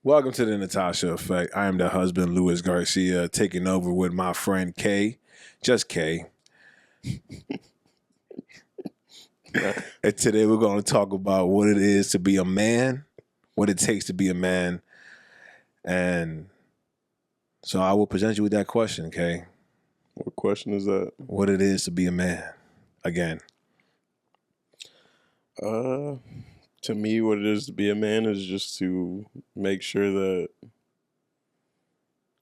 Welcome to the Natasha Effect. I am the husband, Louis Garcia, taking over with my friend Kay, just Kay. And today we're going to talk about what it is to be a man, what it takes to be a man. And so I will present you with that question, Kay. What question is that? What it is to be a man. Again. To me, what it is to be a man is just to make sure that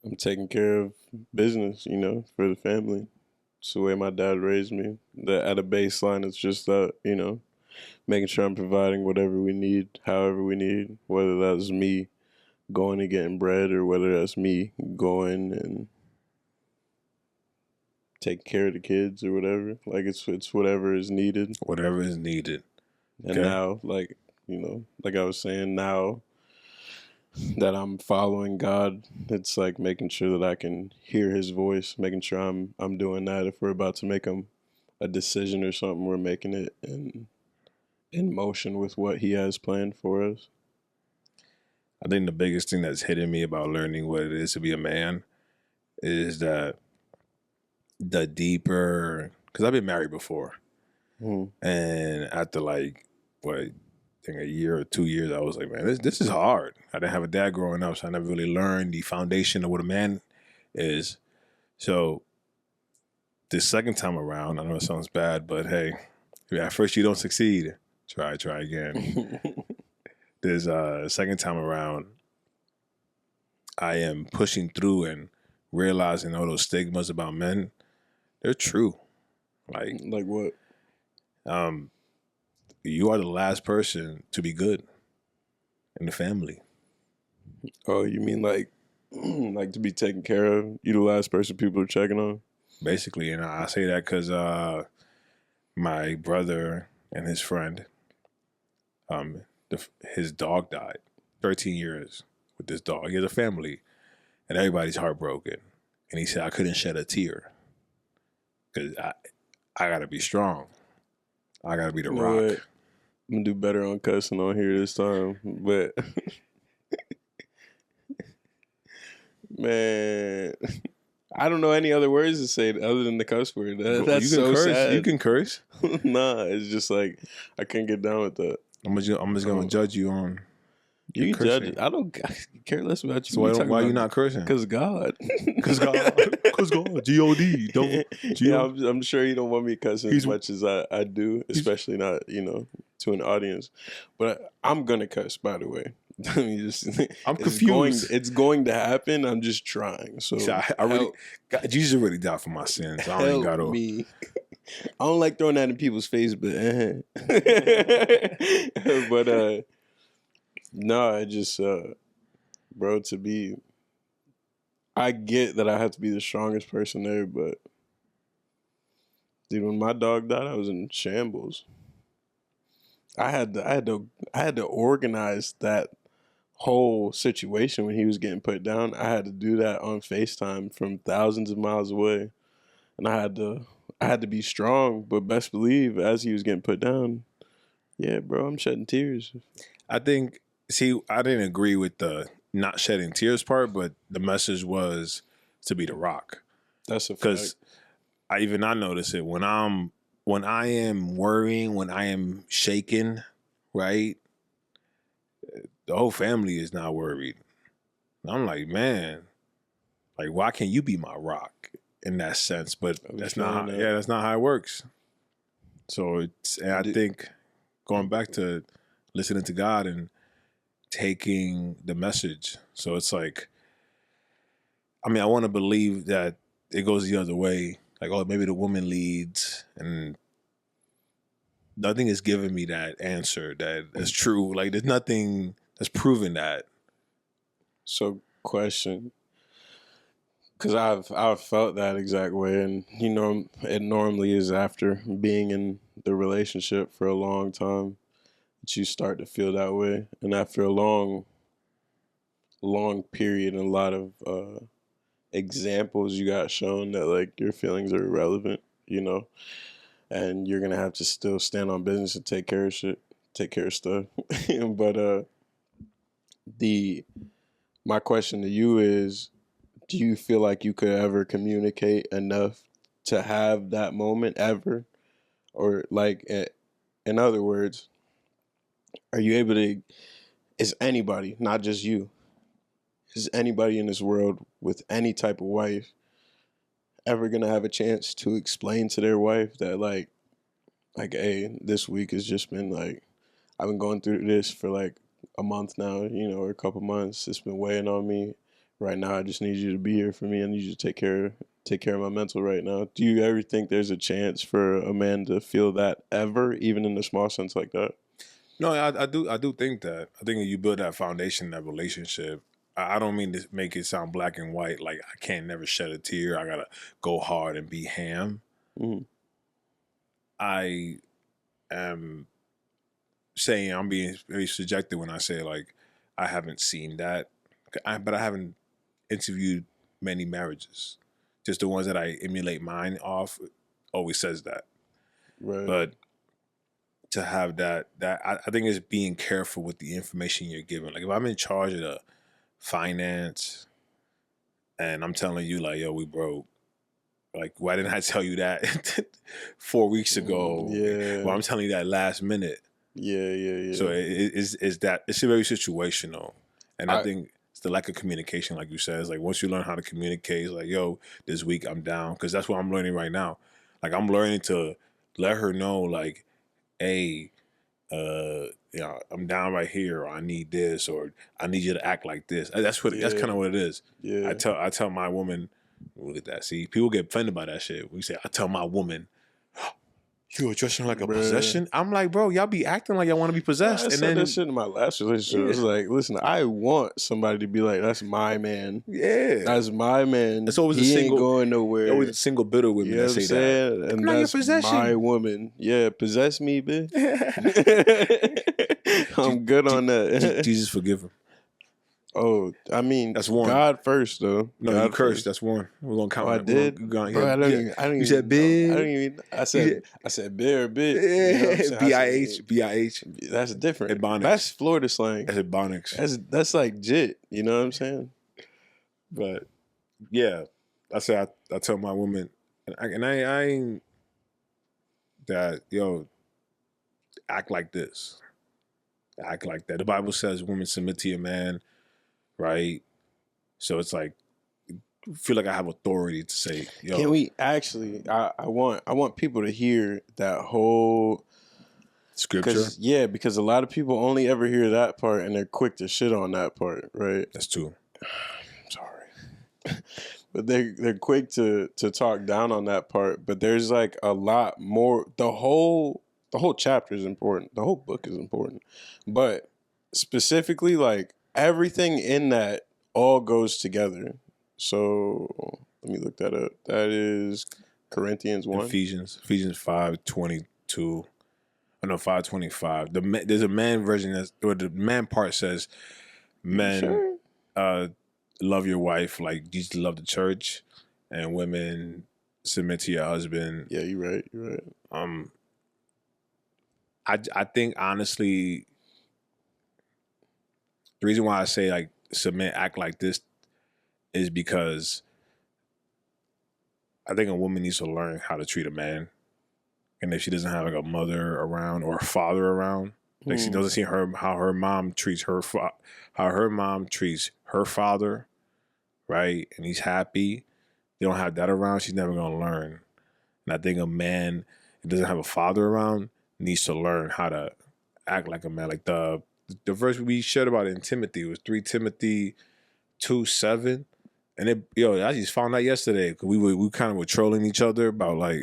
I'm taking care of business, for the family. It's the way my dad raised me. That at a baseline, it's just that, making sure I'm providing whatever we need, however we need, whether that's me going and getting bread or whether that's me going and taking care of the kids or whatever. Like it's whatever is needed. Whatever is needed. And now, like I was saying, now that I'm following God, it's like making sure that I can hear His voice, making sure I'm doing that. If we're about to make a decision or something, we're making it in motion with what He has planned for us. I think the biggest thing that's hitting me about learning what it is to be a man is that the deeper, because I've been married before, and after I think a year or 2 years, I was like, man, this is hard. I didn't have a dad growing up, so I never really learned the foundation of what a man is. So the second time around, I know it sounds bad, but hey, at first you don't succeed. Try again. There's a second time around, I am pushing through and realizing all those stigmas about men, they're true. Like what? You are the last person to be good in the family. Oh, you mean like to be taken care of? You the last person people are checking on? Basically, and I say that because my brother and his friend, his dog died. 13 years with this dog. He has a family, and everybody's heartbroken. And he said, I couldn't shed a tear because I got to be strong. I got to be the rock. What? I'm going to do better on cussing on here this time. But, man, I don't know any other words to say other than the cuss word. That's so curse. sad. You can curse. Nah, it's just like I can't get down with that. I'm just going to judge you on. You can judge it. I don't care less about you. So why are you not cursing? Because God. Because God. G-O-D. Don't. Yeah, I'm sure you don't want me cussing as much as I do, especially not, to an audience. But I'm going to cuss, by the way. I'm confused. It's going to happen. I'm just trying. So I really, God, Jesus already died for my sins. I don't even got to. Me. I don't like throwing that in people's face, but but no, I just bro, I get that I have to be the strongest person there, but dude, when my dog died, I was in shambles. I had to organize that whole situation when he was getting put down. I had to do that on FaceTime from thousands of miles away. And I had to be strong, but best believe as he was getting put down, yeah, bro, I'm shedding tears. I didn't agree with the not shedding tears part, but the message was to be the rock. That's a fact. Because I notice it when I am worrying, when I am shaken, right? The whole family is not worried. I'm like, man, like why can't you be my rock in that sense? But that's not how it works. So I think going back to listening to God and taking the message. So it's like, I want to believe that it goes the other way. Like, oh, maybe the woman leads, and nothing is giving me that answer that's true. Like, there's nothing that's proven that. So, question, because I've felt that exact way, and it normally is after being in the relationship for a long time that you start to feel that way, and after a long period and a lot of examples you got shown that like your feelings are irrelevant, and you're gonna have to still stand on business and take care of stuff. But the My question to you is, do you feel like you could ever communicate enough to have that moment ever? Or like, in other words, are you able to, is anybody, not just you, is anybody in this world with any type of wife ever gonna have a chance to explain to their wife that like, hey, this week has just been like, I've been going through this for like a month now, or a couple months. It's been weighing on me. Right now, I just need you to be here for me. I need you to take care of my mental right now. Do you ever think there's a chance for a man to feel that ever, even in a small sense like that? No, I do think that. I think you build that foundation, that relationship. I don't mean to make it sound black and white, like I can't never shed a tear. I gotta go hard and be ham. Mm, I am saying I'm being very subjective when I say like I haven't seen that, but I haven't interviewed many marriages. Just the ones that I emulate mine off always says that. right. But to have I think it's being careful with the information you're giving. Like if I'm in charge of the finance and I'm telling you like, yo, we broke. Like, why didn't I tell you that 4 weeks ago? Yeah. Well, I'm telling you that last minute. Yeah. So it's that it's very situational, and I I think it's the lack of communication, like you said. It's like once you learn how to communicate, it's like, yo, this week I'm down, because that's what I'm learning right now. Like I'm learning to let her know, like, hey, I'm down right here, or I need this, or I need you to act like this. That's kind yeah of what it is. yeah. I tell my woman, look at that. See, people get offended by that shit. We say, I tell my woman, you addressing her like a Bruh. possession? I'm like, bro, y'all be acting like y'all want to be possessed, I and said that then shit in my last relationship. It was yeah, like, listen, I want somebody to be like, that's my man. yeah. That's my man. It's always He ain't going always nowhere. the single bitter You women know that what I'm say that. saying? I'm And not your that's my possession. woman. Yeah, possess me, bitch. I'm good on that. Jesus forgive him. Oh, I mean, That's one. God first though. No, you God cursed. first. That's one. We're gonna Oh, count I that. We're did, gonna bro. yeah. I don't You said even know. I don't big. even. You said I said bear bit. You know what I'm saying? I said BIH. that's different. That's Ebonics. Florida slang. That's Ebonics. That's like jit. You know what I'm saying? But yeah, I say I tell my woman, and I ain't that, yo, act like this, act like that. The Bible says, women submit to your man, right? So it's like, feel like I have authority to say, Can yo, we actually? I want people to hear that whole. scripture. Because a lot of people only ever hear that part and they're quick to shit on that part, right? That's two. Sorry. But they're quick to talk down on that part, but there's like a lot more. The whole chapter is important. The whole book is important. But specifically, like everything in that all goes together. So let me look that up. That is Corinthians 1. Ephesians 5:22. I know 5:25. There's a man version or the man part says, You men, sure? love your wife like Jesus loved the church, and women submit to your husband. Yeah, you're right. You're right. I think honestly, the reason why I say like submit, act like this, is because I think a woman needs to learn how to treat a man, and if she doesn't have like a mother around or a father around, like she doesn't see how her mom treats how her mom treats her father, right? And he's happy. They don't have that around. She's never gonna learn. And I think a man that doesn't have a father around needs to learn how to act like a man. Like the verse we shared about in Timothy was 3 Timothy 2:7. And I just found out yesterday because we kind of were trolling each other about like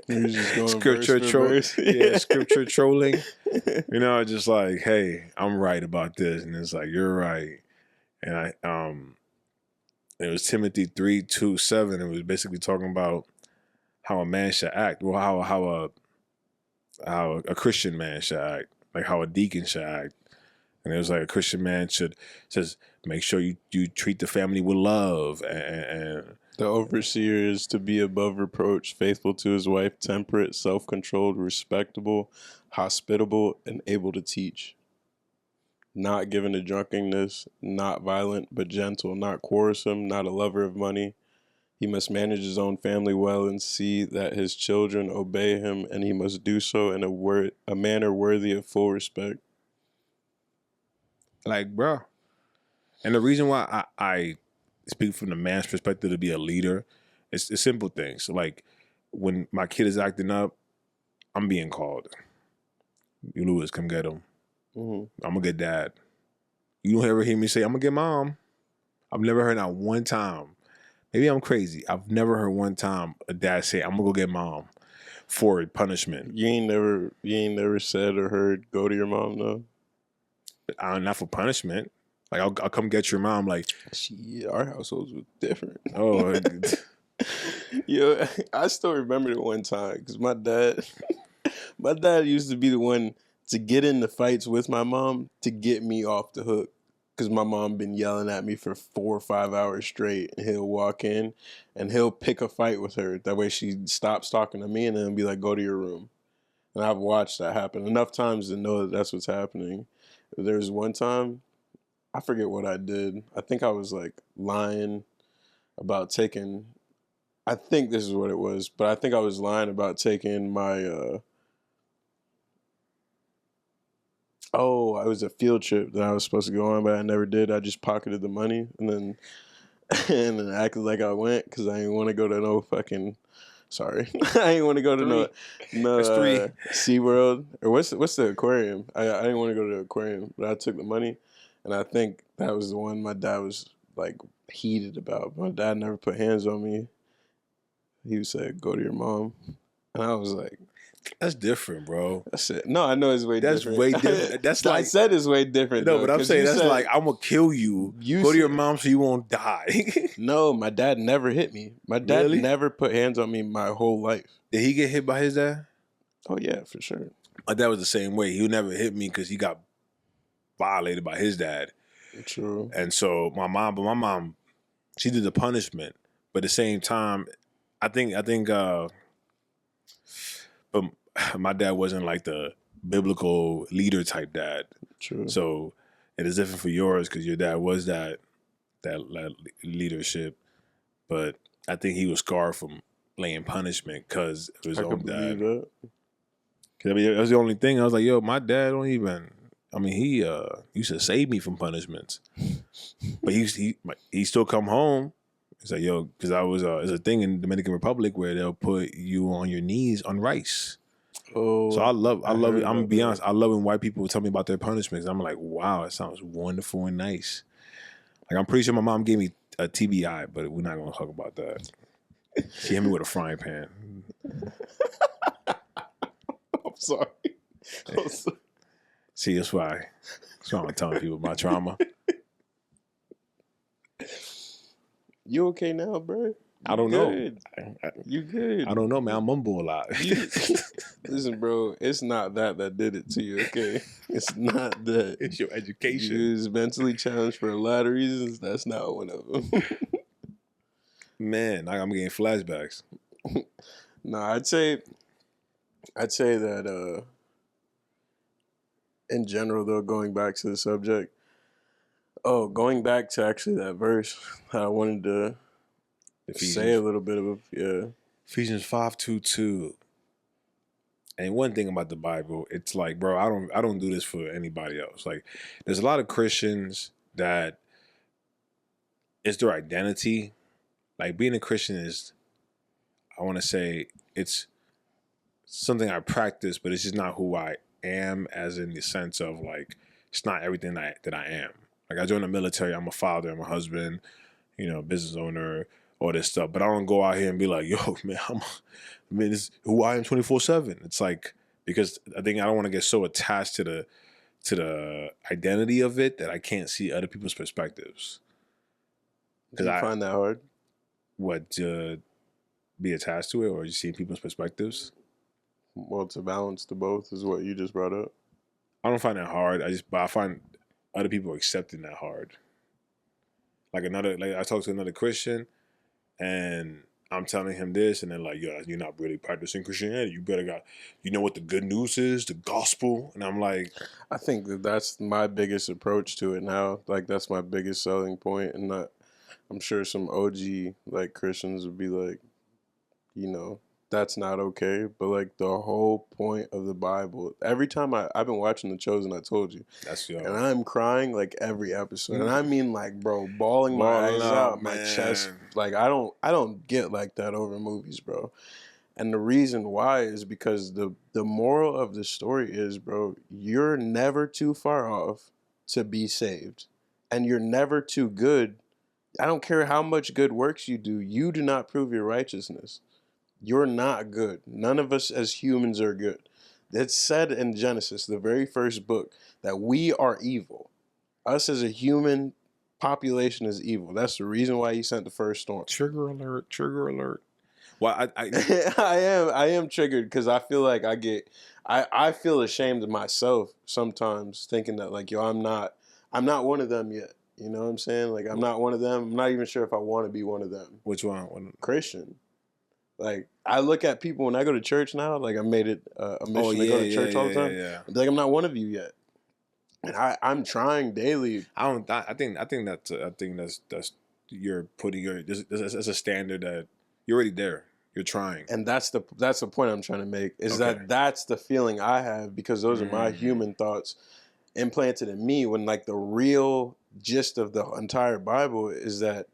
We were just going scripture verse for verse. yeah, scripture trolling. Just like, hey, I'm right about this, and it's like you're right. And it was Timothy 3:2-7. It was basically talking about how a man should act. Well, how a Christian man should act, like how a deacon should act. And it was like a Christian man says make sure you treat the family with love and The overseer is to be above reproach, faithful to his wife, temperate, self-controlled, respectable, hospitable, and able to teach. not given to drunkenness, not violent but gentle, not quarrelsome, not a lover of money. He must manage his own family well and see that his children obey him, and he must do so in a manner worthy of full respect. Like, bro. And the reason why I speak from the man's perspective to be a leader, it's simple things. Like, when my kid is acting up, I'm being called. You Lewis, come get him. I'm gonna get dad. You don't ever hear me say, I'm gonna get mom. I've never heard that one time. Maybe I'm crazy. I've never heard one time a dad say, I'm gonna go get mom for punishment. You ain't never said or heard go to your mom, no? Not for punishment. Like, I'll come get your mom. Like, shit, our households was different. oh, Yo, I still remember it one time because my dad used to be the one to get in the fights with my mom to get me off the hook. Because my mom been yelling at me for 4 or 5 hours straight. And he'll walk in and he'll pick a fight with her. That way she stops talking to me and then be like, go to your room. And I've watched that happen enough times to know that that's what's happening. There's one time, I forget what I did. I think I was like lying about taking, I think this is what it was, but I think I was lying about taking my, it was a field trip that I was supposed to go on, but I never did. I just pocketed the money and then acted like I went because I didn't want to go to no fucking. Sorry, I didn't want to go to no SeaWorld or what's the aquarium. I didn't want to go to the aquarium, but I took the money, and I think that was the one my dad was like heated about. My dad never put hands on me. He said, "Go to your mom," and I was like. that's different, bro. That's it. No, I know it's way different. That's way different. That's like I said it's way different. No, though, but I'm saying that's said, like I'm gonna kill you. Go to your mom so you won't die. No, my dad never hit me. My dad Really? never put hands on me my whole life. Did he get hit by his dad? Oh yeah, for sure. My dad was the same way. He would never hit me because he got violated by his dad. True. And so my mom, she did the punishment, but at the same time, I think, but my dad wasn't like the biblical leader type dad. True. So it is different for yours because your dad was that leadership, but I think he was scarred from laying punishment because of his own dad. That. Cause, I mean, that was the only thing. I was like, yo, my dad don't even. I mean, he used to save me from punishments, but he still come home. He's like, yo, because I was there's a thing in Dominican Republic where they'll put you on your knees on rice. Oh, so I love it. I'm gonna be honest. I love when white people tell me about their punishments. I'm like, wow, it sounds wonderful and nice. Like, I'm pretty sure my mom gave me a TBI, but we're not gonna talk about that. She hit me with a frying pan. I'm sorry. See, that's why I'm telling people my trauma. You okay now, bro? I don't know. You good? I don't know, man. I mumble a lot. Listen, bro, it's not that did it to you, okay? It's not that. It's your education. You was mentally challenged for a lot of reasons. That's not one of them. Man, I'm getting flashbacks. No, I'd say that in general, though, going back to the subject, going back to actually that verse, I wanted to say a little bit of Ephesians 5:22. And one thing about the Bible, it's like, bro, I don't do this for anybody else. Like, there's a lot of Christians that it's their identity. Like, being a Christian is, I want to say, it's something I practice, but it's just not who I am, as in the sense of, like, it's not everything that I am. Like, I joined the military, I'm a father, I'm a husband, business owner, all this stuff. But I don't go out here and be like, yo, man, this is who I am 24/7. It's like, because I think I don't want to get so attached to the identity of it that I can't see other people's perspectives. Because I find that hard. What, to be attached to it, or you see people's perspectives? Well, to balance the both is what you just brought up. I don't find that hard. But I find other people accepting that hard. Like I talked to another Christian, and I'm telling him this, and then like, yo, you're not really practicing Christianity. You better you know what the good news is, the gospel. And I'm like, I think that's my biggest approach to it now. Like that's my biggest selling point, and not. I'm sure some OG like Christians would be like, you know, that's not okay. But like the whole point of the Bible. Every time I've been watching The Chosen, I told you, that's and I'm crying like every episode, and I mean like, bro, bawling my Balling eyes out, out, my man. chest. Like I don't get like that over movies, bro. And the reason why is because the moral of the story is, bro, you're never too far off to be saved. And you're never too good. I don't care how much good works you do not prove your righteousness. You're not good. None of us as humans are good. It's said in Genesis, the very first book, that we are evil. Us as a human population is evil. That's the reason why he sent the first storm. Trigger alert, trigger alert. Well, I am triggered because I feel like I feel ashamed of myself sometimes, thinking that like, yo, I'm not one of them yet. You know what I'm saying? Like I'm not one of them. I'm not even sure if I want to be one of them. Which one? Christian. Like I look at people when I go to church now. Like I made it a mission to go to church all the time. Yeah. Like I'm not one of you yet, and I'm trying daily. I think that's you're putting that's a standard that you're already there. You're trying. And that's the point I'm trying to make is that that's the feeling I have because those are my human thoughts implanted in me when like the real gist of the entire Bible is that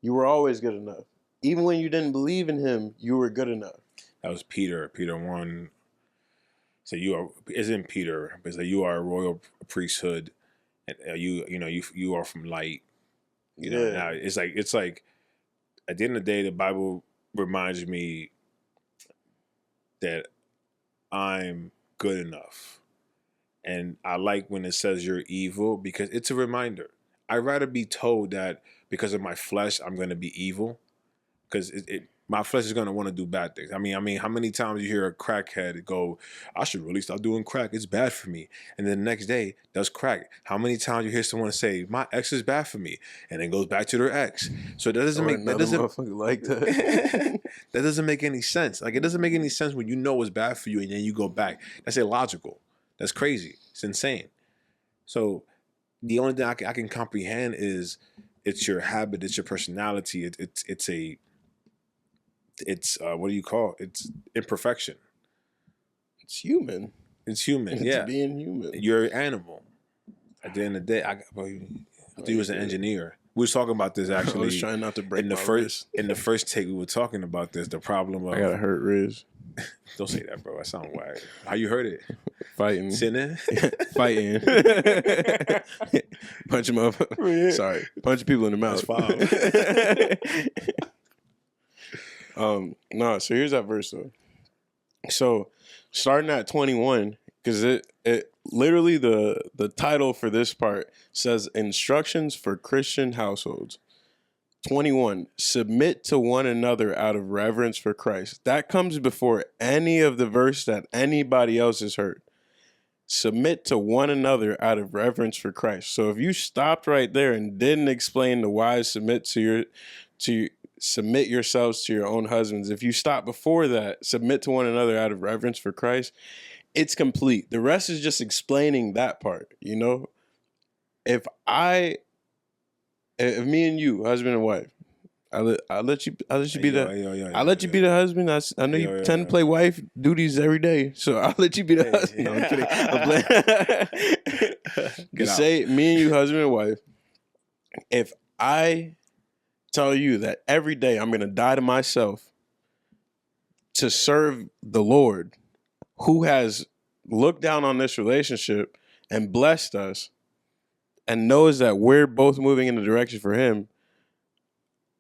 you were always good enough. Even when you didn't believe in him, you were good enough. That was Peter. Peter 1. So isn't Peter, but so you are a royal priesthood and you are from light. You know, now it's like at the end of the day, the Bible reminds me that I'm good enough. And I like when it says you're evil because it's a reminder. I'd rather be told that because of my flesh, I'm going to be evil because my flesh is going to want to do bad things. I mean, how many times you hear a crackhead go, I should really stop doing crack. It's bad for me. And then the next day does crack. How many times you hear someone say, my ex is bad for me. And then goes back to their ex. So that doesn't make, that doesn't make any sense. Like it doesn't make any sense when you know it's bad for you and then you go back. That's illogical. That's crazy. It's insane. So the only thing I can comprehend is it's your habit. It's your personality. It's what do you call it? It's imperfection. It's human. It's human. It's yeah, being human. You're an animal. At the end of the day, I thought you was an engineer. We was talking about this actually. I was trying not to break in the first take. We were talking about this. The problem of I got a hurt wrist. Don't say that, bro. That sounds whack. How you heard it? Fighting. Sinning? Fighting. Punch him up. Sorry. Punch people in the mouth. No, so here's that verse though. So starting at 21, because it literally the title for this part says instructions for Christian households. 21, submit to one another out of reverence for Christ. That comes before any of the verse that anybody else has heard. Submit to one another out of reverence for Christ. So if you stopped right there and didn't explain the why submit yourselves to your own husbands, if you stop before that, submit to one another out of reverence for Christ, it's complete. The rest is just explaining that part, you know? If me and you, husband and wife, I'll let you be the husband. I know you tend to play wife duties every day, so I'll let you be the husband. No, I'm kidding. Say me and you, husband and wife. If I tell you that every day I'm going to die to myself to serve the Lord, who has looked down on this relationship and blessed us, and knows that we're both moving in the direction for him.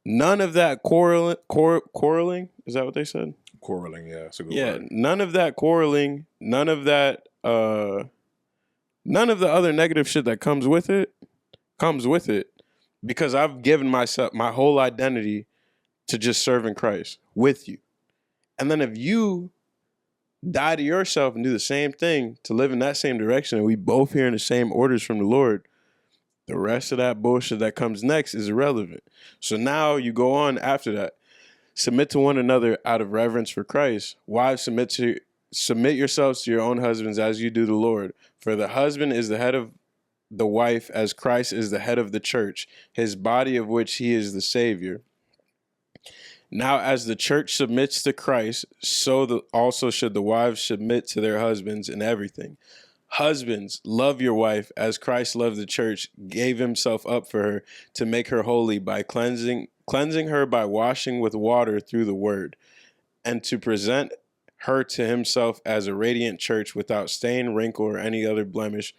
None of that quarreling, is that what they said? Quarreling, yeah. That's a good word. None of that quarreling, none of the other negative shit that comes with it, because I've given myself my whole identity to just serving Christ with you. And then if you die to yourself and do the same thing to live in that same direction, and we both hearing the same orders from the Lord, the rest of that bullshit that comes next is irrelevant. So now you go on after that. Submit to one another out of reverence for Christ. Wives, submit yourselves to your own husbands as you do the Lord. For the husband is the head of the wife, as Christ is the head of the church, his body, of which he is the Savior. Now, as the church submits to Christ, so also should the wives submit to their husbands in everything. Husbands, love your wife as Christ loved the church, gave himself up for her to make her holy by cleansing her by washing with water through the word, and to present her to himself as a radiant church without stain, wrinkle, or any other blemish.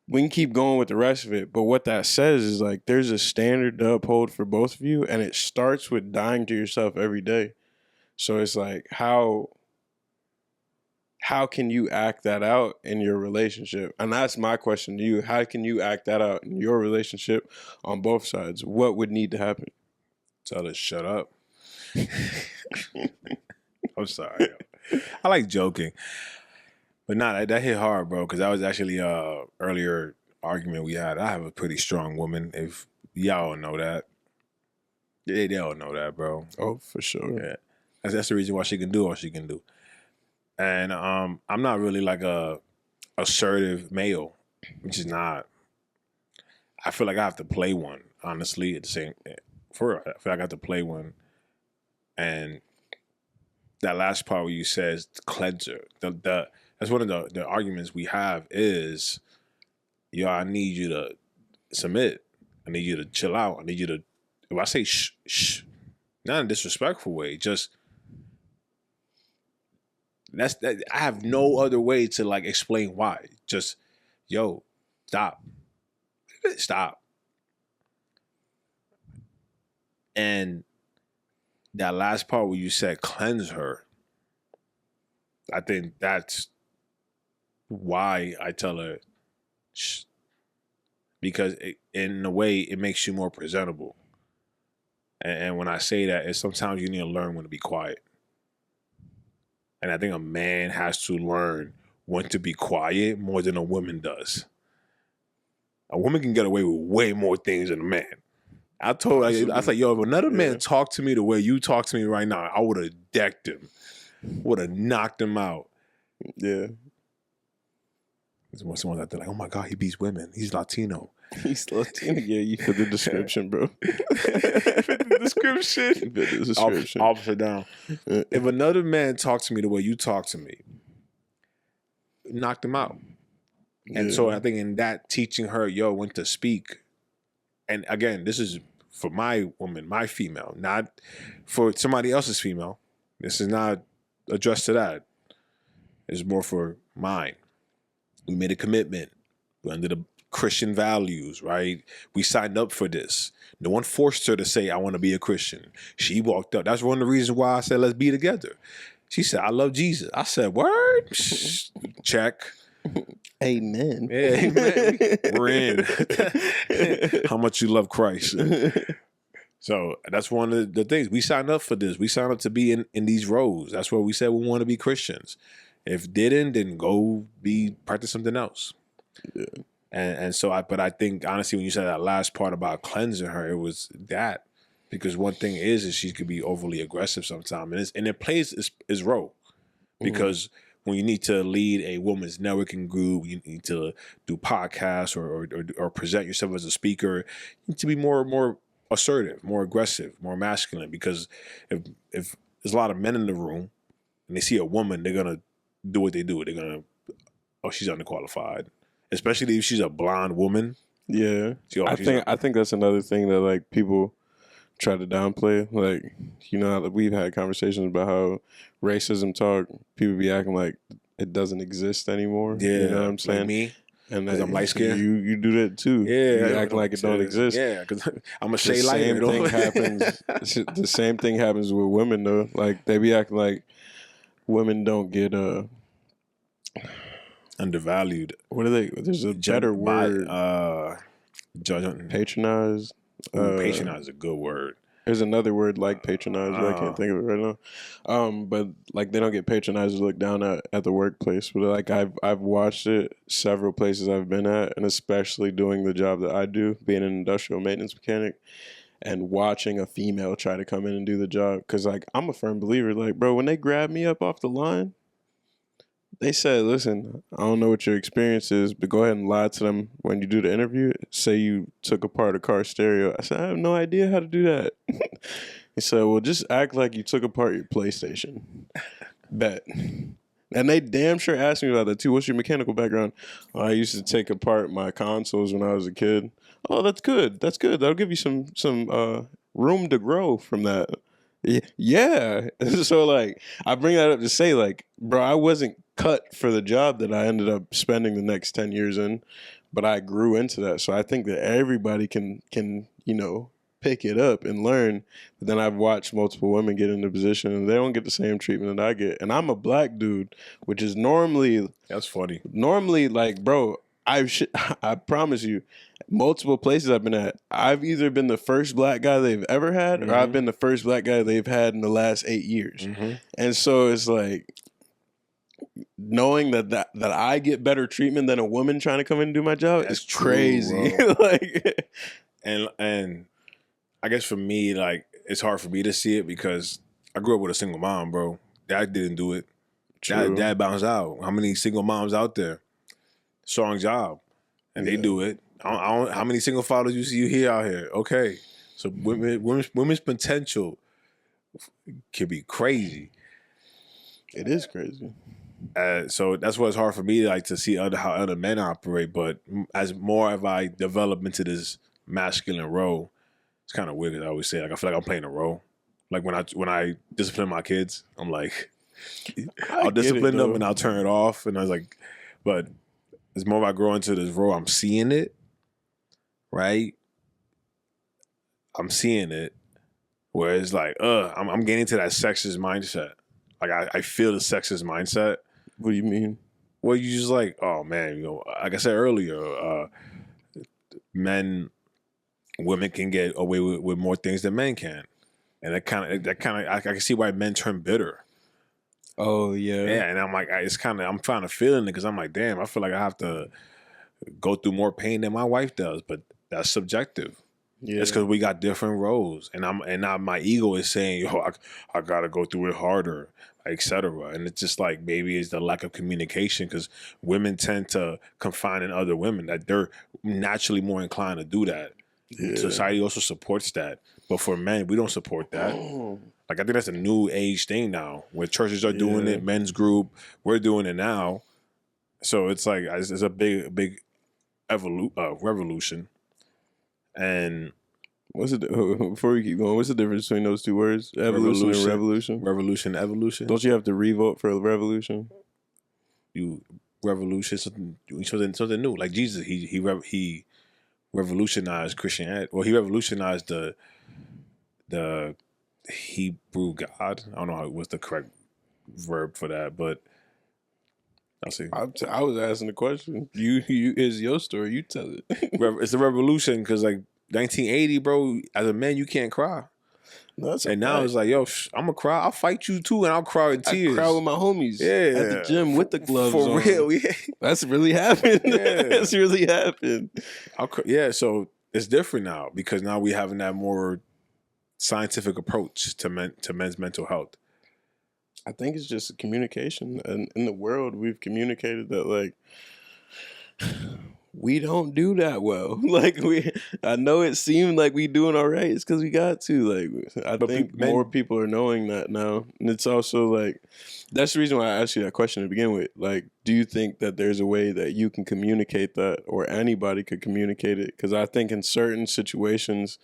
We can keep going with the rest of it, but what that says is like there's a standard to uphold for both of you, and it starts with dying to yourself every day. So it's like how can you act that out in your relationship? And that's my question to you. How can you act that out in your relationship on both sides? What would need to happen? Tell her shut up. I'm sorry. I like joking. But nah, that hit hard, bro, because that was actually earlier argument we had. I have a pretty strong woman. If y'all don't know that. They all know that, bro. Oh, for sure. Yeah. That's the reason why she can do all she can do. And I'm not really like a assertive male, which is not. I feel like I have to play one, honestly, at the same for real. I feel like I have to play one. And that last part where you says cleanser, that's one of the arguments we have is, yo, I need you to submit. I need you to chill out. I need you to, if I say shh, not in a disrespectful way, just, I have no other way to like explain why. Just, yo, stop. And that last part where you said cleanse her, I think that's why I tell her, shh, because in a way it makes you more presentable. And when I say that, it's sometimes you need to learn when to be quiet. And I think a man has to learn when to be quiet more than a woman does. A woman can get away with way more things than a man. I was like, yo, if another man talked to me the way you talk to me right now, I would have decked him. Would have knocked him out. Yeah. Someone's out there like, oh my God, he beats women. He's Latino. He's Latino. Yeah, you fit the description, bro. Officer down. If another man talks to me the way you talk to me, knocked him out. And so I think in that, teaching her, yo, when to speak. And again, this is for my woman, my female, not for somebody else's female. This is not addressed to that. It's more for mine. We made a commitment. We're under the Christian values, right? We signed up for this. No one forced her to say, I want to be a Christian. She walked up. That's one of the reasons why I said, let's be together. She said, I love Jesus. I said, word? Check. Amen. Yeah, amen. We're in. How much you love Christ. So that's one of the things. We signed up for this. We signed up to be in these roles. That's where we said we want to be Christians. If didn't, then go practice something else. Yeah. And so I think honestly, when you said that last part about cleansing her, it was that. Because one thing is she could be overly aggressive sometimes. And it plays its role. Because when you need to lead a woman's networking group, you need to do podcasts or present yourself as a speaker, you need to be more assertive, more aggressive, more masculine. Because if there's a lot of men in the room and they see a woman, they're going to do what they do. They're going to, oh, she's underqualified. Especially if she's a blonde woman. Yeah. I think that's another thing that like people try to downplay. Like, you know, we've had conversations about how racism talk, people be acting like it doesn't exist anymore. Yeah. You know what I'm saying? Like me. And because I'm light skinned. You do that too. Yeah. You act like it don't exist. Yeah, because I'm a shade lighter. The same thing happens with women though. Like they be acting like women don't get undervalued. What are they? There's a better word. Patronized. Patronize is a good word. There's another word like patronize, but I can't think of it right now. But like they don't get patronized or looked down at the workplace. But like I've watched it several places I've been at, and especially doing the job that I do, being an industrial maintenance mechanic. and watching a female try to come in and do the job. Because, like, I'm a firm believer. Like, bro, when they grab me up off the line, they said, listen, I don't know what your experience is, but go ahead and lie to them when you do the interview. Say you took apart a car stereo. I said, I have no idea how to do that. He said, well, just act like you took apart your PlayStation. Bet. And they damn sure asked me about that too. What's your mechanical background? Oh, I used to take apart my consoles when I was a kid. Oh, that's good. That's good. That'll give you some room to grow from that. Yeah. So, like, I bring that up to say, like, bro, I wasn't cut for the job that I ended up spending the next 10 years in, but I grew into that. So I think that everybody can pick it up and learn. But then I've watched multiple women get into position and they don't get the same treatment that I get. And I'm a black dude, which is normally That's funny. like, bro, I promise you, multiple places I've been at, I've either been the first black guy they've ever had, or I've been the first black guy they've had in the last 8 years. And so it's like, knowing that I get better treatment than a woman trying to come in and do my job is crazy. Like, and I guess for me, like, it's hard for me to see it because I grew up with a single mom, bro. Dad didn't do it. Dad bounced out. How many single moms out there? Strong job, and they do it. I don't, how many single fathers you hear out here? Okay, so women's potential can be crazy. It is crazy. So that's why it's hard for me, like, to see how other men operate. But as more as I develop into this masculine role, it's kind of weird. 'Cause I always say, like, I feel like I'm playing a role. Like when I discipline my kids, I'm like, I'll discipline them and I'll turn it off, and I was like, but as more I grow into this role, I'm seeing it, right? I'm seeing it, where it's like, I'm getting to that sexist mindset. Like I feel the sexist mindset. What do you mean? Well, you just like, oh man, like I said earlier, women can get away with more things than men can, and that kind of, I can see why men turn bitter. Oh yeah, yeah, and I'm like, I'm trying to feel it because I'm like, damn, I feel like I have to go through more pain than my wife does, but that's subjective. Yeah. It's because we got different roles, and my ego is saying, yo, I gotta go through it harder, etc. And it's just like, maybe it's the lack of communication, because women tend to confine in other women, that they're naturally more inclined to do that. Yeah. Society also supports that, but for men, we don't support that. Like, I think that's a new age thing now, where churches are doing it, men's group, we're doing it now. So it's like, it's a big revolution. And what's it? Before we keep going, what's the difference between those two words? Evolution and revolution. Revolution, evolution. Don't you have to revolt for a revolution? Revolution, something new. Like Jesus, he revolutionized Christianity. Well, he revolutionized the Hebrew God. I don't know what's the correct verb for that, but I'll see. I was asking the question. You is your story. You tell it. It's a revolution because, like, 1980, bro. As a man, you can't cry. No, and now it's like, yo, I'm gonna cry. I'll fight you too, and I'll cry in tears. I cry with my homies. Yeah, at the gym with the gloves for on. real. Yeah, that's really happened. Yeah. That's really happened. Yeah, so it's different now because now we having that more scientific approach to men's mental health. I think it's just communication, and in the world, we've communicated that, like, we don't do that well. Like, I know it seemed like we doing all right. It's because we got to. Like, I think more people are knowing that now, and it's also like, that's the reason why I asked you that question to begin with. Like, do you think that there's a way that you can communicate that, or anybody could communicate it? Because I think in certain situations,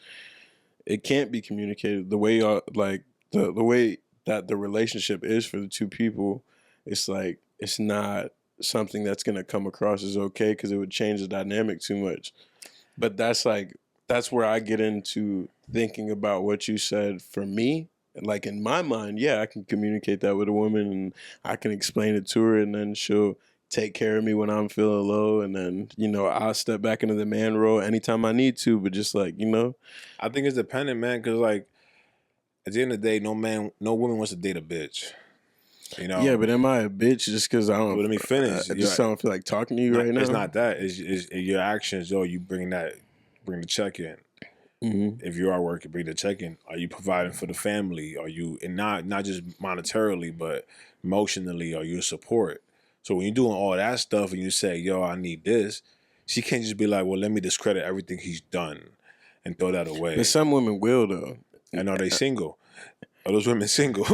it can't be communicated the way, like, the way that the relationship is for the two people. It's like, it's not something that's going to come across as okay, because it would change the dynamic too much. But that's where I get into thinking about what you said. For me, like, in my mind, yeah, I can communicate that with a woman, and I can explain it to her, and then she'll take care of me when I'm feeling low, and then, I'll step back into the man role anytime I need to. But just like, I think it's dependent, man, because, like, at the end of the day, no woman wants to date a bitch. Yeah, but am I a bitch just because I don't? Well, let me finish. I just don't feel like talking to you right now. It's not that. It's your actions. Yo, you bring the check in. If you are working, bring the check in. Are you providing for the family? Are you, and not just monetarily, but emotionally? Are you a support? So when you're doing all that stuff and you say, "Yo, I need this," she can't just be like, "Well, let me discredit everything he's done and throw that But away." some women will though. And are they single? Are those women single?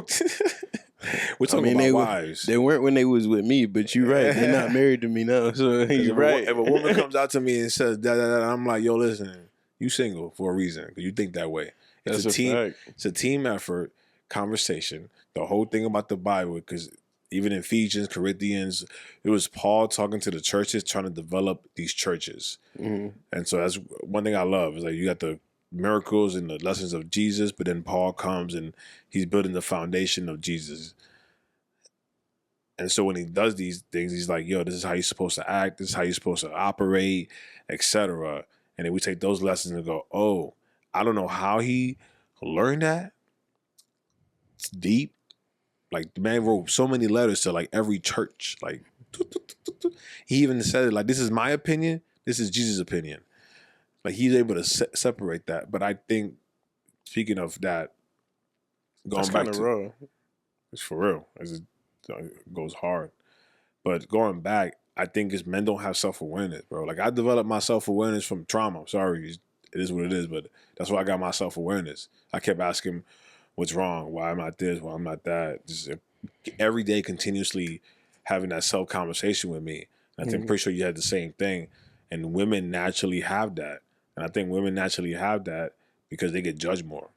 We're I talking mean, about wives. they weren't when they was with me, but you're right. They're not married to me now, so you're right. If a woman comes out to me and says that, I'm like, "Yo, listen, you single for a reason because you think that way." It's That's a a team. fact. It's a team effort, conversation. The whole thing about the Bible, because even in Ephesians, Corinthians, it was Paul talking to the churches, trying to develop these churches. And so that's one thing I love is like you got the miracles and the lessons of Jesus, but then Paul comes and he's building the foundation of Jesus. And so when he does these things, he's like, "Yo, this is how you're supposed to act. This is how you're supposed to operate, etc." And then we take those lessons and go, "Oh, I don't know how he learned that. It's deep." Like the man wrote so many letters to like every church. Like he even said it like, "This is my opinion. This is Jesus' opinion." Like he's able to separate that. But I think, speaking of that, That's going kind back of to raw. it's for real. It goes hard. But going back, I think is men don't have self-awareness, bro. Like I developed my self-awareness from trauma. I'm sorry, it is what it is, but that's why I got my self-awareness. I kept asking, "What's wrong? Why am I this? Why am I that?" Just every day, continuously having that self-conversation with me. And I think pretty sure you had the same thing. And women naturally have that. And I think women naturally have that because they get judged more.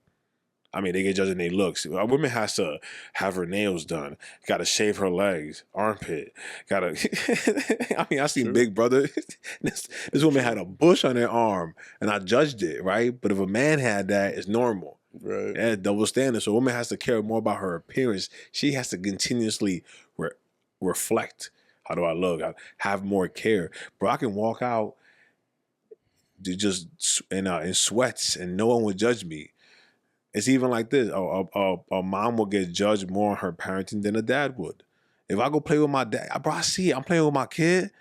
I mean, they get judged in their looks. A woman has to have her nails done. Got to shave her legs, armpit. Got to. I mean, I seen True. Big Brother. This woman had a bush on her arm, and I judged it, right? But if a man had that, it's normal. Right. Yeah, double standard. So a woman has to care more about her appearance. She has to continuously reflect. How do I look? I have more care. Bro, I can walk out just in sweats, and no one would judge me. It's even like this. A mom will get judged more on her parenting than a dad would. If I go play with my dad, bro, I see it. I'm playing with my kid,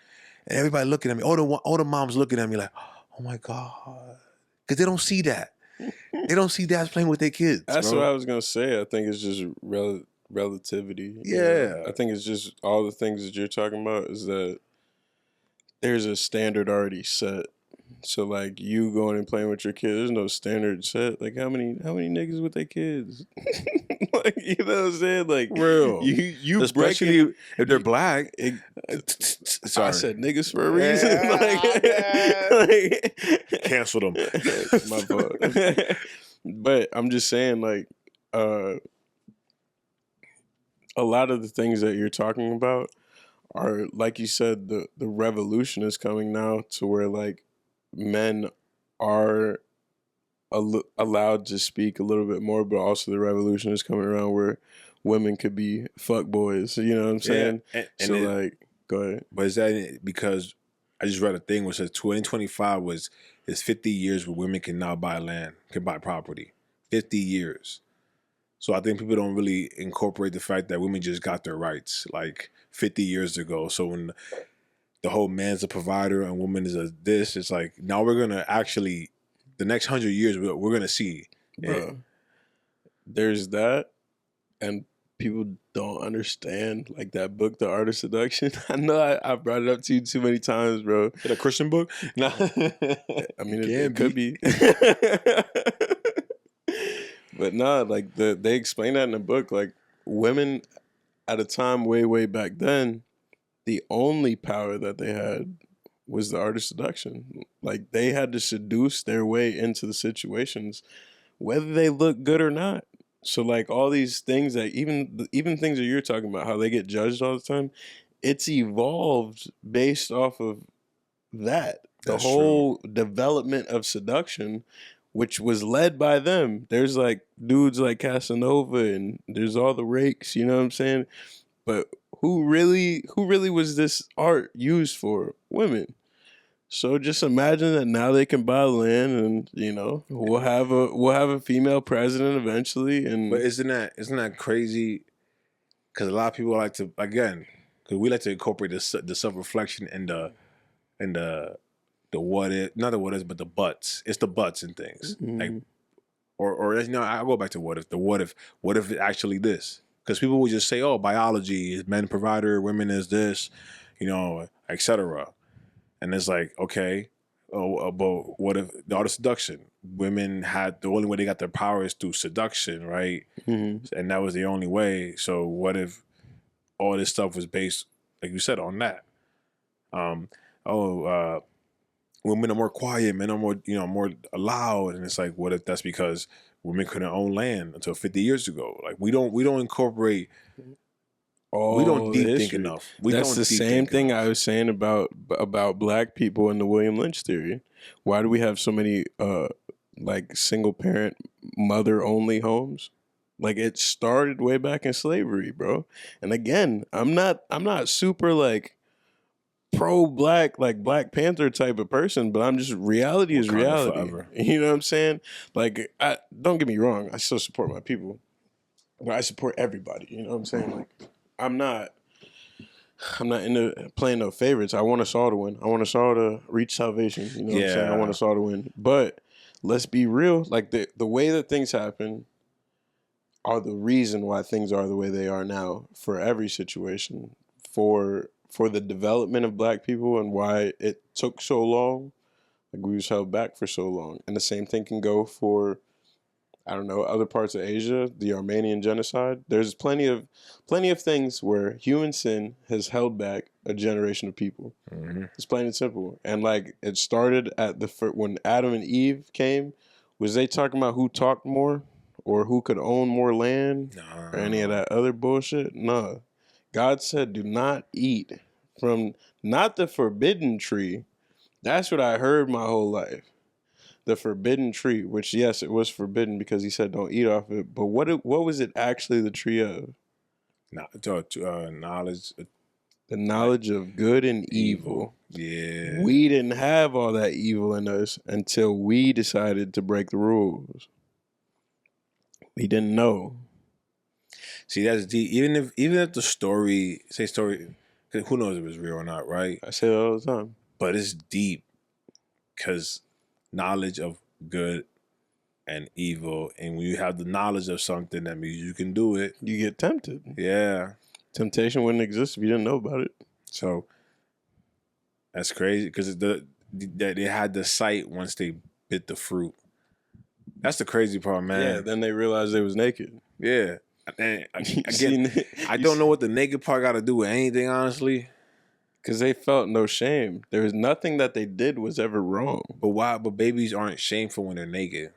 and everybody looking at me. All the moms looking at me like, "Oh my God," because they don't see that. They don't see dads playing with their kids, That's bro. what I was gonna say. I think it's just relativity. Yeah. I think it's just all the things that you're talking about is that there's a standard already set. So like you going and playing with your kid, there's no standard set. Like how many niggas with their kids? Like you know what I'm saying? Like Real. you Especially breaking, if they're black. I said niggas for a reason. Cancel them. My fault. But I'm just saying, like, a lot of the things that you're talking about are, like you said, the revolution is coming now to where like men are allowed to speak a little bit more, but also the revolution is coming around where women could be fuck boys. You know what I'm saying? And So like, go ahead. But is that because I just read a thing which says 2025 is 50 years where women can now buy land, can buy property. 50 years. So I think people don't really incorporate the fact that women just got their rights like 50 years ago. So when the whole man's a provider and woman is a this, it's like now we're gonna actually the next 100 years we're gonna see. Bro, there's that, and people don't understand like that book, The Art of Seduction. I know I brought it up to you too many times, bro. Is it a Christian book? No. I mean, it could be. But nah, like they explain that in the book. Like women at a time way back then, the only power that they had was the art of seduction. Like they had to seduce their way into the situations, whether they look good or not. So like all these things that even things that you're talking about, how they get judged all the time, it's evolved based off of that. The That's whole development of seduction, which was led by them. There's like dudes like Casanova and there's all the rakes, you know what I'm saying? But who really was this art used for? Women. So just imagine that now they can buy land, and you know we'll have a female president eventually. And But isn't that crazy? Because a lot of people like to because we like to incorporate the self reflection and the the what if, not the what ifs, but the buts. It's the buts and things. Like, or you know, I go back to what if. The what if it actually this? Because people will just say, oh, biology is men provider, women is this, you know, etc. And it's like, okay, but what if the art of seduction? Women had the only way they got their power is through seduction, right? Mm-hmm. And that was the only way. So what if all this stuff was based, like you said, on that? Um, women are more quiet, men are more, you know, more loud, and it's like, what if that's because women couldn't own land until 50 years ago? Like we don't incorporate. We don't All the deep think history. enough. We That's don't the deep same think thing enough. I was saying about black people in the William Lynch theory. Why do we have so many like single parent mother only homes? Like it started way back in slavery, bro. And again, I'm not super like pro black like Black Panther type of person, but I'm just reality is Wakanda reality. forever. You know what I'm saying? Like I don't get me wrong, I still support my people, but I support everybody. You know what I'm saying? Like I'm not into playing no favorites. I want us all to win. I want us all to reach salvation. You know what I'm saying? I want Yeah. us all to win. But let's be real. Like the way that things happen are the reason why things are the way they are now for every situation. For the development of black people and why it took so long. Like we was held back for so long. And the same thing can go for I don't know, other parts of Asia, the Armenian genocide. There's plenty of things where human sin has held back a generation of people. Mm-hmm. It's plain and simple. And like it started at when Adam and Eve came, was they talking about who talked more or who could own more land or any of that other bullshit? No. God said, "Do not eat from not the forbidden tree." That's what I heard my whole life. The forbidden tree, which yes, it was forbidden because he said don't eat off it. But what was it actually the tree of? Knowledge, The like knowledge of good and evil. evil. Yeah. We didn't have all that evil in us until we decided to break the rules. We didn't know. See, that's deep. Even if the story, say story, 'cause who knows if it's real or not, right? I say that all the time. But it's deep because knowledge of good and evil, and when you have the knowledge of something, that means you can do it. You get tempted. Yeah. Temptation wouldn't exist if you didn't know about it. So that's crazy because they had the sight once they bit the fruit. That's the crazy part, man. Yeah, then they realized they was naked. Yeah. And again, See, I don't know what the naked part got to do with anything, honestly. Because they felt no shame. There was nothing that they did was ever wrong. But why? But babies aren't shameful when they're naked.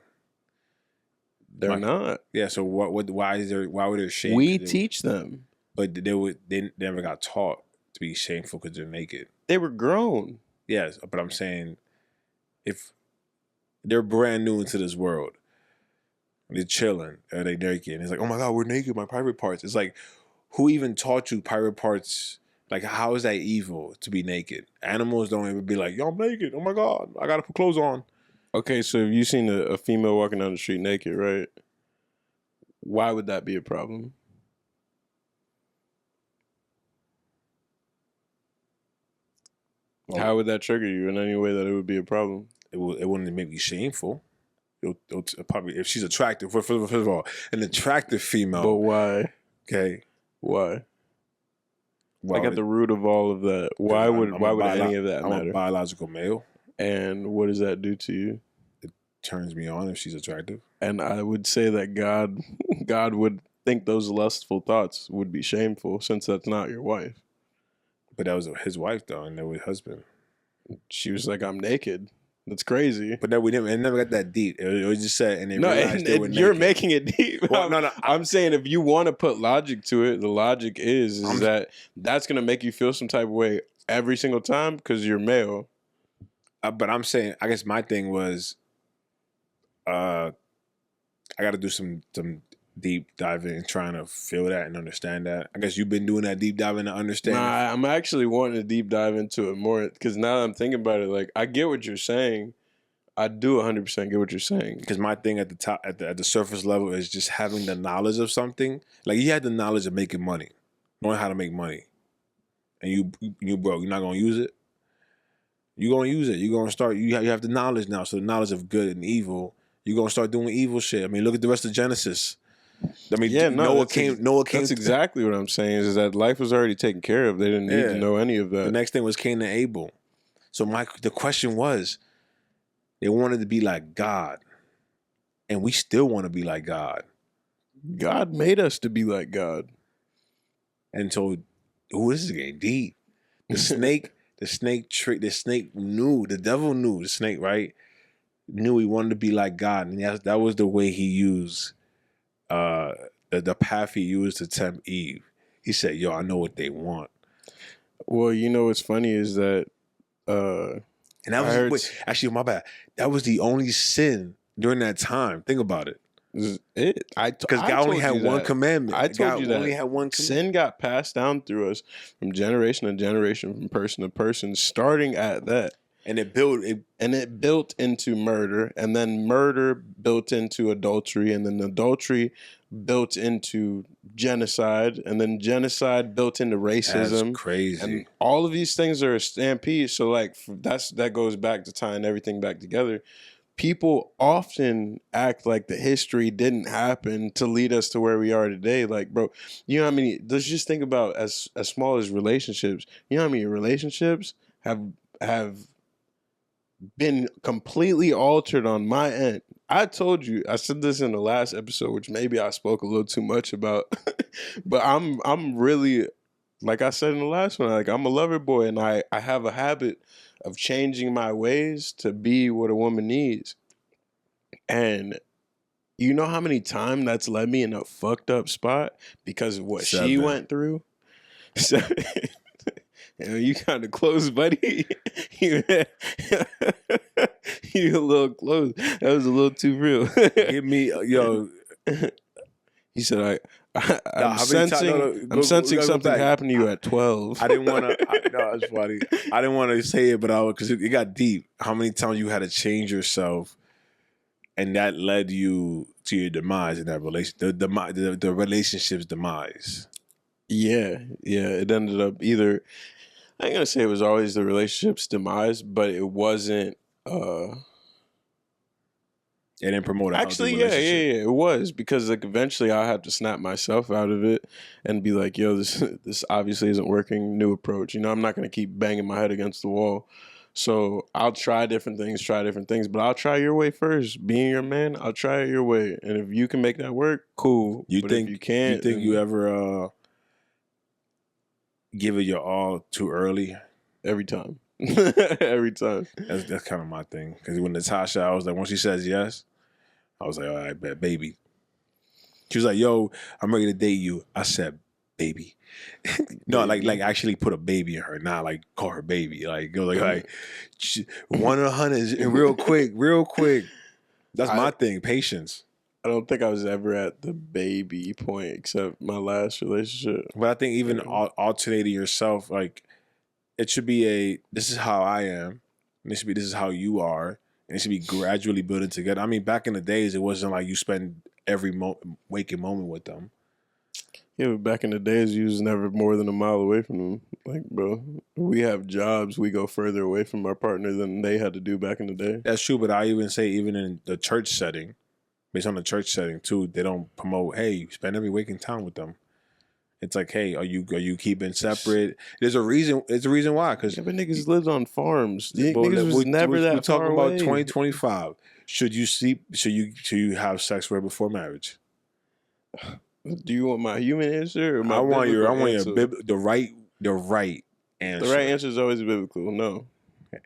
They're not. Yeah. So what? Why is there? Why were there shame? We teach them. But they never got taught to be shameful because they're naked. They were grown. Yes, but I'm saying if they're brand new into this world, they're chilling, or they naked, and it's like, oh my god, we're naked, my private parts. It's like, who even taught you private parts? Like, how is that evil to be naked? Animals don't ever be like, yo, I'm naked. Oh my god, I gotta put clothes on. Okay, so if you seen a female walking down the street naked, right? Why would that be a problem? Well, how would that trigger you in any way that it would be a problem? It wouldn't make me shameful. It'll probably, if she's attractive, first of all, an attractive female. But why? Okay. Why? Like at the root of all of that, why would any of that matter? I'm a biological male. And what does that do to you? It turns me on if she's attractive. And I would say that God would think those lustful thoughts would be shameful since that's not your wife. But that was his wife though, and that was husband. She was like, I'm naked. That's crazy. But it never got that deep. It was just said, and they realized they were naked. You're making it deep. Well, no, I'm saying if you want to put logic to it, the logic is that that's going to make you feel some type of way every single time because you're male. But I'm saying, I guess my thing was, I got to do some deep diving and trying to feel that and understand that. I guess you've been doing that deep diving to understand. Nah, I'm actually wanting to deep dive into it more because now that I'm thinking about it, like I get what you're saying. I do 100% get what you're saying. Because my thing at the top, at the surface level, is just having the knowledge of something. Like you had the knowledge of making money, knowing how to make money, and you broke. You're not gonna use it. You're gonna use it. You're gonna start. You have the knowledge now. So the knowledge of good and evil. You're gonna start doing evil shit. I mean, look at the rest of Genesis. I mean, Yeah, no, Noah came. That's exactly what I'm saying. Is that life was already taken care of. They didn't need to know any of that. The next thing was Cain and Abel. So the question was, they wanted to be like God, and we still want to be like God. God made us to be like God. And so, this is getting deep. The snake, the snake knew. The devil knew. The snake, right? Knew he wanted to be like God, and that was the way he used the path he used to tempt Eve. He said, "Yo, I know what they want." Well, you know what's funny is that, and that was actually my bad. That was the only sin during that time. Think about it. Because God only had one commandment. I told you that only had one commandment. Sin got passed down through us from generation to generation, from person to person, starting at that. And it built into murder, and then murder built into adultery, and then adultery built into genocide, and then genocide built into racism. That's crazy. And all of these things are a stampede. So like that goes back to tying everything back together. People often act like the history didn't happen to lead us to where we are today. Like, bro, you know how many? Let's just think about as small as relationships. You know how many relationships have been completely altered on my end. I told you, I said this in the last episode, which maybe I spoke a little too much about, but I'm really, like I said in the last one, like I'm a lover boy, and I have a habit of changing my ways to be what a woman needs. And you know how many times that's led me in a fucked up spot because of what she went through? So, you kind of close, buddy. You a little close. That was a little too real. Give me, yo. He said, I'm sensing something happened to you at 12. I didn't want to. No, it's funny. I didn't want to say it, but because it got deep. How many times you had to change yourself, and that led you to your demise in that the relationship's demise. Yeah. It ended up either. I ain't gonna say it was always the relationship's demise, but it wasn't. It didn't promote a actually, yeah, it was, because like eventually I had to snap myself out of it and be like, yo, this obviously isn't working. New approach. You know, I'm not gonna keep banging my head against the wall. So I'll try different things, but I'll try your way first. Being your man, I'll try it your way, and if you can make that work, cool. But if you can't, you think you ever give it your all too early? Every time. Every time. That's kind of my thing. Because when Natasha, I was like, when she says yes, I was like, all right, bet, baby. She was like, yo, I'm ready to date you. I said, baby. No, baby. like actually put a baby in her, not like call her baby. Like go like 100 and real quick. That's my thing, patience. I don't think I was ever at the baby point except my last relationship. But I think even alternating yourself, like it should be this is how I am. And this is how you are. And it should be gradually building together. I mean, back in the days, it wasn't like you spend every waking moment with them. Yeah, but back in the days, you was never more than a mile away from them. Like, bro, we have jobs. We go further away from our partner than they had to do back in the day. That's true, but I even say even in the church setting, based on the church setting too, they don't promote, hey, spend every waking time with them. It's like, hey, are you keeping separate? There's a reason. It's a reason why. Because niggas lived on farms. Niggas was never that far away. We're talking about 2025. Should you sleep? Should you have sex right before marriage? Do you want my human answer or my I want your the right answer. The right answer is always biblical. No. Okay.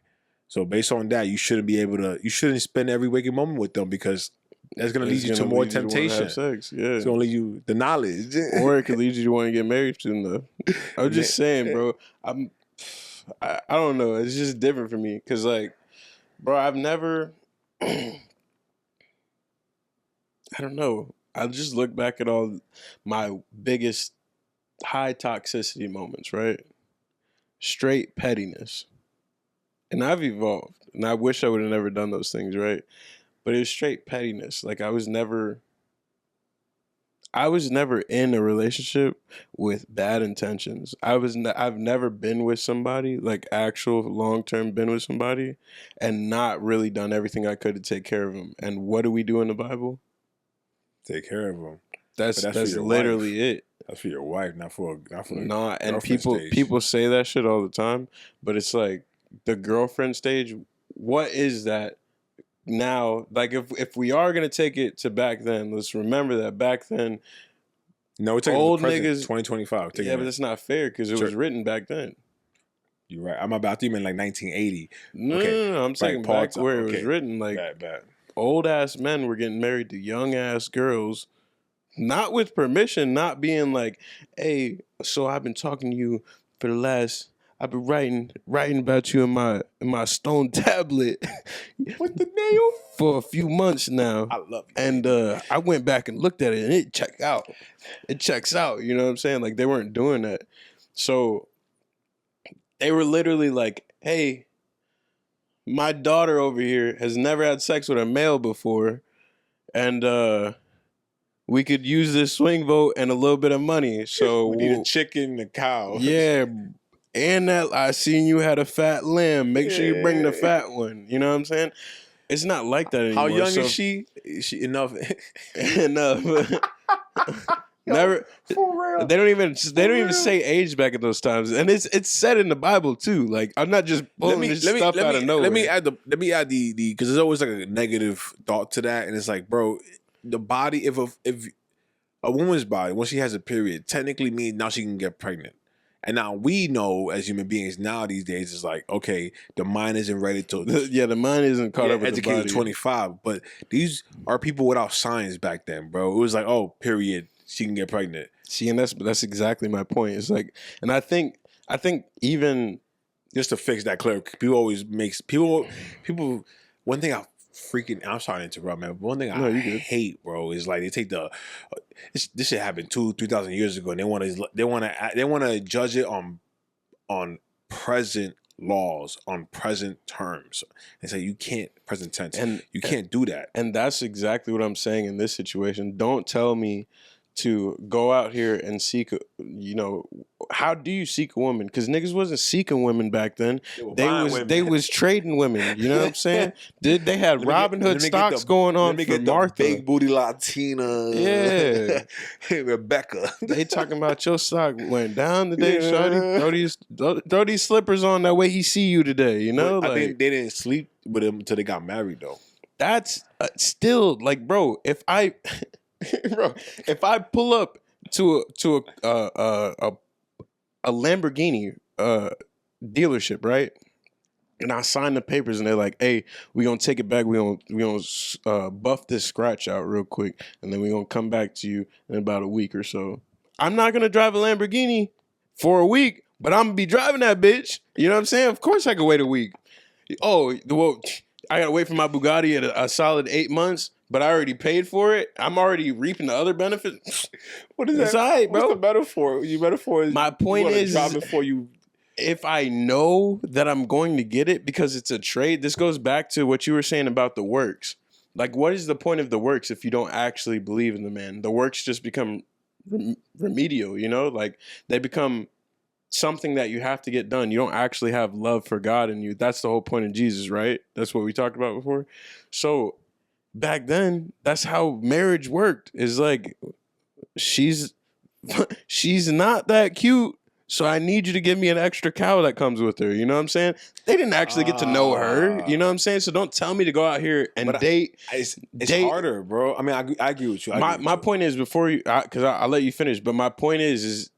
So based on that, you shouldn't spend every waking moment with them because that's going to lead you to more temptation. Sex, yeah. It's going to lead you the knowledge. Or it could lead you to want to get married soon, though. I was just saying, bro. I don't know. It's just different for me. Because, like, bro, I've never... I don't know. I just look back at all my biggest high toxicity moments, right? Straight pettiness. And I've evolved. And I wish I would have never done those things, right? But it was straight pettiness. Like, I I was never in a relationship with bad intentions. I've never been with somebody, like actual long term been with somebody, and not really done everything I could to take care of them. And what do we do in the Bible? Take care of them. That's for your literally wife. it. That's for your wife, not for Nah, and girlfriend stage. people say that shit all the time, but it's like the girlfriend stage. What is that now? Like if we are gonna take it to back then, let's remember that back then. No, we're taking old the present, niggas 2025. Yeah, but that's not fair because it was written back then. You're right. I'm about to even like 1980. No, I'm taking back where it was written. Like bad. Old ass men were getting married to young ass girls, not with permission, not being like, "Hey, so I've been talking to you for the last. I've been writing about you in my stone tablet with the nail for a few months now. I love you, and I went back and looked at it, and it checked out. It checks out. You know what I'm saying? Like they weren't doing that, so they were literally like, "Hey, my daughter over here has never had sex with a male before, and we could use this swing vote and a little bit of money. So we need a chicken and a cow." Yeah, and that I seen you had a fat lamb. Make sure you bring the fat one. You know what I'm saying? It's not like that anymore. How young is she? Is she enough? Enough. Never. For real. They don't even say age back in those times, and it's said in the Bible too. Like I'm not just pulling this stuff out of nowhere. Let me add the because there's always like a negative thought to that, and it's like, bro, the body if a woman's body when she has a period technically means now she can get pregnant. And now we know as human beings now these days it's like, okay, the mind isn't ready to the mind isn't caught up with the body. Educated 25, but these are people without science back then, bro. It was like, oh, period, she can get pregnant. See, and that's exactly my point. It's like, and I think even just to fix that clear, people always makes people. One thing I'm sorry to interrupt, man. But one thing I hate, bro, is like they take this shit happened 2,000-3,000 years ago, and they want to judge it on present laws, on present terms. They say you can't present tense, and you can't do that. And that's exactly what I'm saying in this situation. Don't tell me to go out here and seek, how do you seek a woman? Because niggas wasn't seeking women back then. They was trading women. You know what I'm saying? They had Robin Hood stocks going on for Martha. Big booty Latina. Yeah. Rebecca. They talking about your stock went down today, shawty. Throw these slippers on, that way he see you today, you know? I think they didn't sleep with him until they got married, though. That's still, like, bro, if I pull up to a Lamborghini dealership, right? And I sign the papers, and they're like, "Hey, we gonna take it back. We gonna buff this scratch out real quick, and then we gonna come back to you in about a week or so." I'm not gonna drive a Lamborghini for a week, but I'm gonna be driving that bitch. You know what I'm saying? Of course, I can wait a week. Oh, well, I gotta wait for my Bugatti at a solid 8 months. But I already paid for it. I'm already reaping the other benefits. What is that? It's all right, bro. What's the metaphor? Your metaphor is my point is before you. If I know that I'm going to get it because it's a trade, this goes back to what you were saying about the works. Like, what is the point of the works if you don't actually believe in the man? The works just become remedial, you know? Like, they become something that you have to get done. You don't actually have love for God in you. That's the whole point of Jesus, right? That's what we talked about before. So back then, that's how marriage worked. Is like, she's not that cute, so I need you to give me an extra cow that comes with her. You know what I'm saying? They didn't actually get to know her. You know what I'm saying? So don't tell me to go out here and date. It's harder, bro. I mean, I agree with you. My point is, before you, because I'll let you finish, but my point is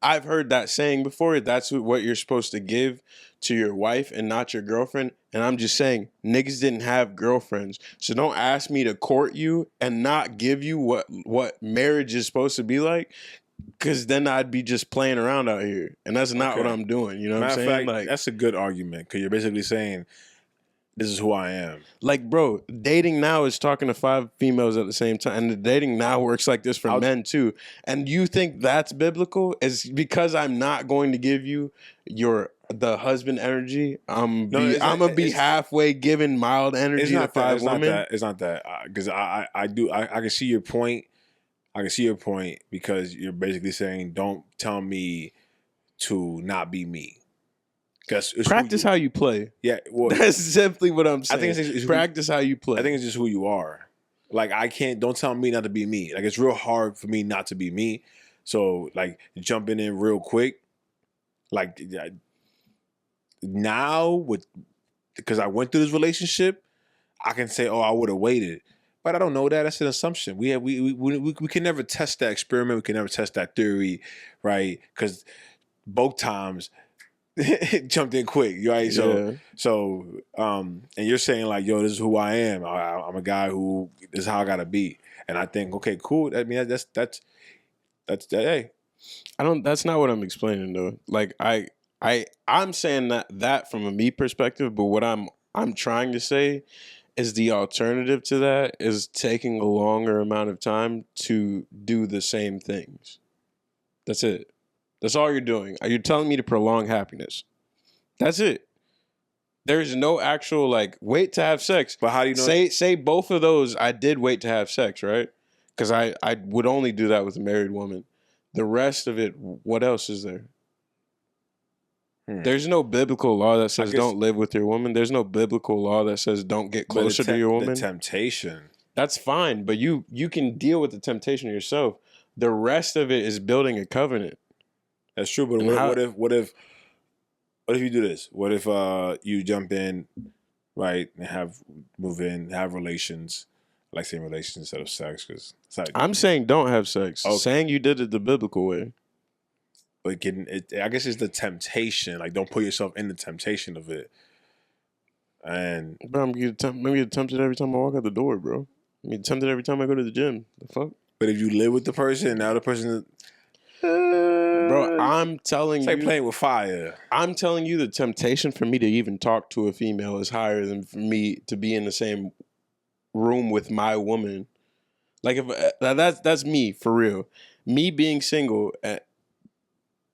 I've heard that saying before. That's what you're supposed to give to your wife and not your girlfriend. And I'm just saying, niggas didn't have girlfriends. So don't ask me to court you and not give you what marriage is supposed to be like. Because then I'd be just playing around out here. And that's not what I'm doing. You know what I'm saying? Like, that's a good argument. Because you're basically saying, this is who I am. Like, bro, dating now is talking to 5 females at the same time. And the dating now works like this for men too. And you think that's biblical? Is because I'm not going to give you the husband energy. I'm gonna be halfway giving mild energy to 5 women. It's not that. Because I can see your point. I can see your point because you're basically saying, don't tell me to not be me. Because Practice how you play. Yeah, well, that's simply what I'm saying. I think it's practice how you play. I think it's just who you are. Like I can't. Don't tell me not to be me. Like it's real hard for me not to be me. So like jumping in real quick, like now with because I went through this relationship, I can say, oh, I would have waited. But I don't know that. That's an assumption. We can never test that experiment. We can never test that theory, right? Because both times jumped in quick, right? And you're saying like, yo, this is who I am. I'm a guy who this is how I gotta be. And I think, okay, cool. I mean, that's hey. That's not what I'm explaining though. Like I'm saying that from a me perspective, but what I'm trying to say is the alternative to that is taking a longer amount of time to do the same things. That's it. That's all you're doing. You're telling me to prolong happiness. That's it. There's no actual like wait to have sex. But how do you know? Say both of those. I did wait to have sex, right? Because I would only do that with a married woman. The rest of it, what else is there? There's no biblical law that says don't live with your woman. There's no biblical law that says don't get closer to your woman. The temptation. That's fine, but you can deal with the temptation yourself. The rest of it is building a covenant. That's true, but what if you do this? What if you jump in, right, and move in, have relations, like saying relations instead of sex? Because I'm saying don't have sex. Okay. Saying you did it the biblical way. But I guess it's the temptation. Like, don't put yourself in the temptation of it. And bro, I'm getting tempted every time I walk out the door, bro. I'm getting tempted every time I go to the gym. The fuck? But if you live with the person, now the person, bro, I'm telling you, it's like playing with fire. I'm telling you, the temptation for me to even talk to a female is higher than for me to be in the same room with my woman. Like if that's me for real. Me being single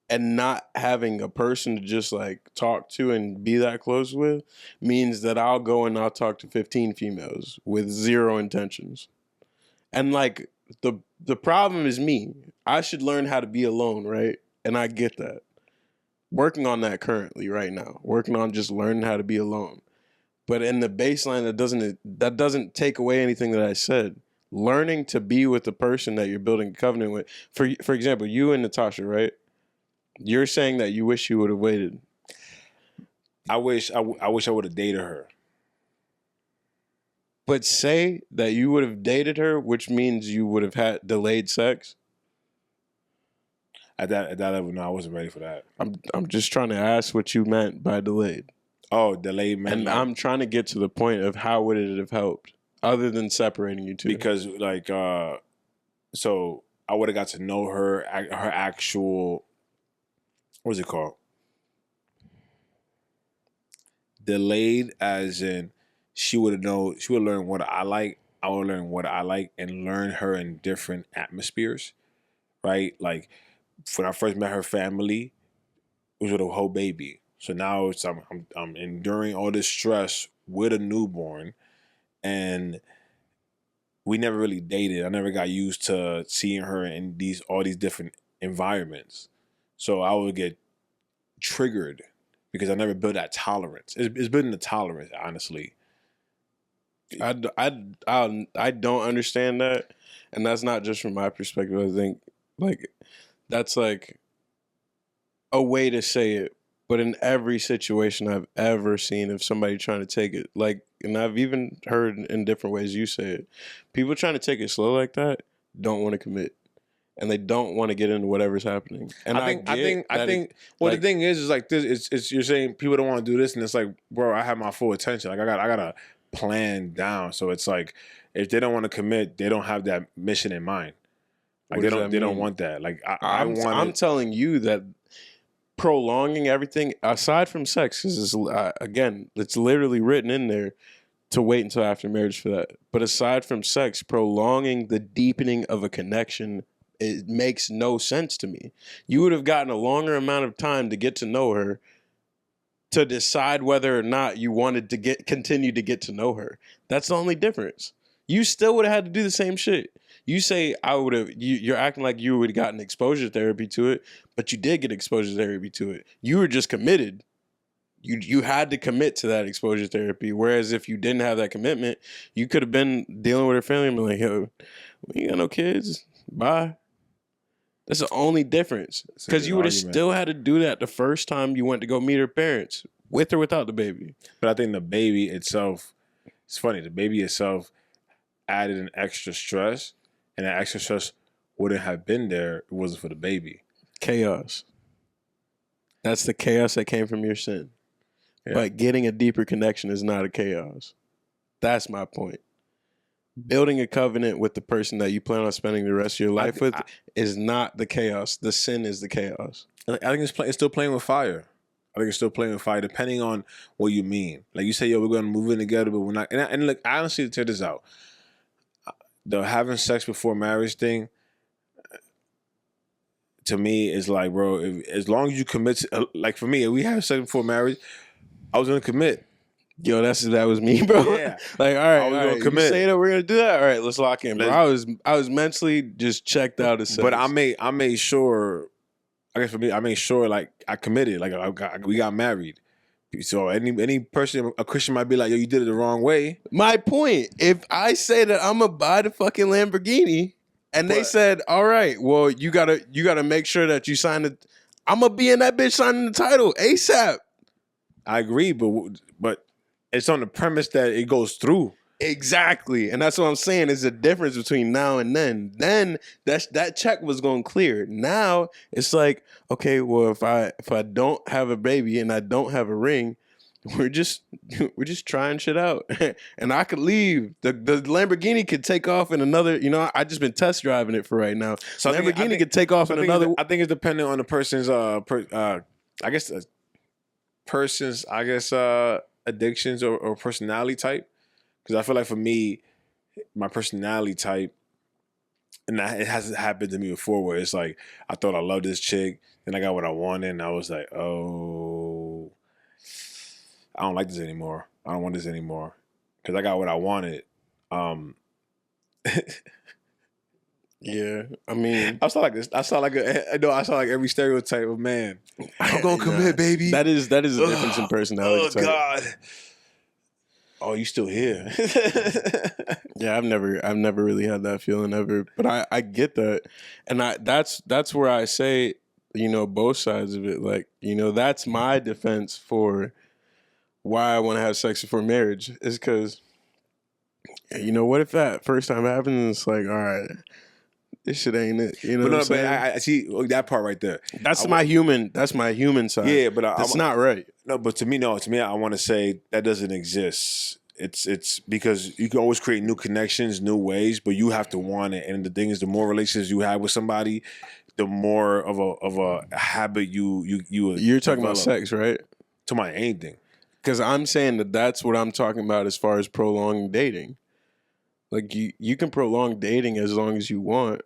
and not having a person to just like talk to and be that close with means that I'll go and I'll talk to 15 females with zero intentions. And like the problem is me. I should learn how to be alone, right? And I get that. Working on that currently right now. Working on just learning how to be alone. But in the baseline, that doesn't take away anything that I said. Learning to be with the person that you're building a covenant with. For example, you and Natasha, right? You're saying that you wish you would have waited. I wish I would have dated her. But say that you would have dated her, which means you would have had delayed sex. At that level, no, I wasn't ready for that. I'm just trying to ask what you meant by delayed. Oh, delayed meant. And I'm trying to get to the point of how would it have helped, other than separating you two? Because like, so I would have got to know her actual. What's it called? Delayed, as in she would learn what I like. I would learn what I like and learn her in different atmospheres, right? Like when I first met her family, it was with a whole baby. So now I'm enduring all this stress with a newborn, and we never really dated. I never got used to seeing her in all these different environments. So I would get triggered because I never built that tolerance. It's building the tolerance, honestly. I don't understand that, and that's not just from my perspective. I think like that's like a way to say it, but in every situation I've ever seen of somebody trying to take it, like, and I've even heard in different ways you say it, people trying to take it slow like that don't want to commit. And they don't want to get into whatever's happening. And I think. Well, the thing is like this. It's you're saying people don't want to do this, and it's like, bro, I have my full attention. Like I got a plan down. So it's like if they don't want to commit, they don't have that mission in mind. Like they don't want that. Like I'm telling you that prolonging everything aside from sex, because again, it's literally written in there to wait until after marriage for that. But aside from sex, prolonging the deepening of a connection. It makes no sense to me. You would have gotten a longer amount of time to get to know her to decide whether or not you wanted to continue to get to know her. That's the only difference. You still would have had to do the same shit. You say I would have. You're acting like you would have gotten exposure therapy to it, but you did get exposure therapy to it. You were just committed. You had to commit to that exposure therapy. Whereas if you didn't have that commitment, you could have been dealing with her family and be like, yo, we ain't got no kids. Bye. That's the only difference. Because you would have still had to do that the first time you went to go meet her parents, with or without the baby. But I think the baby itself, it's funny, the baby itself added an extra stress, and that extra stress wouldn't have been there if it wasn't for the baby. Chaos. That's the chaos that came from your sin. Yeah. But getting a deeper connection is not a chaos. That's my point. Building a covenant with the person that you plan on spending the rest of your life with is not the chaos. The sin is the chaos. I think it's still playing with fire. I think it's still playing with fire, depending on what you mean. Like you say, yo, we're going to move in together, but we're not. And look, I honestly, check this out. The having sex before marriage thing, to me, is like, bro, as long as you commit, like for me, if we have sex before marriage, I was going to commit. Yo, that was me, bro. Yeah. Like, all right, I was gonna commit. You say that we're gonna do that. All right, let's lock in, bro. I was mentally just checked out of sex. But I made sure. I guess for me, I made sure like I committed. Like we got married. So any person, a Christian might be like, yo, you did it the wrong way. My point: if I say that I'm gonna buy the fucking Lamborghini, and they said, all right, well, you gotta make sure that you sign it. I'm gonna be in that bitch signing the title ASAP. I agree, but it's on the premise that it goes through. Exactly. And that's what I'm saying is the difference between now and then. Then that check was going to clear. Now it's like, okay, well, if I don't have a baby and I don't have a ring, we're just trying shit out. And I could leave. The Lamborghini could take off in another, I just been test driving it for right now. So Lamborghini could take off in another. I think it's dependent on the person's addictions or personality type. Because I feel like for me, my personality type, and it hasn't happened to me before, where it's like I thought I loved this chick, then I got what I wanted, and I was like, oh, I don't like this anymore. I don't want this anymore because I got what I wanted. Yeah, I mean, I sound like every stereotype of man. I'm gonna commit, baby. That is a difference in personality. Oh God. Oh, you still here? Yeah, I've never really had that feeling ever, but I get that, and that's where I say, both sides of it. Like, that's my defense for why I want to have sex before marriage is because, what if that first time happens and it's like, all right, this shit ain't it. What I'm saying? I see that part right there. That's my human side. Yeah, but that's not right. No, but to me, I want to say that doesn't exist. It's because you can always create new connections, new ways, but you have to want it. And the thing is, the more relationships you have with somebody, the more of a habit you're talking about sex, right? To my anything. Because I'm saying that's what I'm talking about as far as prolonging dating. Like you can prolong dating as long as you want,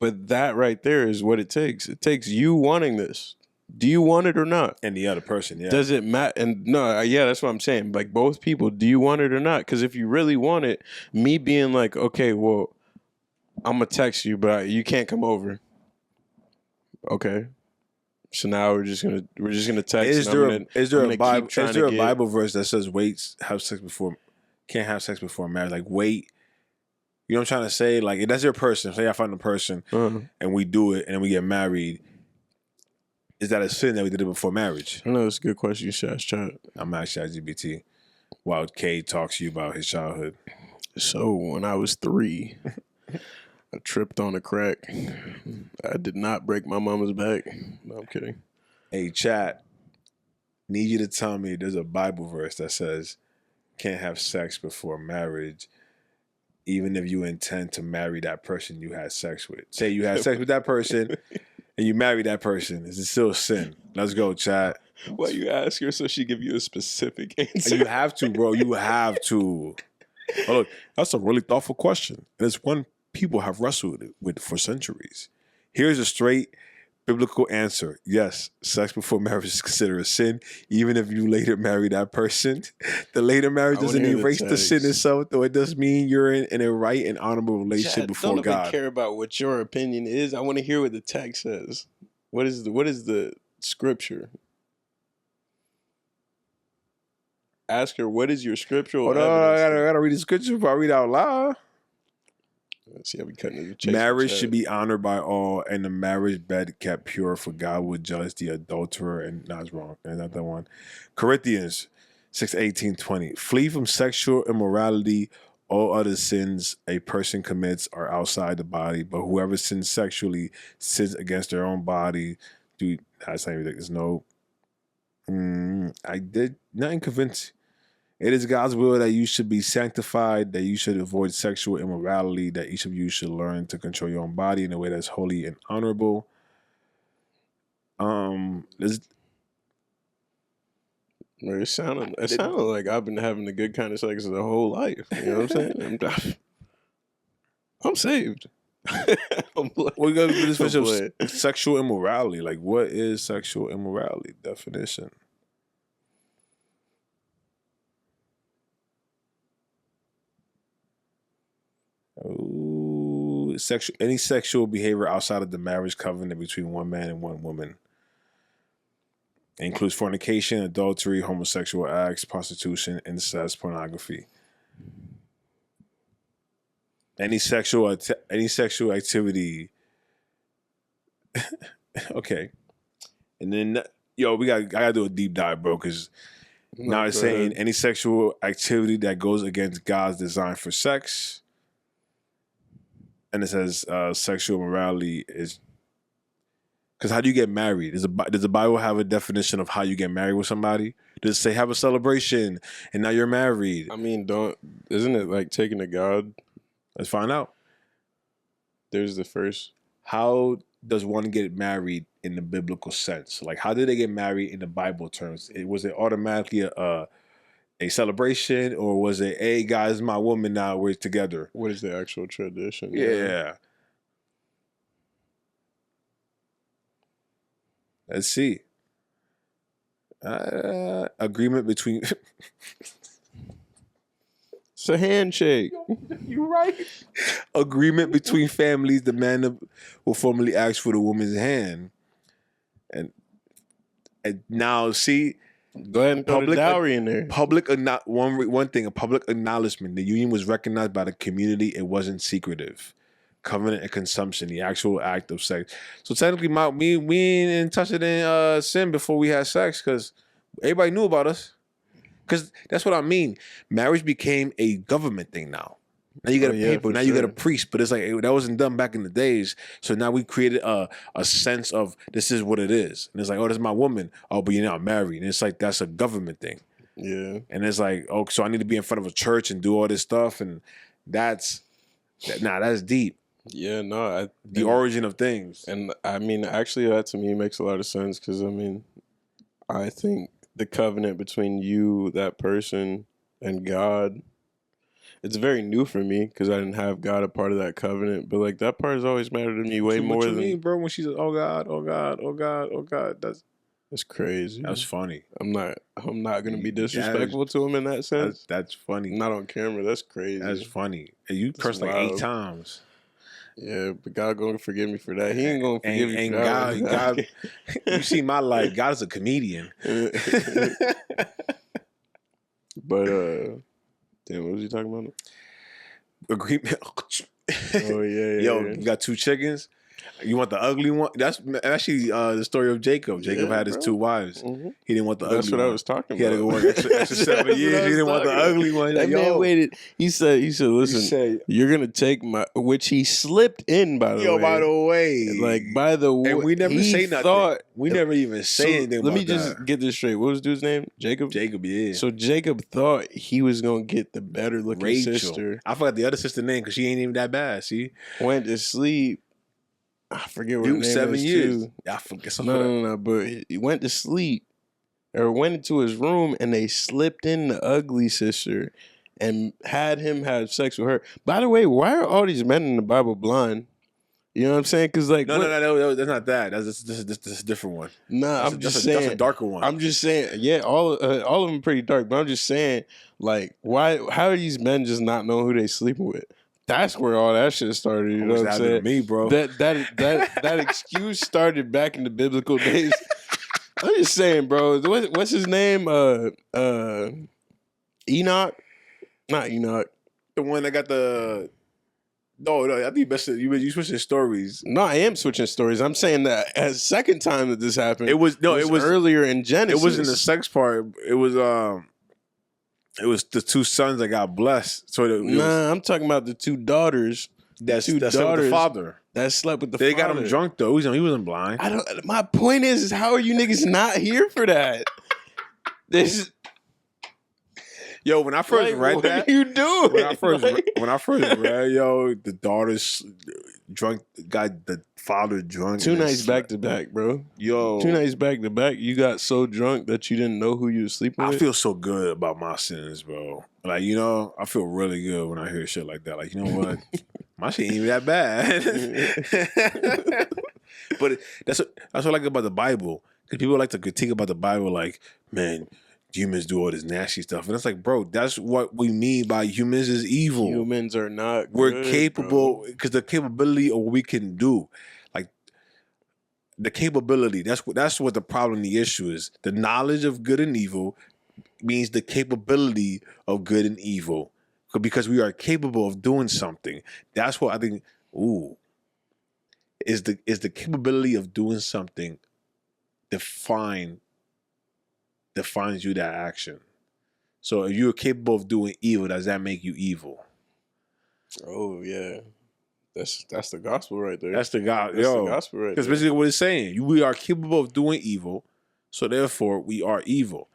but that right there is what it takes. It takes you wanting this. Do you want it or not? And the other person, yeah. Does it matter? And no, yeah, that's what I'm saying. Like both people, do you want it or not? Because if you really want it, me being like, okay, well, I'm gonna text you, but you can't come over. Okay, so now we're just gonna text. Is there a Bible verse that says can't have sex before marriage? Like wait. You know what I'm trying to say? Like, if that's your person, say I find a person and we do it and then we get married, is that a sin that we did it before marriage? I know it's a good question you should ask Chat. I'm asking ChatGPT while K talks to you about his childhood. So, when I was 3, I tripped on a crack. I did not break my mama's back. No, I'm kidding. Hey, Chat, need you to tell me there's a Bible verse that says can't have sex before marriage, even if you intend to marry that person you had sex with. Say you had sex with that person and you marry that person. Is it still a sin? Let's go, Chat. Why you ask her so she give you a specific answer? You have to, bro. You have to. Oh, look, that's a really thoughtful question. And it's one people have wrestled with for centuries. Here's a straight Biblical answer: yes, sex before marriage is considered a sin, even if you later marry that person. The later marriage I wanna doesn't hear the erase the sin text. itself, though it does mean you're in a right and honorable relationship Chad, before don't even God. care about what your opinion is. I want to hear what the text says. What is the scripture? Ask her, what is your scriptural Hold on, evidence? I gotta read the scripture before I read out loud. Let's see how we cutting into the chase. Marriage should be honored by all, and the marriage bed kept pure, for God would judge the adulterer. And that's wrong. And not that one. Corinthians 6:18-20. Flee from sexual immorality. All other sins a person commits are outside the body, but whoever sins sexually sins against their own body. Dude, that's not even there's no. I did nothing convincing. It is God's will that you should be sanctified, that you should avoid sexual immorality, that each of you should learn to control your own body in a way that's holy and honorable. It sounded like I've been having the good kind of sex the whole life. You know what I'm saying? I'm saved. We got to do this for sexual immorality. Like, what is sexual immorality? Definition. Ooh, any sexual behavior outside of the marriage covenant between one man and one woman. It includes fornication, adultery, homosexual acts, prostitution, incest, pornography. Any sexual activity. Okay. And then, I gotta do a deep dive, bro, because now it's saying any sexual activity that goes against God's design for sex. And it says sexual morality is because how do you get married? Does the Bible have a definition of how you get married with somebody? Does it say have a celebration and now you're married? I mean, isn't it like taking to God? Let's find out. There's the first. How does one get married in the biblical sense? Like, how did they get married in the Bible terms? Was it automatically a celebration, or was it, hey guys, my woman now, we're together? What is the actual tradition? Yeah. Let's see. Agreement between. It's a handshake. You're right. Agreement between families. The man will formally ask for the woman's hand, and now see. Go ahead and throw the dowry in there. One thing, a public acknowledgement. The union was recognized by the community. It wasn't secretive. Covenant and consumption, the actual act of sex. So technically, we ain't touched it in sin before we had sex because everybody knew about us. Because that's what I mean. Marriage became a government thing now. Now you got a paper. Now you got a priest. But it's like that wasn't done back in the days. So now we created a sense of this is what it is. And it's like, oh, this is my woman. Oh, but you're not married. And it's like that's a government thing. Yeah. And it's like, oh, so I need to be in front of a church and do all this stuff. And that's deep. Yeah, no. The origin of things. And I mean, actually, that to me makes a lot of sense because, I mean, I think the covenant between you, that person, and God, it's very new for me because I didn't have God a part of that covenant. But, like, that part has always mattered to me way more than... What you mean, bro, when she says, oh, God, oh, God, oh, God, oh, God, that's crazy. That's funny. I'm not going to be disrespectful to him in that sense. That's funny. Not on camera. That's crazy. That's funny. You cursed like 8 times. Yeah, but God gonna forgive me for that. He ain't gonna forgive me for that. God, you see my life. God is a comedian. But damn, what was he talking about? Agreement. Oh yeah. You got 2 chickens. You want the ugly one? That's actually the story of Jacob. Jacob had his 2 wives. Mm-hmm. He didn't want the ugly one. That's what I was talking about. He had to go work extra 7 years. He didn't want the ugly one. That man waited. He said, listen, you're going to take my... Which he slipped in, by the way. By the way. Like, by the way. And we never say nothing. We never even say anything about that. Let me just get this straight. What was dude's name? Jacob? Jacob, yeah. So Jacob thought he was going to get the better looking sister. I forgot the other sister's name because she ain't even that bad, see? Went to sleep. I forget what her name 7 is years. too. I forget. No. But he went to sleep or went into his room and they slipped in the ugly sister and had him have sex with her. By the way, why are all these men in the Bible blind? You know what I'm saying? Because like, No, that's not that. That's a different one. Nah, That's a darker one. I'm just saying, yeah, all of them pretty dark. But I'm just saying, like, why? How are these men just not knowing who they sleeping with? That's where all that shit started. You know what I'm saying? Me, bro. That excuse started back in the biblical days. I'm just saying, bro. What's his name? Enoch, not Enoch. The one that got the. No, I think you switching stories. No, I am switching stories. I'm saying that as second time that this happened, it was earlier in Genesis. It wasn't the sex part. It was the two sons that got blessed. So I'm talking about the two daughters. That slept with the father. That slept with the they father. Got him drunk though. He wasn't blind. My point is how are you niggas not here for that? This. Yo, when I first read that, what are you doing? When I first read, yo, the daughters drunk, got the father drunk. 2 nights back to back, bro. Yo, 2 nights back to back. You got so drunk that you didn't know who you were sleeping with. I feel so good about my sins, bro. Like, you know, I feel really good when I hear shit like that. Like, you know what? My shit ain't even that bad. But that's what I like about the Bible. Because people like to critique about the Bible, like, man, humans do all this nasty stuff. And it's like, bro, that's what we mean by humans is evil. Humans are not We're good, capable, because the capability of what we can do. Like, the capability, that's what the problem, the issue is. The knowledge of good and evil means the capability of good and evil. Because we are capable of doing something. That's what I think, is the capability of doing something defines you that action. So if you're capable of doing evil, does that make you evil? Oh yeah, that's the gospel right there. That's the the gospel right there. Because basically what it's saying, we are capable of doing evil, so therefore we are evil.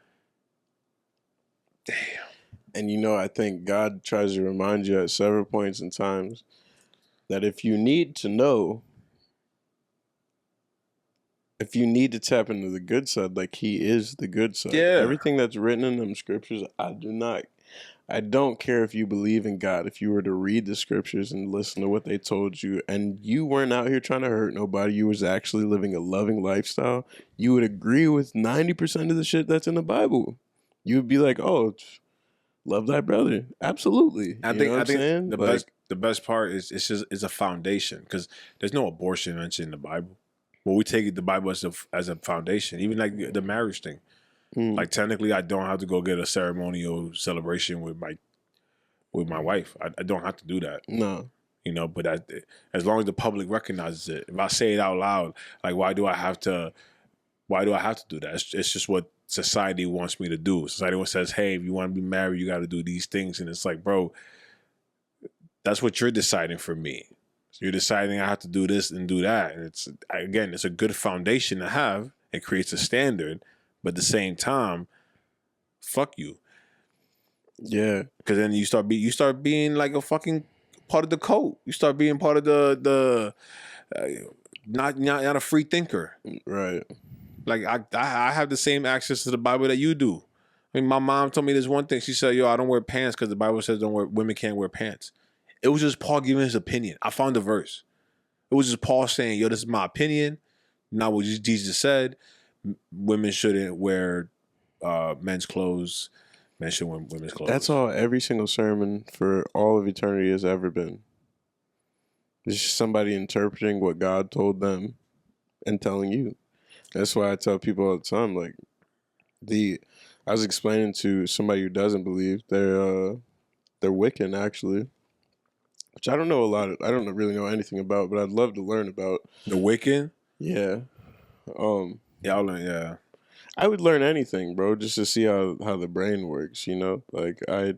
Damn. And you know, I think God tries to remind you at several points in times that if you need to know. If you need to tap into the good side, like he is the good side. Yeah. Everything that's written in them scriptures, I don't care if you believe in God. If you were to read the scriptures and listen to what they told you, and you weren't out here trying to hurt nobody, you was actually living a loving lifestyle, you would agree with 90% of the shit that's in the Bible. You would be like, oh, love thy brother. Absolutely. I think the best part is it's a foundation, because there's no abortion mentioned in the Bible. Well, we take the Bible as a foundation, even like the marriage thing. Like technically, I don't have to go get a ceremonial celebration with my wife. I don't have to do that. No, you know. But as long as the public recognizes it, if I say it out loud, like why do I have to do that? It's just what society wants me to do. Society says, hey, if you want to be married, you got to do these things, and it's like, bro, that's what you're deciding for me. So you're deciding I have to do this and do that. And it's a good foundation to have. It creates a standard, but at the same time, fuck you. Yeah. Because then you start being like a fucking part of the cult. You start being part of the not a free thinker. Right. Like I have the same access to the Bible that you do. I mean, my mom told me this one thing. She said, yo, I don't wear pants because the Bible says women can't wear pants. It was just Paul giving his opinion. I found the verse. It was just Paul saying, yo, this is my opinion. Not what Jesus said. Women shouldn't wear men's clothes. Men should wear women's clothes. That's all every single sermon for all of eternity has ever been. It's just somebody interpreting what God told them and telling you. That's why I tell people all the time, like, I was explaining to somebody who doesn't believe, they're Wiccan, actually. Which I don't really know anything about, but I'd love to learn about. The Wiccan? Yeah. Yeah, I'll learn, yeah. I would learn anything, bro, just to see how the brain works, you know? Like, I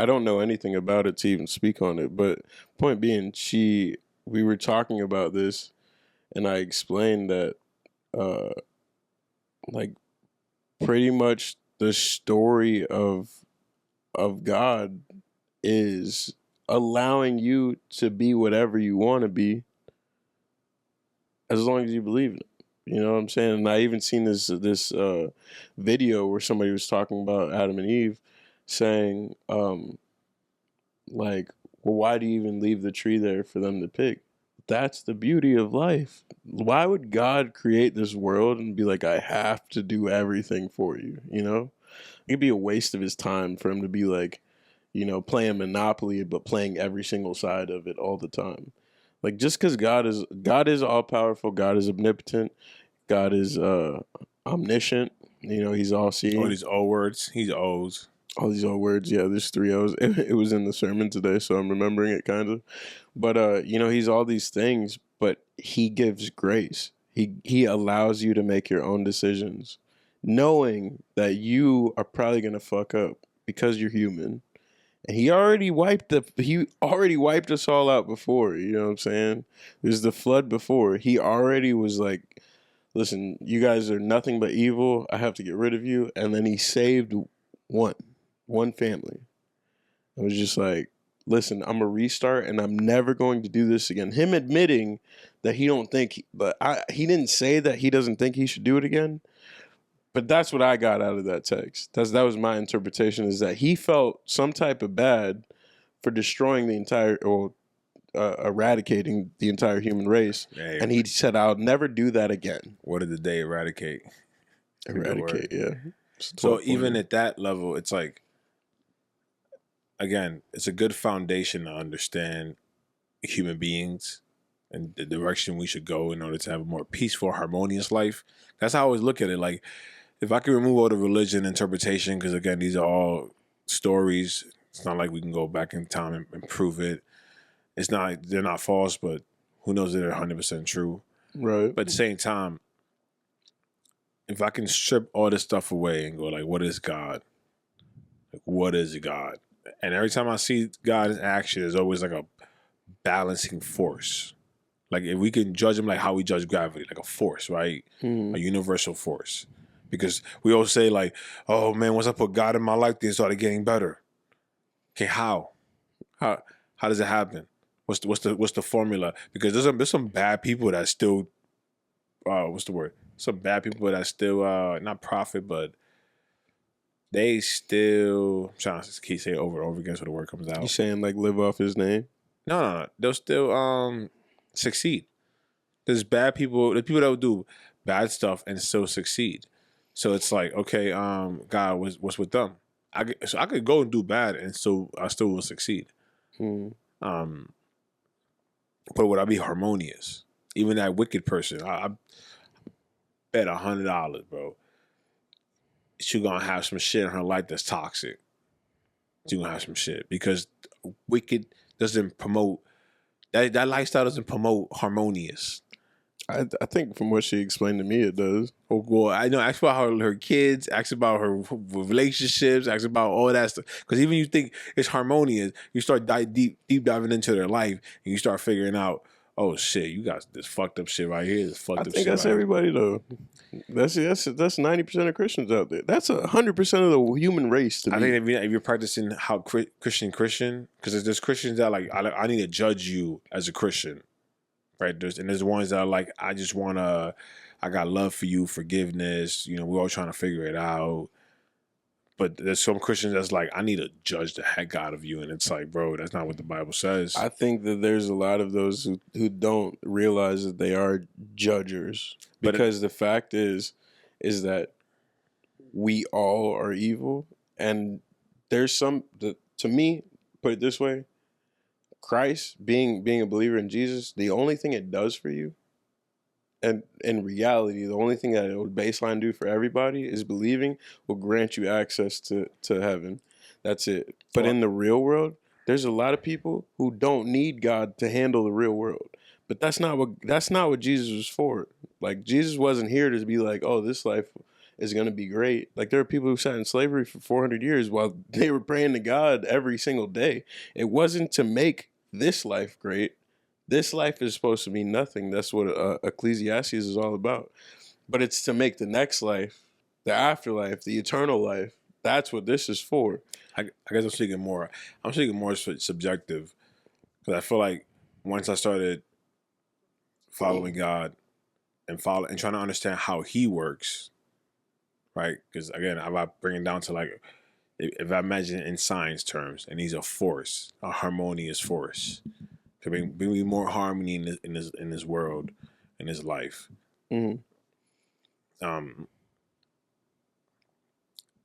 don't know anything about it to even speak on it, but point being, we were talking about this, and I explained that, like, pretty much the story of God is allowing you to be whatever you want to be as long as you believe in it. You know what I'm saying? And I even seen this video where somebody was talking about Adam and Eve saying, like, well, why do you even leave the tree there for them to pick? that's the beauty of life. Why would God create this world and be like, I have to do everything for you? You know, it'd be a waste of his time for him to be like, you know, playing Monopoly, but playing every single side of it all the time. Like just because God is all powerful, God is omnipotent, God is omniscient. You know, he's all All seeing. these old words, he's O's. All these old words, yeah. There's 3 O's. It was in the sermon today, so I'm remembering it kind of. But you know, he's all these things, but he gives grace. He allows you to make your own decisions, knowing that you are probably gonna fuck up because you're human. And he already wiped us all out before. You know what I'm saying? There's the flood before. He already was like, listen, you guys are nothing but evil. I have to get rid of you. And then he saved one family. It was just like, listen, I'm a restart, and I'm never going to do this again. Him admitting that he don't think, he didn't say that he doesn't think he should do it again. But that's what I got out of that text. That was my interpretation, is that he felt some type of bad for destroying the entire, or eradicating the entire human race, Hey, and he said, "I'll never do that again." what did the day eradicate? Eradicate, yeah. So even at that level, it's like, again, it's a good foundation to understand human beings and the direction we should go in order to have a more peaceful, harmonious life. That's how I always look at it. Like, if I can remove all the religion interpretation, because again, these are all stories. It's not like we can go back in time and prove it. It's not, they're not false, but who knows if they're 100% true. Right. But at the same time, if I can strip all this stuff away and go like, what is God? Like, what is God? And every time I see God in action, there's always like a balancing force. Like if we can judge him like how we judge gravity, like a force, right? A universal force. Because we always say like, oh man, once I put God in my life, things started getting better. Okay, how? How does it happen? What's the formula? Because there's some bad people that still what's the word? Some bad people that still not profit, but they still, I'm trying to keep saying it over and over again so the word comes out. You saying like live off his name? No. They'll still succeed. There's bad people, there's people that will do bad stuff and still succeed. So it's like, okay, God, what's with them? So I could go and do bad and I still will succeed. But would I be harmonious? Even that wicked person, I bet $100, bro. She's gonna have some shit in her life that's toxic. She's gonna have some shit because wicked doesn't promote that lifestyle doesn't promote harmonious. I think from what she explained to me, it does. Oh, well, I know. Ask about her kids. Ask about her relationships. Ask about all that stuff. Because even you think it's harmonious, you start deep diving into their life, and you start figuring out, oh shit, you got this fucked up shit right here. This fucked up shit. I think that's everybody though. That's 90% of Christians out there. That's 100% of the human race. To me, I think if you're practicing how Christian, because there's Christians that are like I need to judge you as a Christian, right? There's ones that are like I got love for you, forgiveness. You know, we're all trying to figure it out. But there's some Christians that's like, I need to judge the heck out of you. And it's like, bro, that's not what the Bible says. I think that there's a lot of those who don't realize that they are judgers. Because the fact is that we all are evil. And there's to me, put it this way, Christ, being a believer in Jesus, the only thing it does for you, and in reality, the only thing that it would baseline do for everybody is believing will grant you access to heaven. That's it. But in the real world, there's a lot of people who don't need God to handle the real world. But that's not what Jesus was for. Like Jesus wasn't here to be like, oh, this life is going to be great. Like there are people who sat in slavery for 400 years while they were praying to God every single day. It wasn't to make this life great. This life is supposed to be nothing. That's what Ecclesiastes is all about. But it's to make the next life, the afterlife, the eternal life. That's what this is for. I guess I'm speaking more subjective, because I feel like once I started following God and trying to understand how He works, right? Because again, if I bring it down to like, if I imagine it in science terms, and He's a force, a harmonious force. to bring me more harmony in this world, in this life. Mm-hmm.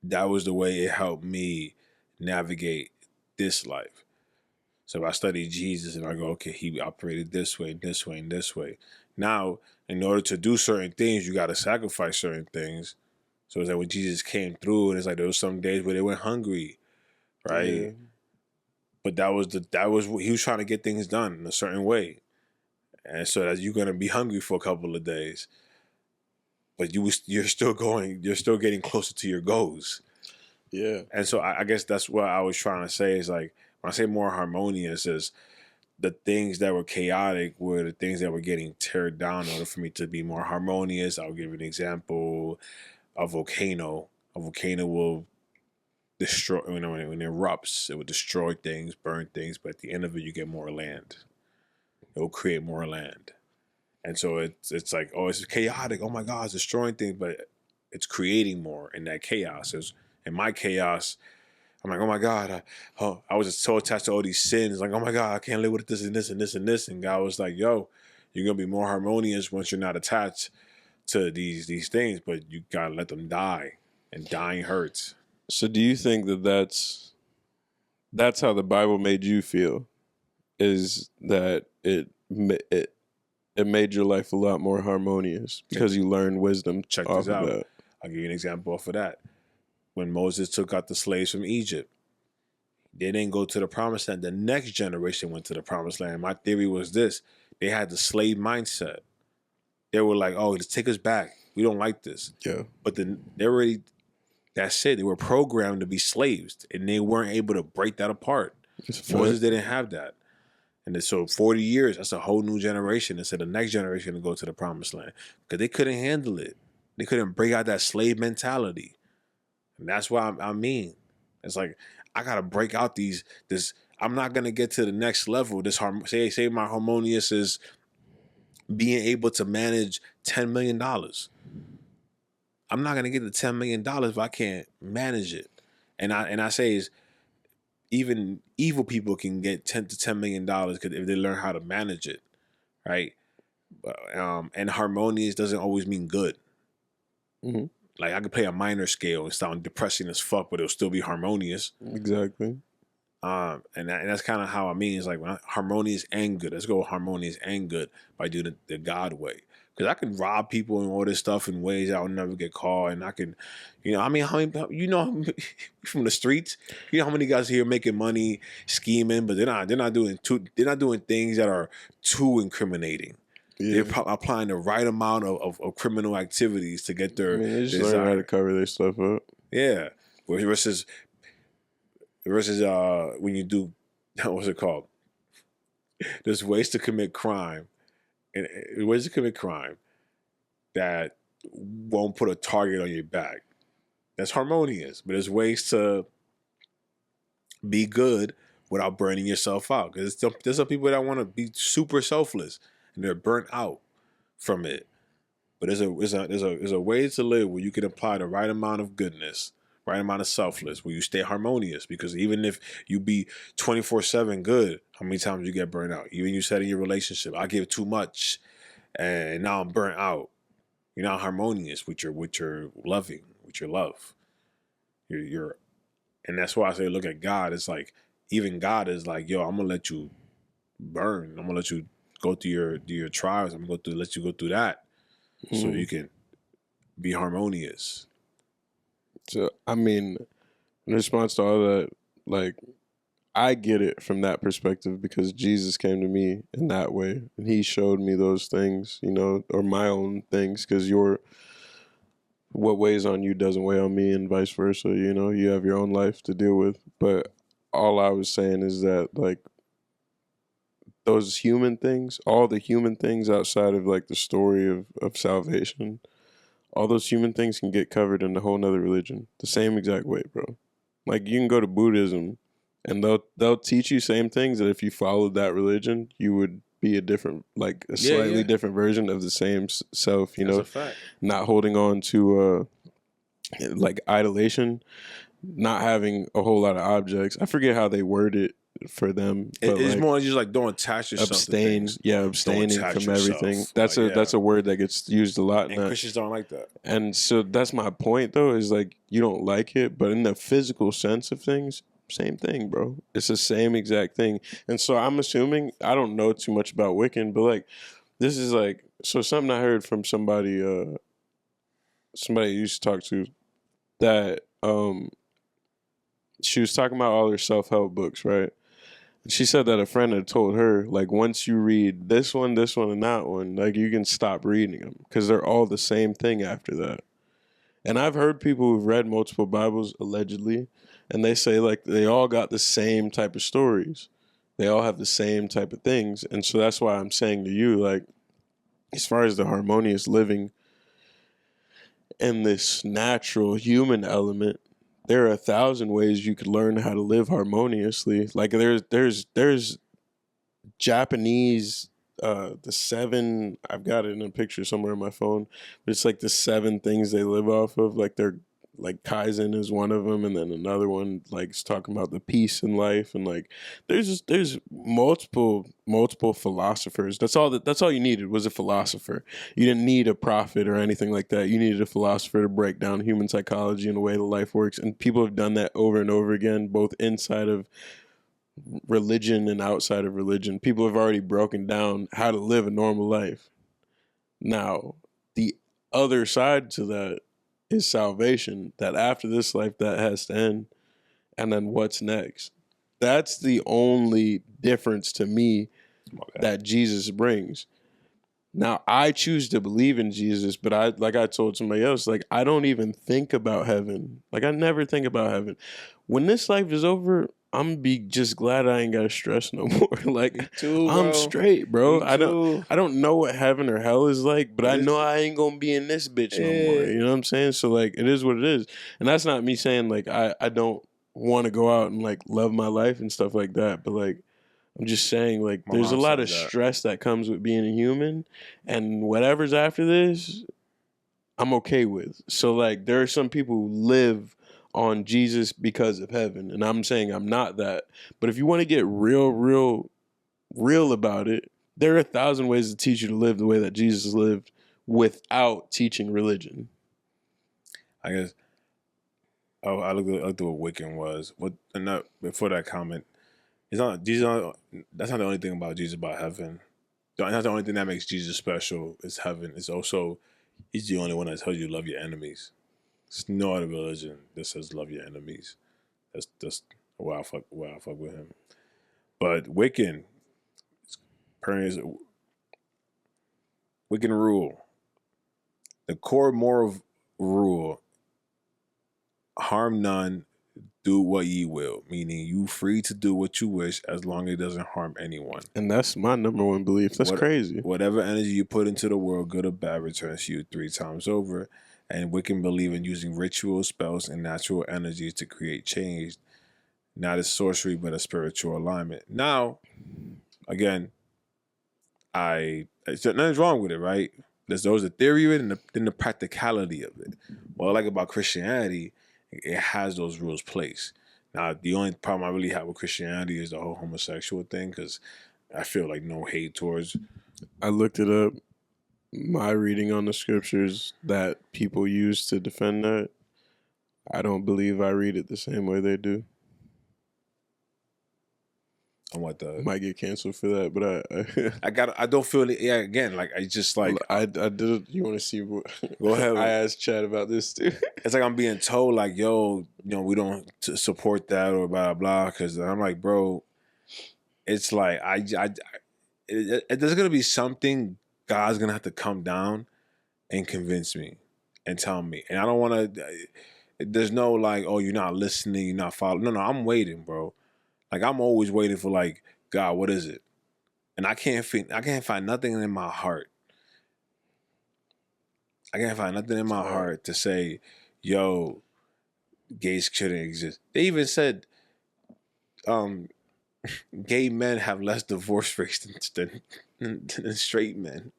That was the way it helped me navigate this life. So if I study Jesus and I go, okay, he operated this way, this way, and this way. Now, in order to do certain things, you got to sacrifice certain things. So it's like when Jesus came through, and it's like there was some days where they went hungry, right? Yeah. But that was he was trying to get things done in a certain way, and so that you're gonna be hungry for a couple of days, but you're still getting closer to your goals. Yeah. And so I guess that's what I was trying to say is like when I say more harmonious is the things that were chaotic were the things that were getting teared down in order for me to be more harmonious. I'll give you an example. A volcano. A volcano will destroy, when it erupts, it will destroy things, burn things, but at the end of it, you get more land. It will create more land. And so it's like, oh, it's chaotic. Oh my God, it's destroying things, but it's creating more in that chaos. In my chaos, I'm like, oh my God, I was just so attached to all these sins. Like, oh my God, I can't live with this and this and this and this. And God was like, yo, you're gonna be more harmonious once you're not attached to these things, but you gotta let them die, and dying hurts. So do you think that that's how the Bible made you feel? Is that it made your life a lot more harmonious because you learned wisdom Check off this out. of that? I'll give you an example off of that. When Moses took out the slaves from Egypt, they didn't go to the promised land. The next generation went to the promised land. My theory was this: they had the slave mindset. They were like, "Oh, just take us back. We don't like this." Yeah. But then they already, that's it. They were programmed to be slaves, and they weren't able to break that apart. Moses didn't have that. And so 40 years, that's a whole new generation instead of the next generation to go to the promised land because they couldn't handle it. They couldn't break out that slave mentality. And that's what I mean. It's like, I got to break out I'm not going to get to the next level. Say my harmonious is being able to manage $10 million. I'm not going to get to $10 million if I can't manage it. And I say is, even evil people can get $10 million if they learn how to manage it, right? And harmonious doesn't always mean good. Mm-hmm. Like I could play a minor scale and sound depressing as fuck, but it'll still be harmonious. Exactly. And that's kind of how I mean. It's like harmonious and good. Let's go harmonious and good by doing the God way. Because I can rob people and all this stuff in ways I'll never get caught, and I can, I mean, how many, from the streets, how many guys here making money, scheming, but they're not doing things that are too incriminating. Yeah. They're applying the right amount of criminal activities to get their. They just learn how to cover their stuff up. Yeah, versus when you do, what's it called? There's ways to commit crime. And ways to commit crime that won't put a target on your back. That's harmonious, but there's ways to be good without burning yourself out. Because there's some people that want to be super selfless and they're burnt out from it. But there's a way to live where you can apply the right amount of goodness, right amount of selfless, where you stay harmonious. Because even if you be 24/7 good, how many times you get burnt out? Even you said in your relationship, I give too much, and now I'm burnt out. You're not harmonious with your loving, with your love. You're, and that's why I say look at God. It's like even God is like, yo, I'm gonna let you burn. I'm gonna let you go through your trials. I'm gonna let you go through that, so you can be harmonious. So, I mean, in response to all that, like, I get it from that perspective because Jesus came to me in that way. And he showed me those things, or my own things, because what weighs on you doesn't weigh on me and vice versa. You have your own life to deal with. But all I was saying is that, like, those human things, all the human things outside of, like, the story of salvation, all those human things can get covered in a whole nother religion. The same exact way, bro. Like, you can go to Buddhism and they'll teach you same things that if you followed that religion, you would be a different, like a slightly different version of the same self, That's a fact. Not holding on to like idolation, not having a whole lot of objects. I forget how they word it, for them. It, But it's like more just like don't attach yourself to abstain, things. abstaining attach from everything. yourself. That's Like, that's a word that gets used a lot. And Christians don't like that. And so that's my point, though, is like you don't like it, but in the physical sense of things, same thing, bro. It's the same exact thing. And so I'm assuming, I don't know too much about Wiccan, but like this is like, so something I heard from somebody I used to talk to, that she was talking about all her self-help books, right? She said that a friend had told her, like, once you read this one, and that one, like, you can stop reading them because they're all the same thing after that. And I've heard people who've read multiple Bibles, allegedly, and they say, like, they all got the same type of stories. They all have the same type of things. And so that's why I'm saying to you, like, as far as the harmonious living and this natural human element, there are 1,000 ways you could learn how to live harmoniously. Like there's Japanese, the 7, I've got it in a picture somewhere on my phone, but it's like the 7 things they live off of. Like they're like Kaizen is one of them, and then another one like is talking about the peace in life, and like there's multiple philosophers. That's all you needed was a philosopher. You didn't need a prophet or anything like that. You needed a philosopher to break down human psychology and the way the life works, and people have done that over and over again, both inside of religion and outside of religion. People have already broken down how to live a normal life. Now, the other side to that is salvation, that after this life that has to end, and then what's next. That's the only difference to me that Jesus brings. Now, I choose to believe in Jesus, but I told somebody else, like, I don't even think about heaven. Like, I never think about heaven. When this life is over, I'm gonna be just glad I ain't gotta stress no more. Like, too, I'm straight, bro. I don't know what heaven or hell is like, but I know I ain't gonna be in this bitch no more. You know what I'm saying? So like, it is what it is, and that's not me saying like I don't want to go out and like love my life and stuff like that. But like, I'm just saying like, there's a lot of stress that comes with being a human, and whatever's after this, I'm okay with. So like, there are some people who live on Jesus because of heaven, and I'm saying I'm not that. But if you want to get real about it, there are 1,000 ways to teach you to live the way that Jesus lived without teaching religion. I guess. Oh, I looked at what Wiccan was. Before that comment, it's not Jesus. That's not the only thing about Jesus about heaven. That's not the only thing that makes Jesus special. Is heaven. It's also he's the only one that tells you to love your enemies. There's no other religion that says love your enemies. That's why I fuck with him. But Wiccan rule. The core moral rule: harm none, do what ye will. Meaning, you free to do what you wish as long as it doesn't harm anyone. And that's my number one belief. That's crazy. Whatever energy you put into the world, good or bad, returns to you 3 times over. And Wiccan believe in using ritual spells and natural energies to create change, not as sorcery, but a spiritual alignment. Now, again, nothing's wrong with it, right? There's the theory of it and then the practicality of it. What I like about Christianity, it has those rules placed. Now, the only problem I really have with Christianity is the whole homosexual thing, because I feel like no hate towards. I looked it up. My reading on the scriptures that people use to defend that, I don't believe I read it the same way they do. I might get canceled for that, but I don't feel it. Yeah, again, like I just like I did. You want to see what? Go ahead. I asked Chad about this too. It's like I'm being told like, yo, we don't support that or blah blah. Because I'm like, bro, it's like there's gonna be something God's gonna have to come down and convince me and tell me, and I don't want to. There's no like, oh, you're not listening, you're not following. No, I'm waiting, bro. Like, I'm always waiting for, like, God, what is it? And I can't find nothing in my heart. I can't find nothing in my heart to say, yo, gays shouldn't exist. They even said gay men have less divorce rates than straight men.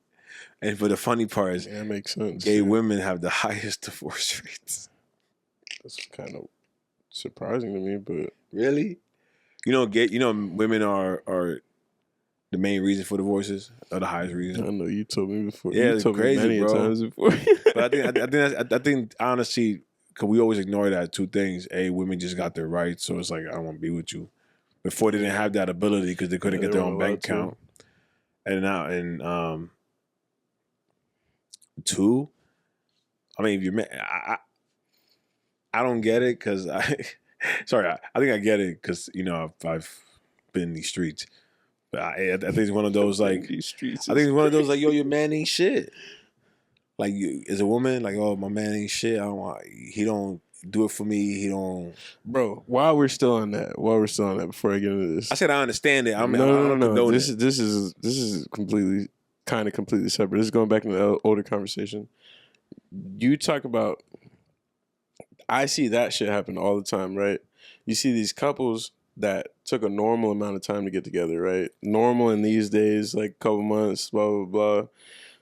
And for the funny part is, that makes sense. Gay women have the highest divorce rates. That's kind of surprising to me, but... Really? Women are the main reason for divorces, or the highest I reason. know you told me before. Yeah, You it's told me crazy, many bro. times before. But I think honestly, because we always ignore that two things. A, women just got their rights, so it's like I don't want to be with you. Before they didn't have that ability because they couldn't Yeah, get they their weren't own bank allowed to. account. Two, I mean, if you're I don't get it because sorry, I think I get it because I've been in these streets, but I think it's one of those like these streets. I think it's one of those like, yo, your man ain't shit. Like you, as a woman, like, oh, my man ain't shit. He don't do it for me. He don't. Bro, while we're still on that, before I get into this, I said I understand it. I mean, I no. don't condone This it. is completely separate. This is going back into the older conversation. You talk about. I see that shit happen all the time, right? You see these couples that took a normal amount of time to get together, right? Normal in these days, like a couple months, blah blah blah.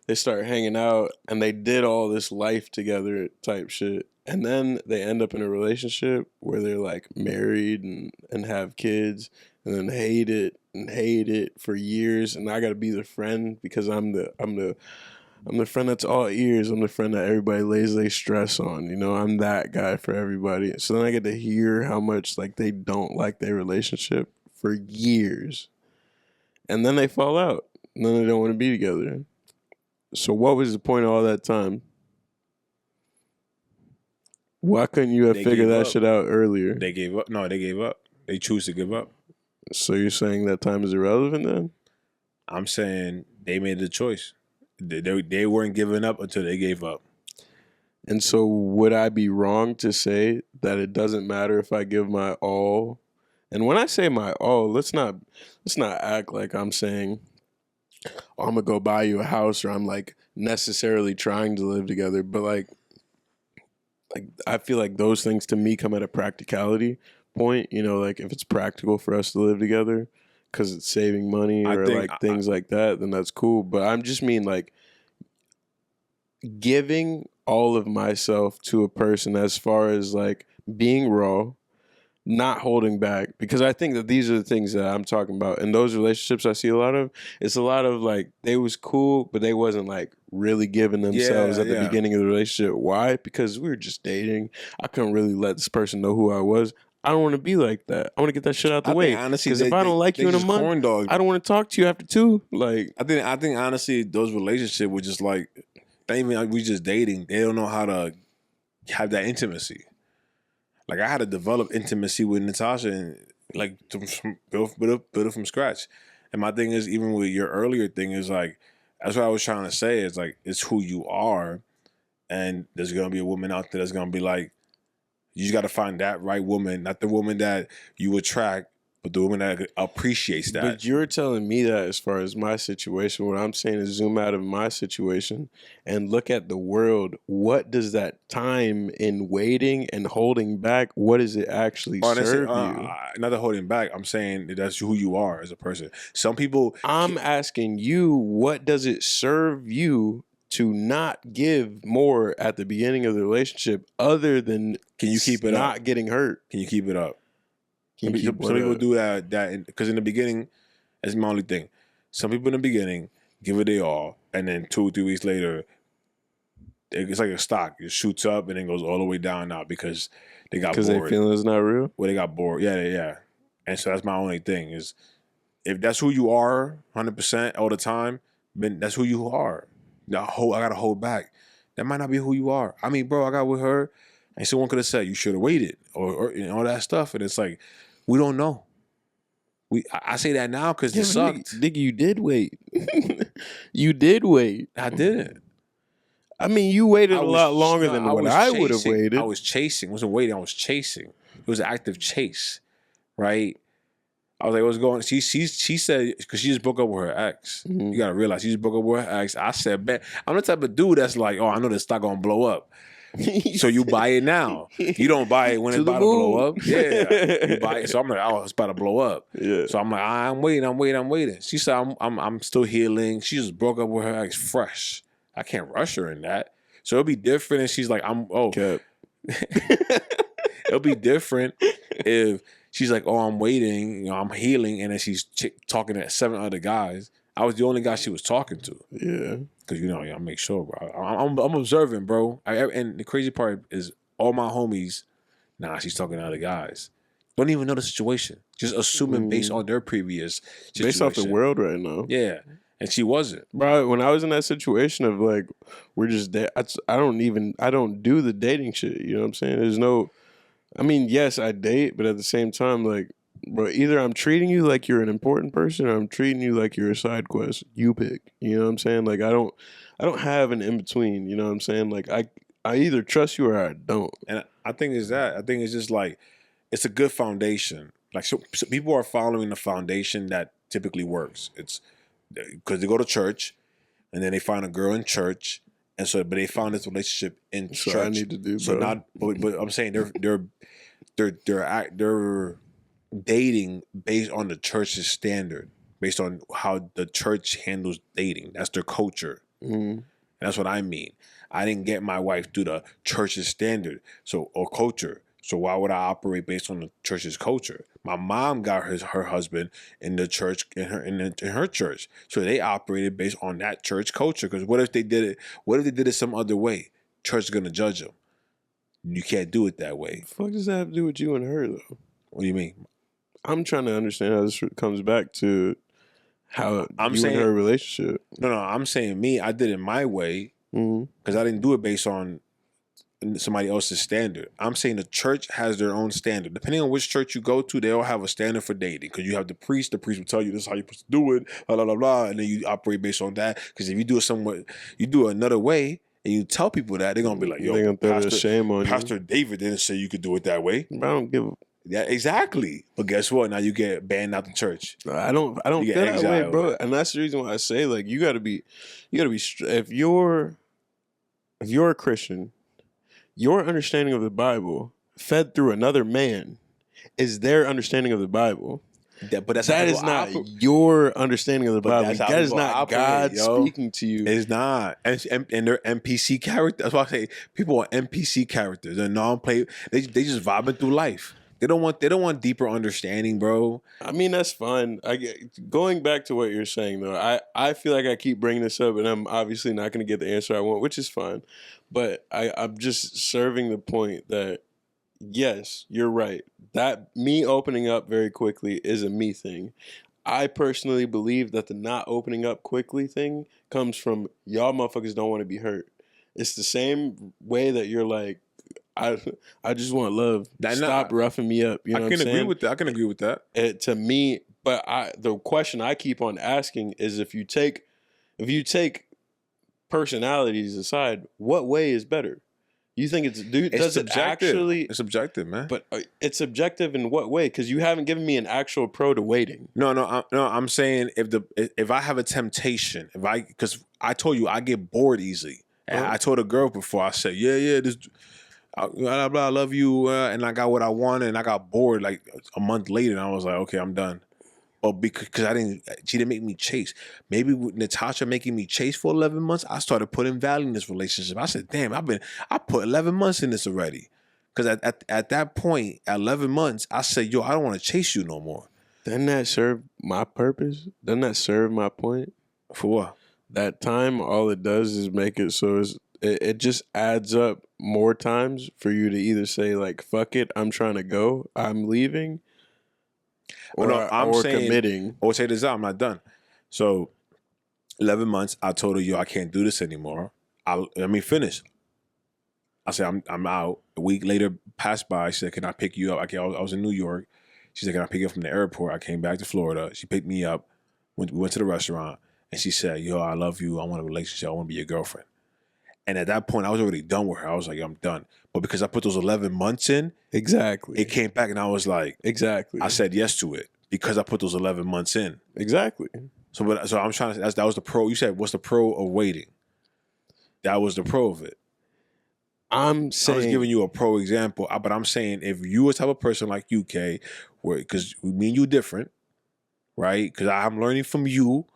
They start hanging out and they did all this life together type shit. And then they end up in a relationship where they're like married and have kids and then hate it for years. And I gotta be the friend because I'm the friend that's all ears. I'm the friend that everybody lays their stress on. I'm that guy for everybody. So then I get to hear how much like they don't like their relationship for years. And then they fall out. And then they don't want to be together. So what was the point of all that time? Why couldn't you have They figured gave that up. shit out earlier? They gave up. No, they gave up. They choose to give up. So you're saying that time is irrelevant then? I'm saying they made the choice. They weren't giving up until they gave up. And so would I be wrong to say that it doesn't matter if I give my all? And when I say my all, let's not act like I'm saying, oh, I'm gonna go buy you a house, or I'm like necessarily trying to live together. But like I feel like those things to me come at a practicality point. Like if it's practical for us to live together because it's saving money I or think like things like that, then that's cool. But I'm just mean like giving all of myself to a person as far as like being raw, not holding back, because I think that these are the things that I'm talking about. In those relationships I see a lot of, it's a lot of like they was cool, but they wasn't like really giving themselves at the beginning of the relationship. Why? Because we were just dating. I couldn't really let this person know who I was. I don't want to be like that. I want to get that shit out the way. Because if I don't like you in a month, I don't want to talk to you after 2. Like I think honestly, those relationships were just like they even like we just dating. They don't know how to have that intimacy. Like I had to develop intimacy with Natasha and like to build it from scratch. And my thing is, even with your earlier thing, is like that's what I was trying to say. Is like it's who you are, and there's gonna be a woman out there that's gonna be like, you just got to find that right woman, not the woman that you attract, but the woman that appreciates that. But you're telling me that as far as my situation. What I'm saying is zoom out of my situation and look at the world. What does that time in waiting and holding back, what does it actually serve you? Not that holding back. I'm saying that's who you are as a person. Some people. I'm asking you, what does it serve you to not give more at the beginning of the relationship other than Can you keep it not up? getting hurt? Can you keep it up? Can you Some keep what people up? do that because in the beginning, that's my only thing. Some people in the beginning give it their all, and then 2-3 weeks later, it's like a stock. It shoots up and then goes all the way down now because they got bored. Because they feeling it's not real? Well, they got bored. Yeah. And so that's my only thing is if that's who you are 100% all the time, then that's who you are. I got to hold back. That might not be who you are. I mean, bro, I got with her and someone could have said you should have waited or all that stuff. And it's like, we don't know. I say that now because it sucked. Nigga, you did wait. You did wait. I didn't. I mean, you waited a lot longer than what I would have waited. I was chasing. It wasn't waiting. I was chasing. It was an active chase, right? I was like, what's going on? She said, because she just broke up with her ex. Mm-hmm. You got to realize she just broke up with her ex. I said, man, I'm the type of dude that's like, oh, I know this stock going to blow up. So you buy it now. You don't buy it when it's about to blow up. Yeah. You buy it. So I'm like, oh, it's about to blow up. Yeah. So I'm like, I'm waiting. She said, I'm still healing. She just broke up with her ex fresh. I can't rush her in that. So it'll be different. And she's like, it'll be different if she's like, "Oh, I'm waiting. I'm healing," and then she's talking to 7 other guys. I was the only guy she was talking to. Yeah. Because I make sure, bro. I'm observing, bro. And the crazy part is, all my homies, nah, she's talking to other guys. Don't even know the situation. Just assuming based on their previous situation. Based off the world right now. Yeah. And she wasn't. Bro, when I was in that situation of like, we're just I don't do the dating shit. You know what I'm saying? There's no, I mean, yes, I date, but at the same time, like, bro, either I'm treating you like you're an important person or I'm treating you like you're a side quest. You pick. You know what I'm saying? Like, I don't have an in between. You know what I'm saying? Like, I either trust you or I don't. And I think it's just like, it's a good foundation. Like, so people are following the foundation that typically works. It's because they go to church, and then they find a girl in church, and so, but they found this relationship in church. I need to do, so bro. not, but I'm saying they're dating based on the church's standard, based on how the church handles dating. That's their culture. And that's what I mean. I didn't get my wife through the church's standard, or culture. So why would I operate based on the church's culture? My mom got her husband in the church, in her church. So they operated based on that church culture. Because what if they did it? What if they did it some other way? Church is gonna judge them. You can't do it that way. What the fuck does that have to do with you and her though? What do you mean? I'm trying to understand how this comes back to how I'm you saying, and her relationship. No, I'm saying me. I did it my way because I didn't do it based on somebody else's standard. I'm saying the church has their own standard. Depending on which church you go to, they'll have a standard for dating. Because you have the priest will tell you this is how you're supposed to do it, blah, blah, blah, blah, and then you operate based on that. Because if you do it you do it another way, and you tell people that, they're gonna be like, "Yo, they're gonna throw shame on Pastor David didn't say you could do it that way." But I don't give a... Yeah, exactly. But guess what? Now you get banned out the church. I don't feel that way, bro. And that's the reason why I say, like, you gotta be if you're a Christian, your understanding of the Bible fed through another man is their understanding of the Bible. But that is not your understanding of the Bible. That is not God speaking to you. It's not. And they're NPC characters. That's why I say people are NPC characters. They're non-play. They just vibing through life. They don't want deeper understanding, bro. I mean, that's fine. Going back to what you're saying, though, I feel like I keep bringing this up, and I'm obviously not going to get the answer I want, which is fine. But I'm just serving the point that, yes, you're right. That me opening up very quickly is a me thing. I personally believe that the not opening up quickly thing comes from y'all motherfuckers don't want to be hurt. It's the same way that you're like, I just want love. Stop roughing me up. You know what I'm saying? I can agree with that. To me, but the question I keep on asking is if you take personalities aside, what way is better? You think it's it's subjective, man. But it's subjective in what way? Because you haven't given me an actual pro to waiting. No. I'm saying if I have a temptation, because I told you I get bored easily, and I told a girl before, I said, yeah, this. Blah, blah, I love you, and I got what I wanted, and I got bored like a month later, and I was like, okay, I'm done. But because she didn't make me chase. Maybe with Natasha making me chase for 11 months, I started putting value in this relationship. I said, damn, I put 11 months in this already. Because at that point, at 11 months, I said, yo, I don't want to chase you no more. Doesn't that serve my purpose? Doesn't that serve my point? For what? That time, all it does is make it so it just adds up more times for you to either say, like, fuck it, I'm trying to go, I'm leaving, or committing. Or say this out, I'm not done. So 11 months, I told her, yo, I can't do this anymore. Let me finish. I said, I'm out. A week later passed by. She said, can I pick you up? I was in New York. She said, can I pick you up from the airport? I came back to Florida. She picked me up. We went to the restaurant. And she said, yo, I love you. I want a relationship. I want to be your girlfriend. And at that point, I was already done with her. I was like, I'm done. But because I put those 11 months in, exactly, it came back and I was like, exactly. I said yes to it because I put those 11 months in. Exactly. So I'm trying to, that was the pro. You said, what's the pro of waiting? That was the pro of it. I was giving you a pro example, but I'm saying if you a type of person like you, Kay, because me and you different, right? Because I'm learning from you.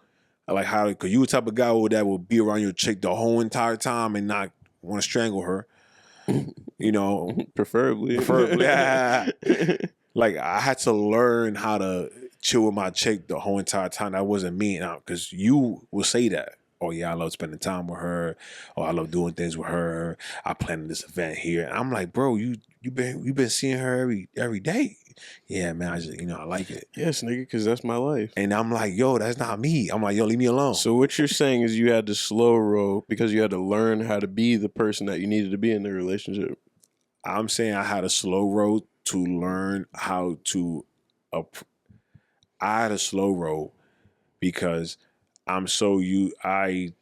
I like how, because you the type of guy that will be around your chick the whole entire time and not want to strangle her. You know, preferably. Yeah. like I had to learn how to chill with my chick the whole entire time. That wasn't me, because you will say that. Oh yeah, I love spending time with her. Oh, I love doing things with her. I planned this event here. And I'm like, bro, you been seeing her every day. Yeah, man, I just I like it. Yes, nigga, because that's my life. And I'm like, yo, that's not me. I'm like, yo, leave me alone. So what you're saying is you had to slow roll because you had to learn how to be the person that you needed to be in the relationship. I'm saying I had a slow road to learn how to. I had a slow road because I'm so if I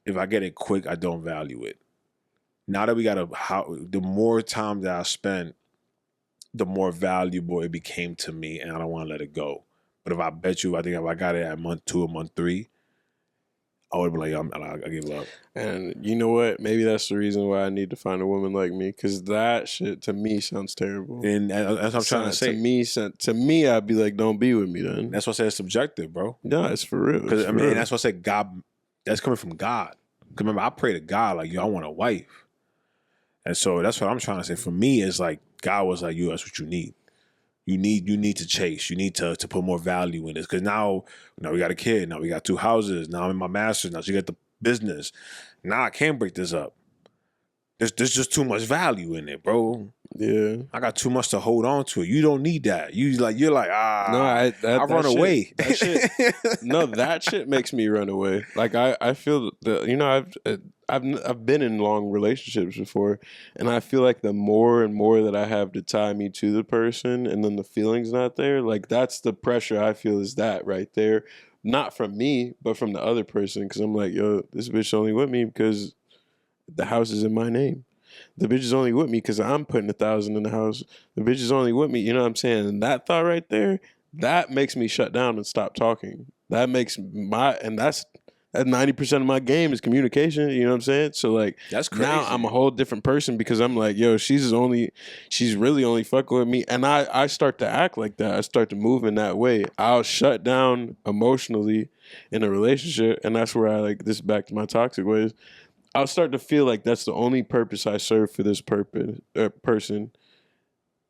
get it quick, I don't value it. Now that we got the more time that I spent, the more valuable it became to me, and I don't want to let it go. But if I bet you, I think if I got it at month 2 or month 3, I would be like, I give up. And you know what? Maybe that's the reason why I need to find a woman like me, because that shit to me sounds terrible. And that's what I'm trying to say. To me, I'd be like, don't be with me then. That's what I said. It's subjective, bro. No, it's for real. Because and that's what I said. God, that's coming from God. Because remember, I pray to God like, yo, I want a wife. And so that's what I'm trying to say. For me, it's like God was like, yo, that's what you need. You need to chase. You need to put more value in this. Because now we got a kid. Now we got 2 houses. Now I'm in my master's. Now she got the business. Now I can't break this up. There's just too much value in it, bro. Yeah, I got too much to hold on to. You don't need that. You're like no, I run away. That shit, no, that shit makes me run away. Like I feel that I've been in long relationships before, and I feel like the more and more that I have to tie me to the person, and then the feeling's not there. Like that's the pressure I feel is that right there, not from me, but from the other person. Because I'm like, yo, this bitch only with me because the house is in my name. The bitch is only with me because I'm putting 1,000 in the house. The bitch is only with me. You know what I'm saying? And that thought right there, that makes me shut down and stop talking. That makes that's 90% of my game is communication. You know what I'm saying? So like, that's crazy. Now I'm a whole different person because I'm like, yo, she's really only fucking with me. And I start to act like that. I start to move in that way. I'll shut down emotionally in a relationship. And that's where this is back to my toxic ways. I'll start to feel like that's the only purpose I serve for this person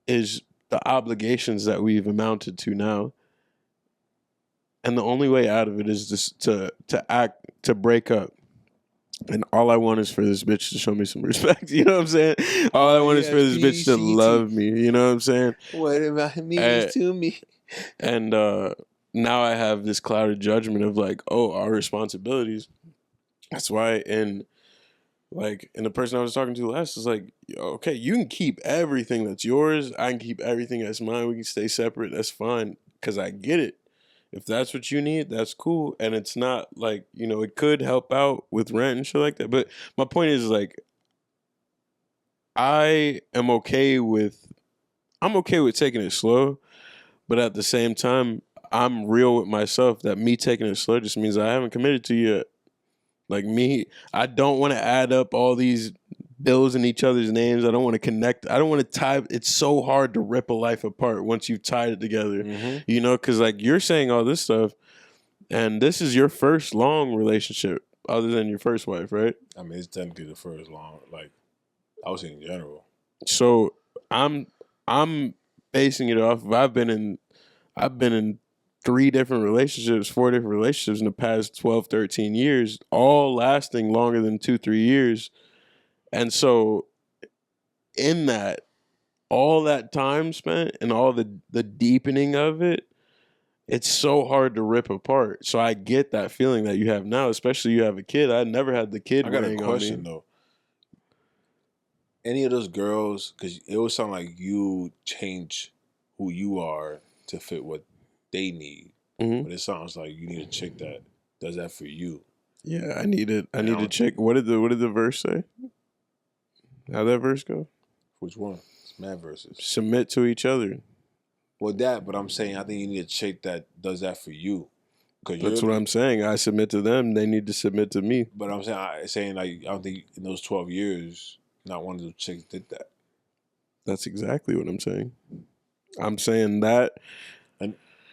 is the obligations that we've amounted to now. And the only way out of it is just to break up. And all I want is for this bitch to show me some respect. You know what I'm saying? All I want is for this bitch to love me. You know what I'm saying? What about me to me? And now I have this clouded judgment of like, oh, our responsibilities. That's why and the person I was talking to last is like, okay, you can keep everything that's yours. I can keep everything that's mine. We can stay separate. That's fine. Because I get it. If that's what you need, that's cool. And it's not like, it could help out with rent and shit like that. But my point is like, I'm okay with taking it slow. But at the same time, I'm real with myself that me taking it slow just means I haven't committed to you yet. Like me, I don't want to add up all these bills in each other's names. I don't want to connect. I don't want to tie. It's so hard to rip a life apart once you've tied it together, because like you're saying all this stuff and this is your first long relationship other than your first wife, right? I mean, it's technically the first long, like I was saying in general. So I'm basing it off of I've been in 4 different relationships in the past 12, 13 years, all lasting longer than 2-3 years. And so in that, all that time spent and all the deepening of it, it's so hard to rip apart. So I get that feeling that you have now, especially you have a kid. I never had the kid. I got a question though. Any of those girls, because it would sound like you change who you are to fit what they need. But it sounds like you need a chick that does that for you. Yeah, I need it. I need a chick. What did the verse say? How'd that verse go? Which one? It's mad verses. Submit to each other. Well, but I'm saying I think you need a chick that does that for you. That's what I'm saying. I submit to them. They need to submit to me. But I'm saying like I don't think in those 12 years, not one of those chicks did that. That's exactly what I'm saying. I'm saying that.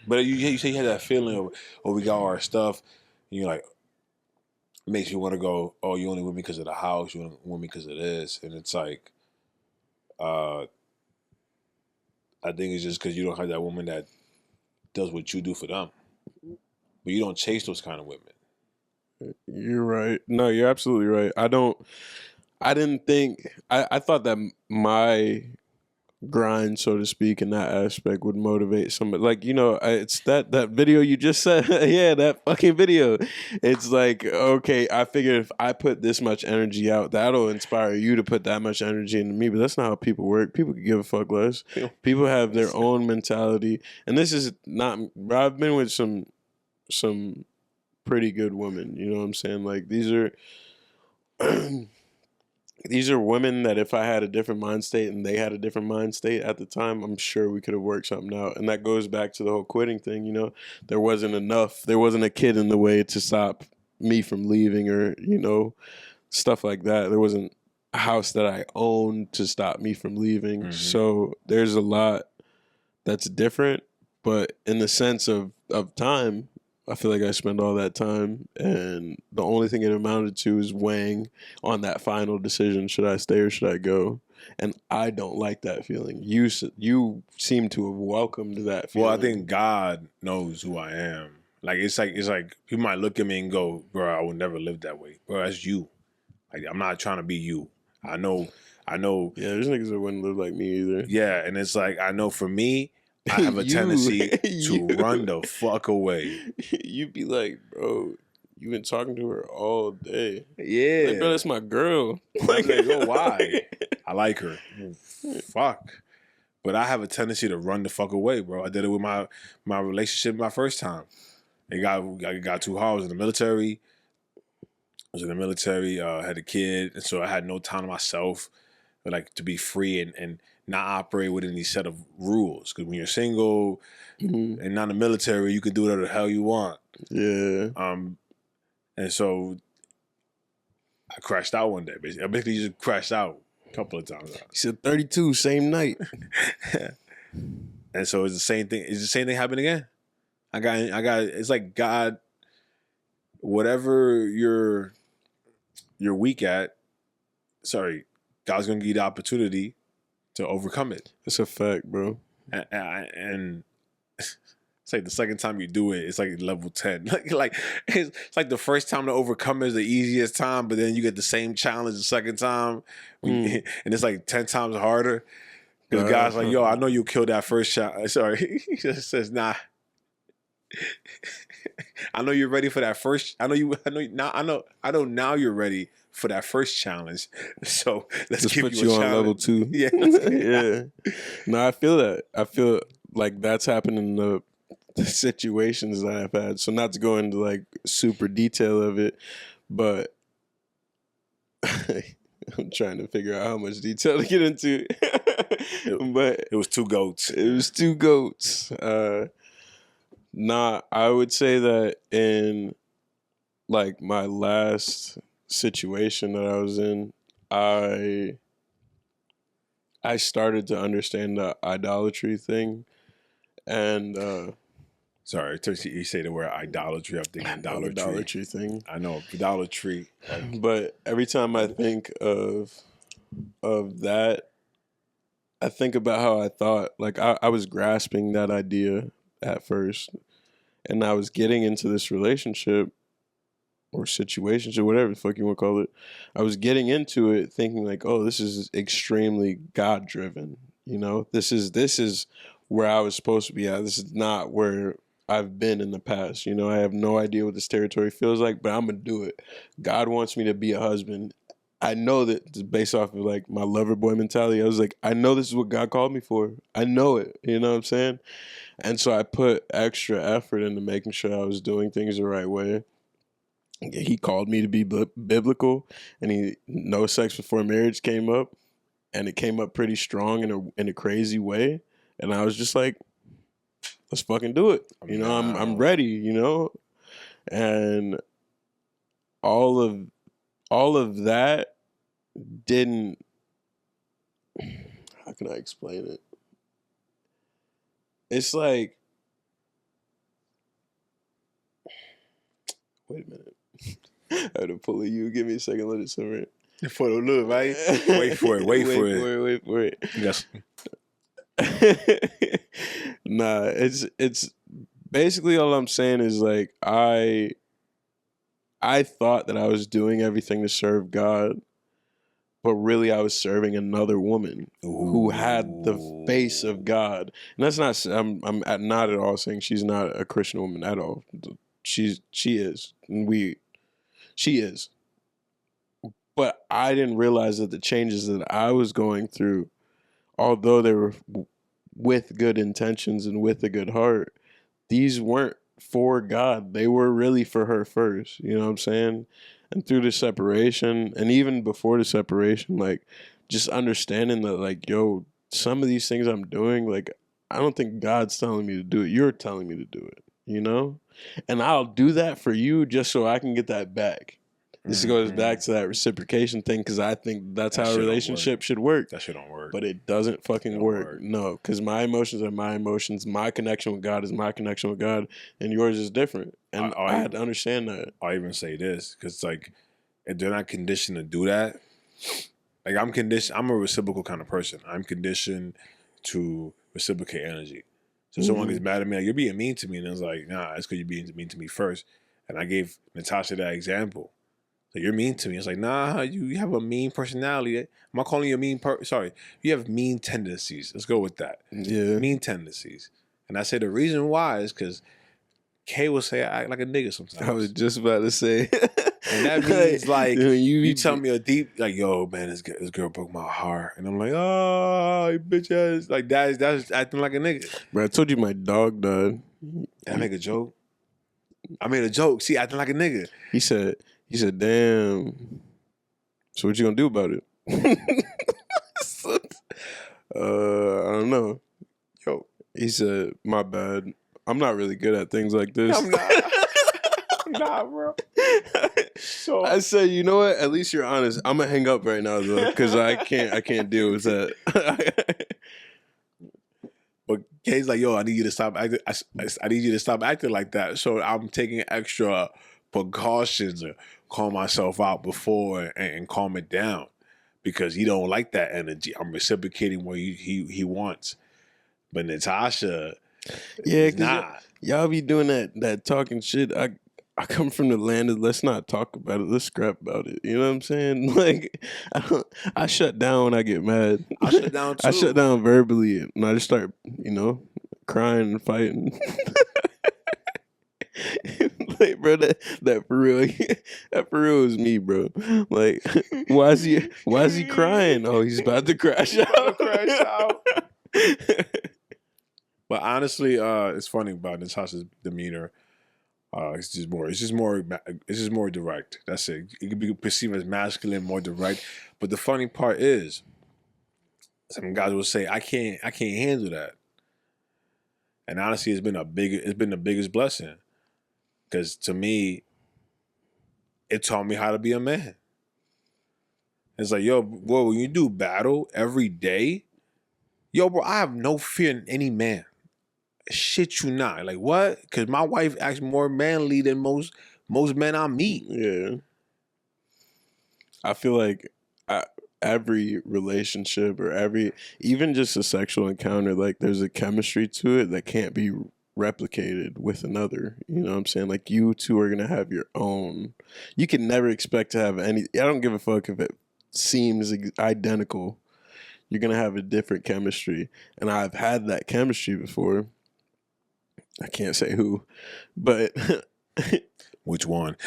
But you say you had that feeling of, oh, we got all our stuff. And you're like, it makes you want to go, oh, you only with me because of the house. You only with me because of this. And it's like, I think it's just because you don't have that woman that does what you do for them. But you don't chase those kind of women. You're right. No, you're absolutely right. I thought that my grind, so to speak, in that aspect would motivate somebody. Like, it's that video you just said. Yeah, that fucking video. It's like, okay, I figured if I put this much energy out, that'll inspire you to put that much energy into me. But that's not how people work. People can give a fuck less. People have their own mentality. And this is not, I've been with some pretty good women. You know what I'm saying? Like, these are these are women that if I had a different mind state and they had a different mind state at the time, I'm sure we could have worked something out. And that goes back to the whole quitting thing. There wasn't a kid in the way to stop me from leaving, or stuff like that. There wasn't a house that I owned to stop me from leaving. Mhm. So there's a lot that's different, but in the sense of time, I feel like I spend all that time, and the only thing it amounted to is weighing on that final decision: should I stay or should I go? And I don't like that feeling. You seem to have welcomed that feeling. Well, I think God knows who I am. Like it's like people might look at me and go, "Bro, I would never live that way." Bro, that's you. Like I'm not trying to be you. I know. Yeah, there's niggas that wouldn't live like me either. Yeah, and it's like I know for me, I have a tendency to run the fuck away. You'd be like, bro, you've been talking to her all day. Yeah. Like, bro, that's my girl. Like, oh, why? I like her. Fuck. But I have a tendency to run the fuck away, bro. I did it with my relationship my first time. I got too hard. I was in the military. Had a kid, and so I had no time to myself, like to be free and not operate within these set of rules. Because when you're single and not in the military, you can do whatever the hell you want. Yeah. And so I crashed out one day. I basically just crashed out a couple of times. He said 32, same night. And so it's the same thing. It's the same thing happening again. I got. It's like God, whatever you're weak at. Sorry, God's gonna give you the opportunity to overcome it. It's a fact, bro. And it's like the second time you do it, it's like level 10. Like it's like the first time to overcome it is the easiest time, but then you get the same challenge the second time, and it's like 10 times harder. Because God's like, yo, I know you killed that first shot. Sorry, he just says, nah. I know you're ready for that first. I know now you're ready for that first challenge. So let's give put you a on challenge. level 2. Yeah. Yeah. No, I feel that. I feel like that's happened in the situations that I've had. So not to go into like super detail of it, but I'm trying to figure out how much detail to get into. But it was 2 goats. It was 2 goats. I would say that in like my last situation that I was in, I started to understand the idolatry thing. And sorry, you say the word idolatry. I'm thinking idolatry thing. I know idolatry. But every time I think of that, I think about how I thought. Like I was grasping that idea at first, and I was getting into this relationship or situationship, whatever the fuck you want to call it. I was getting into it thinking like, oh, this is extremely God driven. This is where I was supposed to be at. This is not where I've been in the past. I have no idea what this territory feels like, but I'm gonna do it. God wants me to be a husband. I know that based off of like my lover boy mentality. I was like, I know this is what God called me for. I know it. You know what I'm saying? And so I put extra effort into making sure I was doing things the right way. He called me to be biblical, and no sex before marriage came up, and it came up pretty strong in a crazy way. And I was just like, let's fucking do it. I'm ready, and all of that didn't, how can I explain it? It's like, wait a minute. I had to pull a you. Give me a second. Let it simmer. For the look, right? Wait for it. Wait for it. Yes. Nah, it's basically all I'm saying is like I thought that I was doing everything to serve God, but really I was serving another woman who had the face of God. And that's not I'm not at all saying she's not a Christian woman at all. She is. And she is. But I didn't realize that the changes that I was going through, although they were with good intentions and with a good heart, these weren't for God. They were really for her first. You know what I'm saying? And through the separation, and even before the separation, like just understanding that, like, yo, some of these things I'm doing, like, I don't think God's telling me to do it. You're telling me to do it, you know? And I'll do that for you just so I can get that back. This goes back to that reciprocation thing because I think that's how a relationship should work. That shit don't work. But it doesn't fucking work. No, because my emotions are my emotions. My connection with God is my connection with God, and yours is different. And I had to understand that. I'll even say this because, like, if they're not conditioned to do that, like, I'm conditioned. I'm a reciprocal kind of person. I'm conditioned to reciprocate energy. So someone gets mad at me, like, you're being mean to me, and it's like, nah, it's because you're being mean to me first. And I gave Natasha that example. So you're mean to me. It's like, nah, you have a mean personality. I'm not calling you a mean sorry. You have mean tendencies. Let's go with that. Yeah. Mean tendencies. And I say the reason why is because Kay will say I act like a nigga sometimes. I was just about to say. And that means, like, you tell me a deep, like, yo, man, this girl broke my heart. And I'm like, oh, you bitch ass. Like, that's acting like a nigga. Bro, I told you my dog died. Did I make a joke? I made a joke. See, acting like a nigga. He said, damn. So what you gonna do about it? I don't know. Yo, he said, my bad. I'm not really good at things like this. I'm not. I'm not, bro. So I said, you know what? At least you're honest. I'm gonna hang up right now though, because I can't deal with that. But Kay's like, yo, I need you to stop acting. I need you to stop acting like that. So I'm taking extra precautions to calm myself out before and calm it down because he don't like that energy. I'm reciprocating what he wants. But Natasha, yeah, because y'all be doing that talking shit. I come from the land of let's not talk about it, let's scrap about it. You know what I'm saying? Like, I shut down when I get mad. I shut down too. I shut down verbally and I just start, crying and fighting. Like, bro, that for real, that for real is me, bro. Like, why is he crying? Oh, he's about to crash out. But honestly, it's funny about Natasha's demeanor. It's just more direct. That's it. It can be perceived as masculine, more direct. But the funny part is, some guys will say, I can't handle that. And honestly, it's been the biggest blessing. Because to me, it taught me how to be a man. It's like, yo, bro, when you do battle every day, yo, bro, I have no fear in any man. Shit you not. Like, what? Because my wife acts more manly than most men I meet. Yeah. I feel like every relationship or even just a sexual encounter, like there's a chemistry to it that can't be replicated with another. You know what I'm saying? Like, you two are gonna have your own. You can never expect to have any. I don't give a fuck if it seems identical. You're gonna have a different chemistry, and I've had that chemistry before. I can't say who, but which one?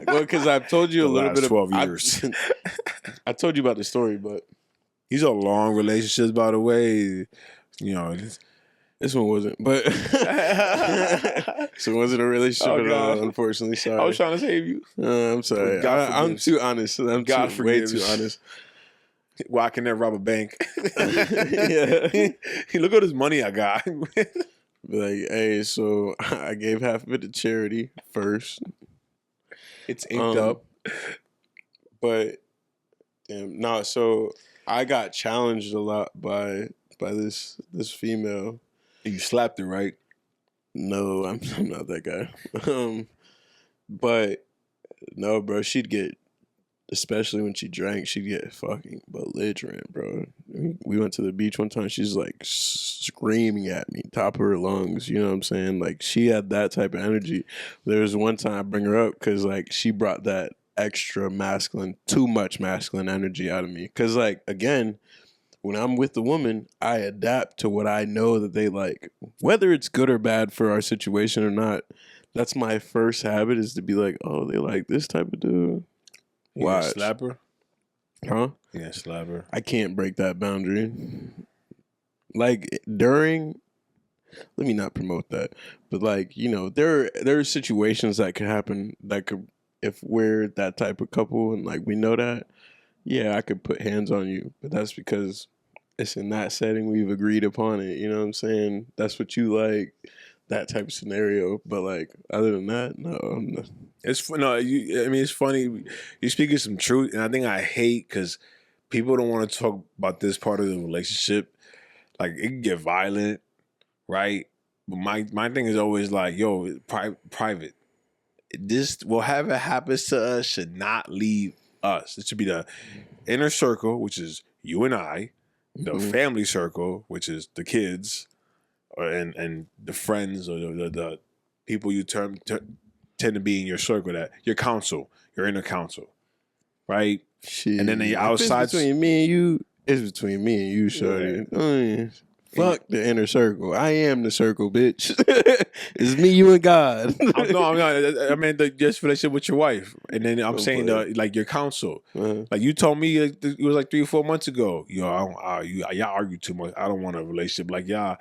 Well, because I've told you a little bit of 12 years. I told you about the story, but these are long relationships, by the way. You know. This one wasn't, but so it wasn't a relationship at all, unfortunately. Sorry. I was trying to save you. I'm sorry. I'm too honest. I'm way too honest. Well, I can never rob a bank. Yeah. Look at this money I got. Like, hey, so I gave half of it to charity first. It's inked up. But no, so I got challenged a lot by this female. You slapped her, right? No, I'm not that guy. But no, bro, she'd get, especially when she drank, she'd get fucking belligerent, bro. we went to the beach one time. She's like screaming at me, top of her lungs. You know what I'm saying? Like she had that type of energy. There was one time I bring her up because like she brought that extra masculine, too much masculine energy out of me. Because like again, when I'm with the woman, I adapt to what I know that they like, whether it's good or bad for our situation or not. That's my first habit is to be like, oh, they like this type of dude. Watch. Slapper? Huh? Yeah, slapper. I can't break that boundary. Like during, let me not promote that, but like you know, there are situations that could happen that could, if we're that type of couple and like we know that, yeah, I could put hands on you, but that's because it's in that setting we've agreed upon it. You know what I'm saying? That's what you like, that type of scenario. But like other than that, no. It's no. I mean, it's funny. You're speaking some truth, and I think I hate because people don't want to talk about this part of the relationship. Like it can get violent, right? But my thing is always like, yo, private. This whatever happens to us should not leave us. It should be the inner circle, which is you and I, the family circle, which is the kids, and the friends or the people you tend to be in your circle, that your council, your inner council, right? Shit. And then the outside. It's between me and you. It's between me and you, shorty. Yeah. Fuck the inner circle. I am the circle, bitch. It's me, you, and God. I mean, just relationship with your wife, and then I'm saying like your counsel. Like you told me, it was like 3 or 4 months ago. Y'all argue too much. I don't want a relationship like y'all,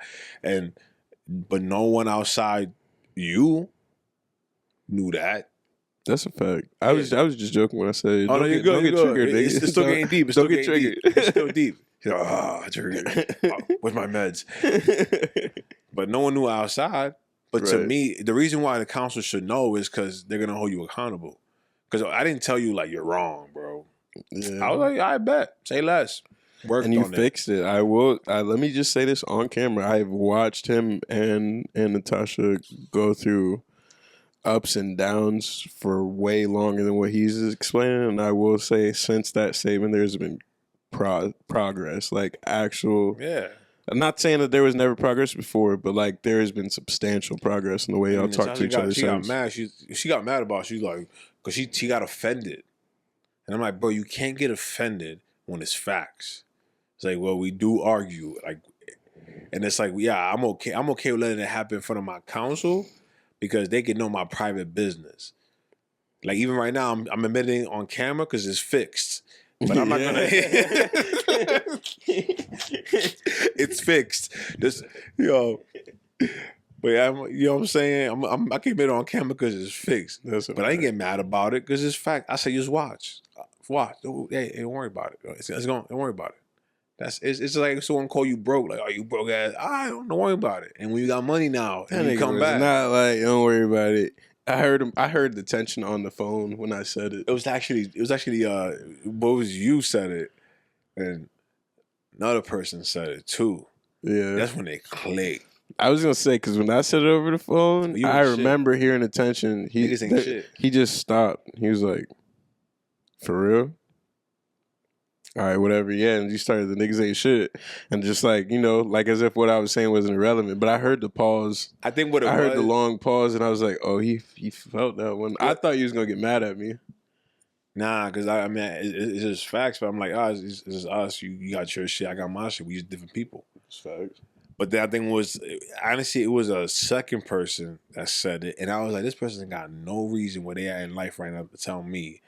but no one outside you knew that. That's a fact. I was just joking when I said, "Oh no, you're good. Don't get triggered. It's still getting deep. It's don't still get triggered. triggered. It's still deep." Triggered. With my meds. But no one knew outside. But to me, the reason why the council should know is because they're gonna hold you accountable. Because I didn't tell you like you're wrong, bro. Yeah. I was like, I bet. Say less. Worked and you on fixed it. I will. Let me just say this on camera. I've watched him and Natasha go through ups and downs for way longer than what he's explaining. And I will say, since that statement, there's been progress, like actual. Yeah. I'm not saying that there was never progress before, but like there has been substantial progress in the way y'all talk to each other. She got mad. She got mad about it. She's like, because she got offended, and I'm like, bro, you can't get offended when it's facts. It's like, well, we do argue, like, and it's like, yeah, I'm okay. I'm okay with letting it happen in front of my counsel because they can know my private business. Like even right now, I'm admitting on camera because it's fixed. But I'm not gonna. It's fixed. Just But you know what I'm saying? I can admit it on camera because it's fixed. But I ain't get mad about it because it's fact. I say just watch. Hey, don't worry about it. Don't worry about it. It's like if someone call you broke, like, oh, you broke ass. Don't worry about it. And when you got money now, and you come back, not like don't worry about it. I heard him. I heard the tension on the phone when I said it. It was actually what was you said it, and another person said it too. Yeah, that's when they clicked. I was gonna say because when I said it over the phone, I remember hearing the tension. He just stopped. He was like, "For real." All right, whatever. Yeah, and you started the niggas ain't shit, and just like like as if what I was saying wasn't irrelevant. But I heard the pause. I think I heard the long pause, and I was like, oh, he felt that one. I thought he was gonna get mad at me. Nah, because I mean it's just facts. But I'm like, it's just us. You got your shit. I got my shit. We just different people. It's facts. But that thing was honestly, it was a second person that said it, and I was like, this person got no reason where they are in life right now to tell me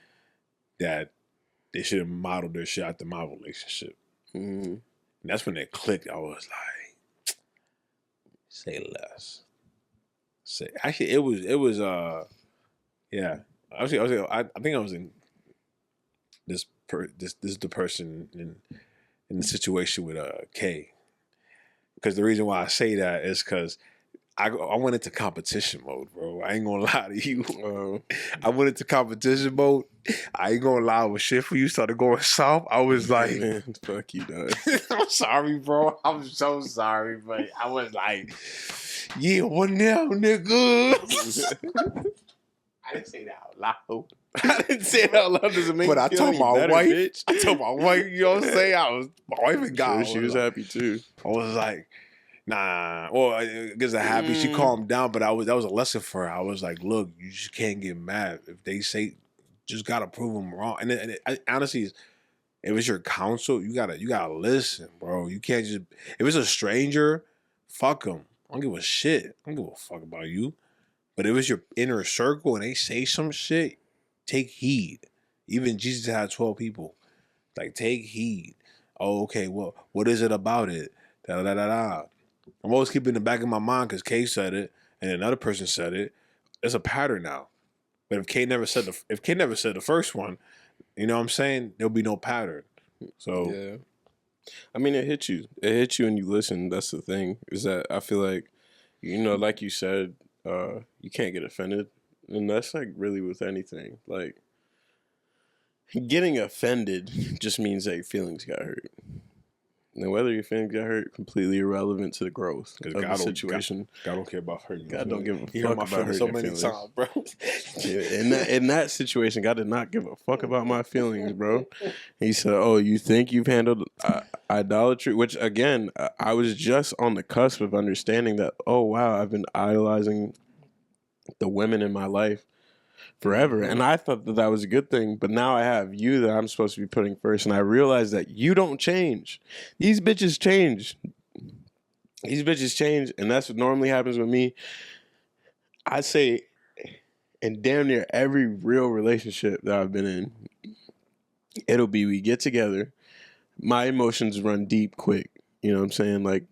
that they should have modeled their shit after my relationship. Mm-hmm. And that's when it clicked. I was like, say less. Actually, it was yeah. Actually, I think I was in this is the person in the situation with K. Because the reason why I say that is because I went into competition mode, bro. I ain't gonna lie to you. I went into competition mode. I ain't gonna lie, when shit for you started going south, I was like, man, fuck you, dog. I'm sorry, bro. I'm so sorry, but I was like, yeah, what now, nigga? I didn't say that out loud. I didn't say it out loud. Doesn't make But me I feel told any my better, wife. bitch. I told my wife. You know what I'm saying? My wife and God. Sure, she was happy too. I was like, nah. Well, because I'm happy she calmed down, but that was a lesson for her. I was like, look, you just can't get mad if they say, just gotta prove them wrong. And honestly, if it's your counsel, you gotta listen, bro. You can't just if it's a stranger, fuck them. I don't give a shit. I don't give a fuck about you. But if it's your inner circle and they say some shit, take heed. Even Jesus had 12 people. Like, take heed. Oh, okay, well, what is it about it? Da da da da. I'm always keeping in the back of my mind because Kay said it and another person said it. It's a pattern now. But if Kay never said the first one, you know what I'm saying? There'll be no pattern. So yeah. I mean, it hits you. It hits you and you listen. That's the thing. Is that I feel like, like you said, you can't get offended. And that's like really with anything. Like, getting offended just means that your feelings got hurt. And whether your feelings got hurt, completely irrelevant to the growth of the situation. God don't care about hurting. God don't give a He fuck hurt my about hurting so your many feelings. times, bro. Yeah, in that situation, God did not give a fuck about my feelings, bro. He said, "Oh, you think you've handled idolatry?" Which again, I was just on the cusp of understanding that. Oh wow, I've been idolizing the women in my life forever, and I thought that was a good thing. But now I have you that I'm supposed to be putting first, and I realize that you don't change. These bitches change. These bitches change, and that's what normally happens with me. I say, in damn near every real relationship that I've been in, it'll be we get together, my emotions run deep quick. You know what I'm saying? Like,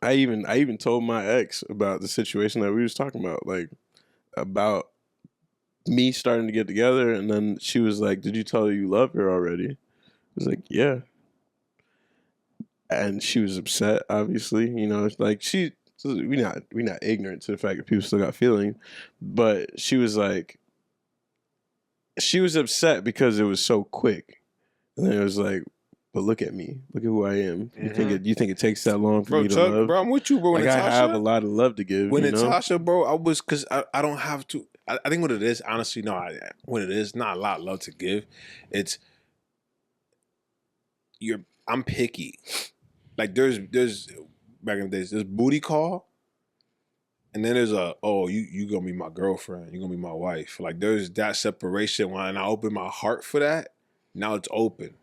I even told my ex about the situation that we was talking about, like about me starting to get together, and then she was like, "Did you tell her you love her already?" I was like, "Yeah," and she was upset. Obviously, it's like we not ignorant to the fact that people still got feelings, but she was upset because it was so quick, and then it was like, "But look at me, look at who I am. You think it takes that long for me to love?" Bro, I'm with you, bro. Like, Natasha, I have a lot of love to give. When Natasha, bro, I was because I don't have to. I think what it is, honestly, no, what it is, not a lot of love to give. It's I'm picky. Like there's back in the days, there's booty call, and then there's you gonna be my girlfriend, you gonna be my wife. Like there's that separation. When I open my heart for that, now it's open.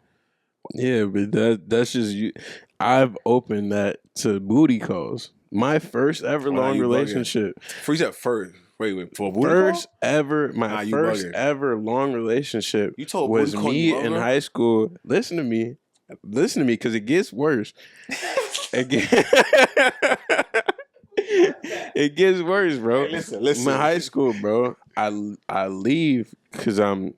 Yeah, but that's just you. I've opened that to booty calls. My first ever long relationship. Freeze at first. Wait, for a booty first call? ever, my first ever long relationship you told was booty me in high school. Listen to me, because it gets worse. It gets worse, bro. Hey, listen. In high school, bro, I leave because I'm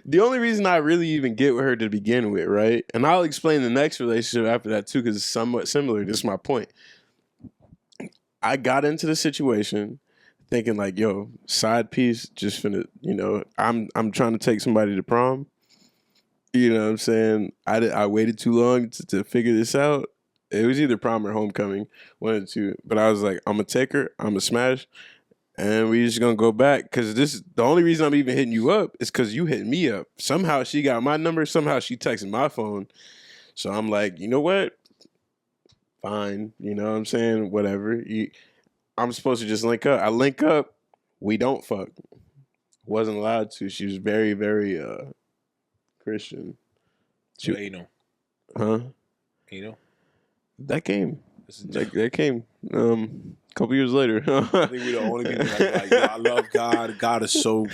the only reason I really even get with her to begin with, right? And I'll explain the next relationship after that too, because it's somewhat similar. This is my point. I got into the situation thinking like, yo, side piece, just finna, I'm trying to take somebody to prom. You know what I'm saying? I waited too long to figure this out. It was either prom or homecoming, one of the two. But I was like, I'm gonna take her, I'm gonna smash, and we just gonna go back. Because the only reason I'm even hitting you up is because you hit me up. Somehow she got my number, somehow she texted my phone. So I'm like, you know what? Fine, you know what I'm saying? Whatever. I'm supposed to just link up. I link up. We don't fuck. Wasn't allowed to. She was very, very Christian. Anal. Huh? Anal? That came. That came. A couple years later. I think we're the only people like I love God. God is so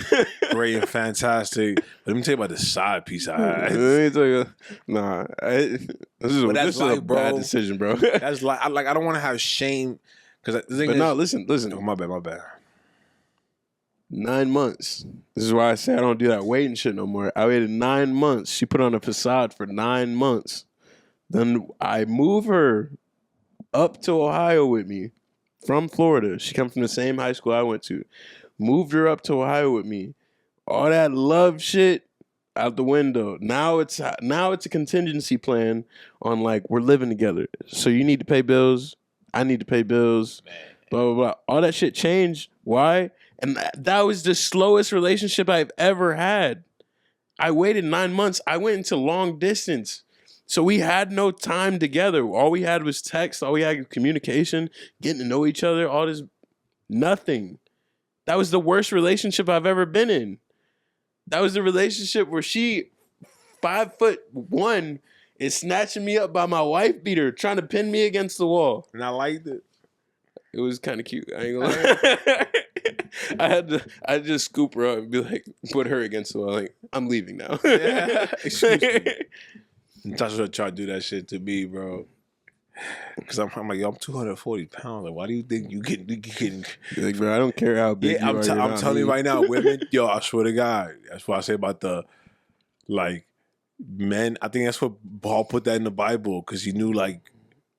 great and fantastic. Let me tell you about the side piece I had. Let me tell you. Nah. This is a bad decision, bro. That's like I don't want to have shame. Listen. Oh, my bad. 9 months. This is why I say I don't do that waiting shit no more. I waited 9 months. She put on a facade for 9 months. Then I move her up to Ohio with me from Florida. She comes from the same high school I went to. Moved her up to Ohio with me. All that love shit out the window. Now it's a contingency plan on like we're living together. So you need to pay bills. I need to pay bills. blah, blah, blah. All that shit changed. Why? And that was the slowest relationship I've ever had. I waited 9 months. I went into long distance. So we had no time together. All we had was text. All we had was communication, getting to know each other, all this, nothing. That was the worst relationship I've ever been in. That was the relationship where she, 5'1", is snatching me up by my wife beater, trying to pin me against the wall. And I liked it. It was kind of cute. I ain't gonna lie. I'd just scoop her up and be like, put her against the wall. Like, I'm leaving now. Yeah. Excuse me. Natasha tried to do that shit to me, bro. Because I'm like, yo, I'm 240 pounds. Like, why do you think you can? You're like, bro, I don't care how big you are. I'm telling you right now, women, yo, I swear to God. That's what I say about the, like, men. I think that's what Paul put that in the Bible, because he knew, like,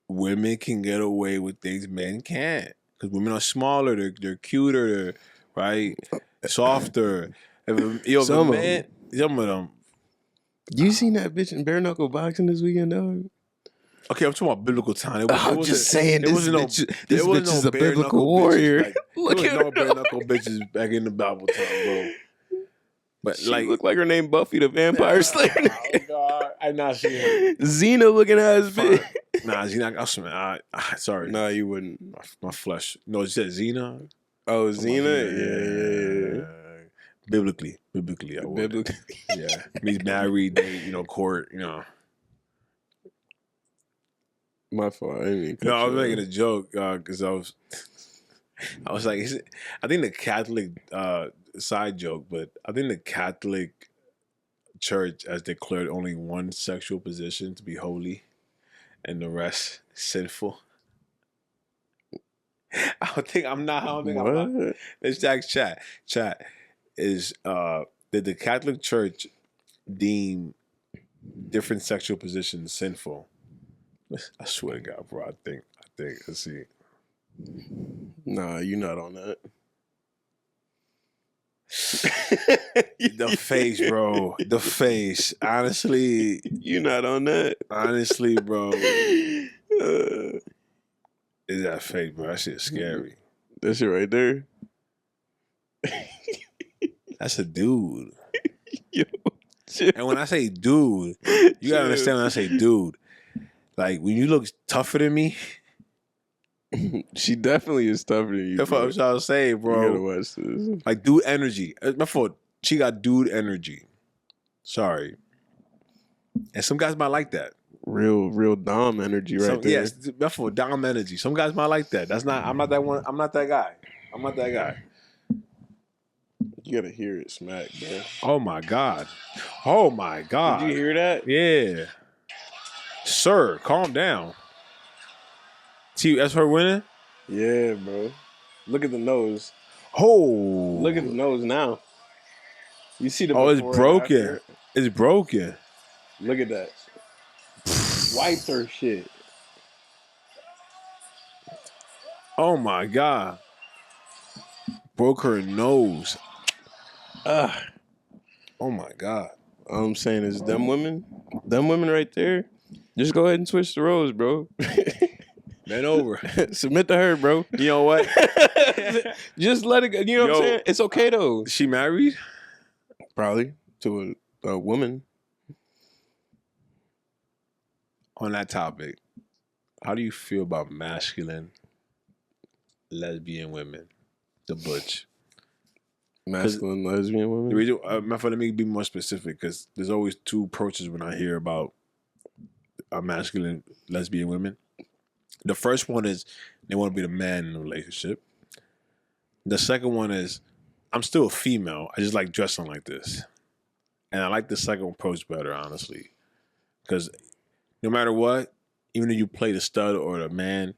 women can get away with things men can't. Because women are smaller, they're cuter, they're, right, softer. Yo, Some of man, some of them. You seen that bitch in bare knuckle boxing this weekend, dog? Okay, I'm talking about biblical time. I'm just saying, this bitch is a bare biblical knuckle warrior. Bitches, like, there was no bare knuckle bitches back in the Bible time, bro. But She like, looked like her name Buffy the Vampire Slayer. Oh God, I not seen her. Xena looking ass bitch. Nah, Xena. Sorry. Nah, you wouldn't. My flesh. No, it said Xena. Oh, Xena? Yeah. Biblically, I would. Biblically. Yeah. He's married, court, My fault. I didn't mean No, I was making a joke because I was like, I think the Catholic side joke, but I think the Catholic Church has declared only one sexual position to be holy, and the rest sinful. I don't think I'm not. Let's chat. Chat is did the Catholic Church deem different sexual positions sinful? I swear to God, bro. I think. Let's see. Nah, you're not on that. The face, bro. The face. Honestly, you're not on that. Honestly, bro. Is that fake, bro? That shit's scary. That shit right there. That's a dude. Yo, chill. And when I say dude, you gotta understand when I say dude. Like, when you look tougher than me. She definitely is tougher than you. That's what I'm trying to say, bro. You gotta watch this. Like, dude energy. My fault. She got dude energy. Sorry. And some guys might like that. Real Dom energy right there. Yes, that's for Dom energy. Some guys might like that. I'm not that one. I'm not that guy. You gotta hear it smack, bro. Oh my God. Did you hear that? Yeah. Sir, calm down. See, that's her winning? Yeah, bro. Look at the nose. Oh. Look at the nose now. You see the it's broken. It's broken. Look at that. Wiped her shit. Oh my God. Broke her nose. Oh my God. All I'm saying is them women right there, just go ahead and switch the roles, bro. Bend over. Submit to her, bro. You know what? Just let it go. You know what I'm saying? It's okay though. She married? Probably to a woman. On that topic, how do you feel about masculine lesbian women? The butch. Masculine lesbian women? The reason, let me be more specific, because there's always two approaches when I hear about masculine lesbian women. The first one is they want to be the man in the relationship. The second one is I'm still a female. I just like dressing like this. And I like the second approach better, honestly. Because no matter what, even if you play the stud or the man,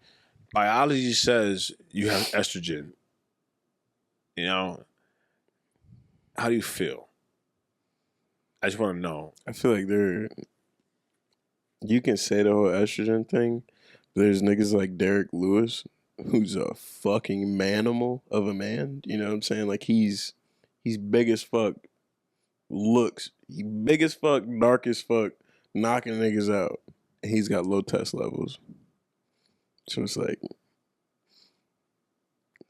biology says you have estrogen. You know? How do you feel? I just want to know. I feel like you can say the whole estrogen thing. There's niggas like Derek Lewis, who's a fucking manimal of a man. You know what I'm saying? Like he's big as fuck, looks big as fuck, dark as fuck, knocking niggas out. And he's got low test levels. So it's like,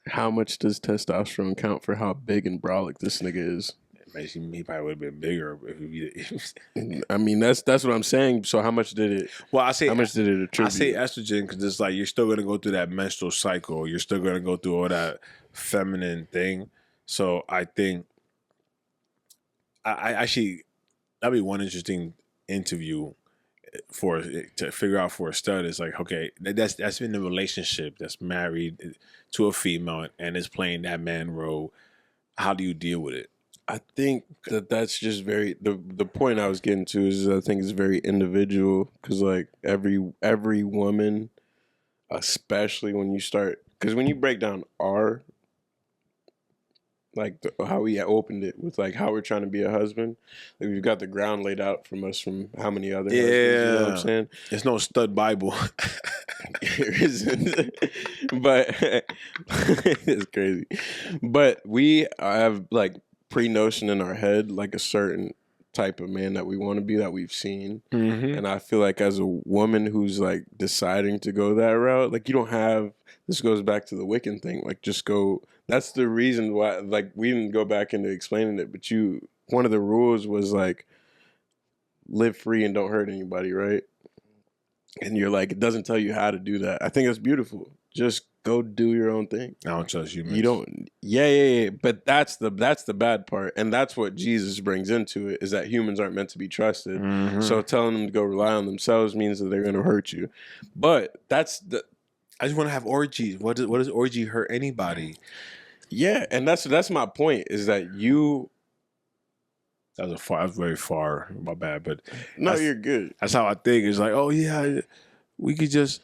How much does testosterone count for how big and brolic this nigga is? He probably would have been bigger if he. I mean, that's what I'm saying. So how much did it? Well, How much did it attribute? I say estrogen because it's like you're still gonna go through that menstrual cycle. You're still gonna go through all that feminine thing. So I think I actually that'd be one interesting interview to figure out for a stud. Is like, okay, that's been a relationship that's married to a female and is playing that man role. How do you deal with it? I think that's just very the point I was getting to is I think it's very individual because like every woman, especially when you start because when you break down our like how we opened it with like how we're trying to be a husband, like we've got the ground laid out from us from how many other husbands, you know what I'm saying? It's no stud Bible. It isn't, but it's crazy. But we have like pre-notion in our head like a certain type of man that we want to be that we've seen, and I feel like as a woman who's like deciding to go that route, like you don't have this goes back to the Wiccan thing, like just go. That's the reason why like we didn't go back into explaining it, but one of the rules was like live free and don't hurt anybody, right? And you're like, it doesn't tell you how to do that. I think that's beautiful. Just go do your own thing. I don't trust you. You don't. Yeah. But that's the bad part, and that's what Jesus brings into it: is that humans aren't meant to be trusted. So telling them to go rely on themselves means that they're going to hurt you. But that's the. I just want to have orgies. What does orgy hurt anybody? Yeah, and that's my point. Is that you. That's very far. My bad, but no, you're good. That's how I think. It's like, oh yeah, we could just.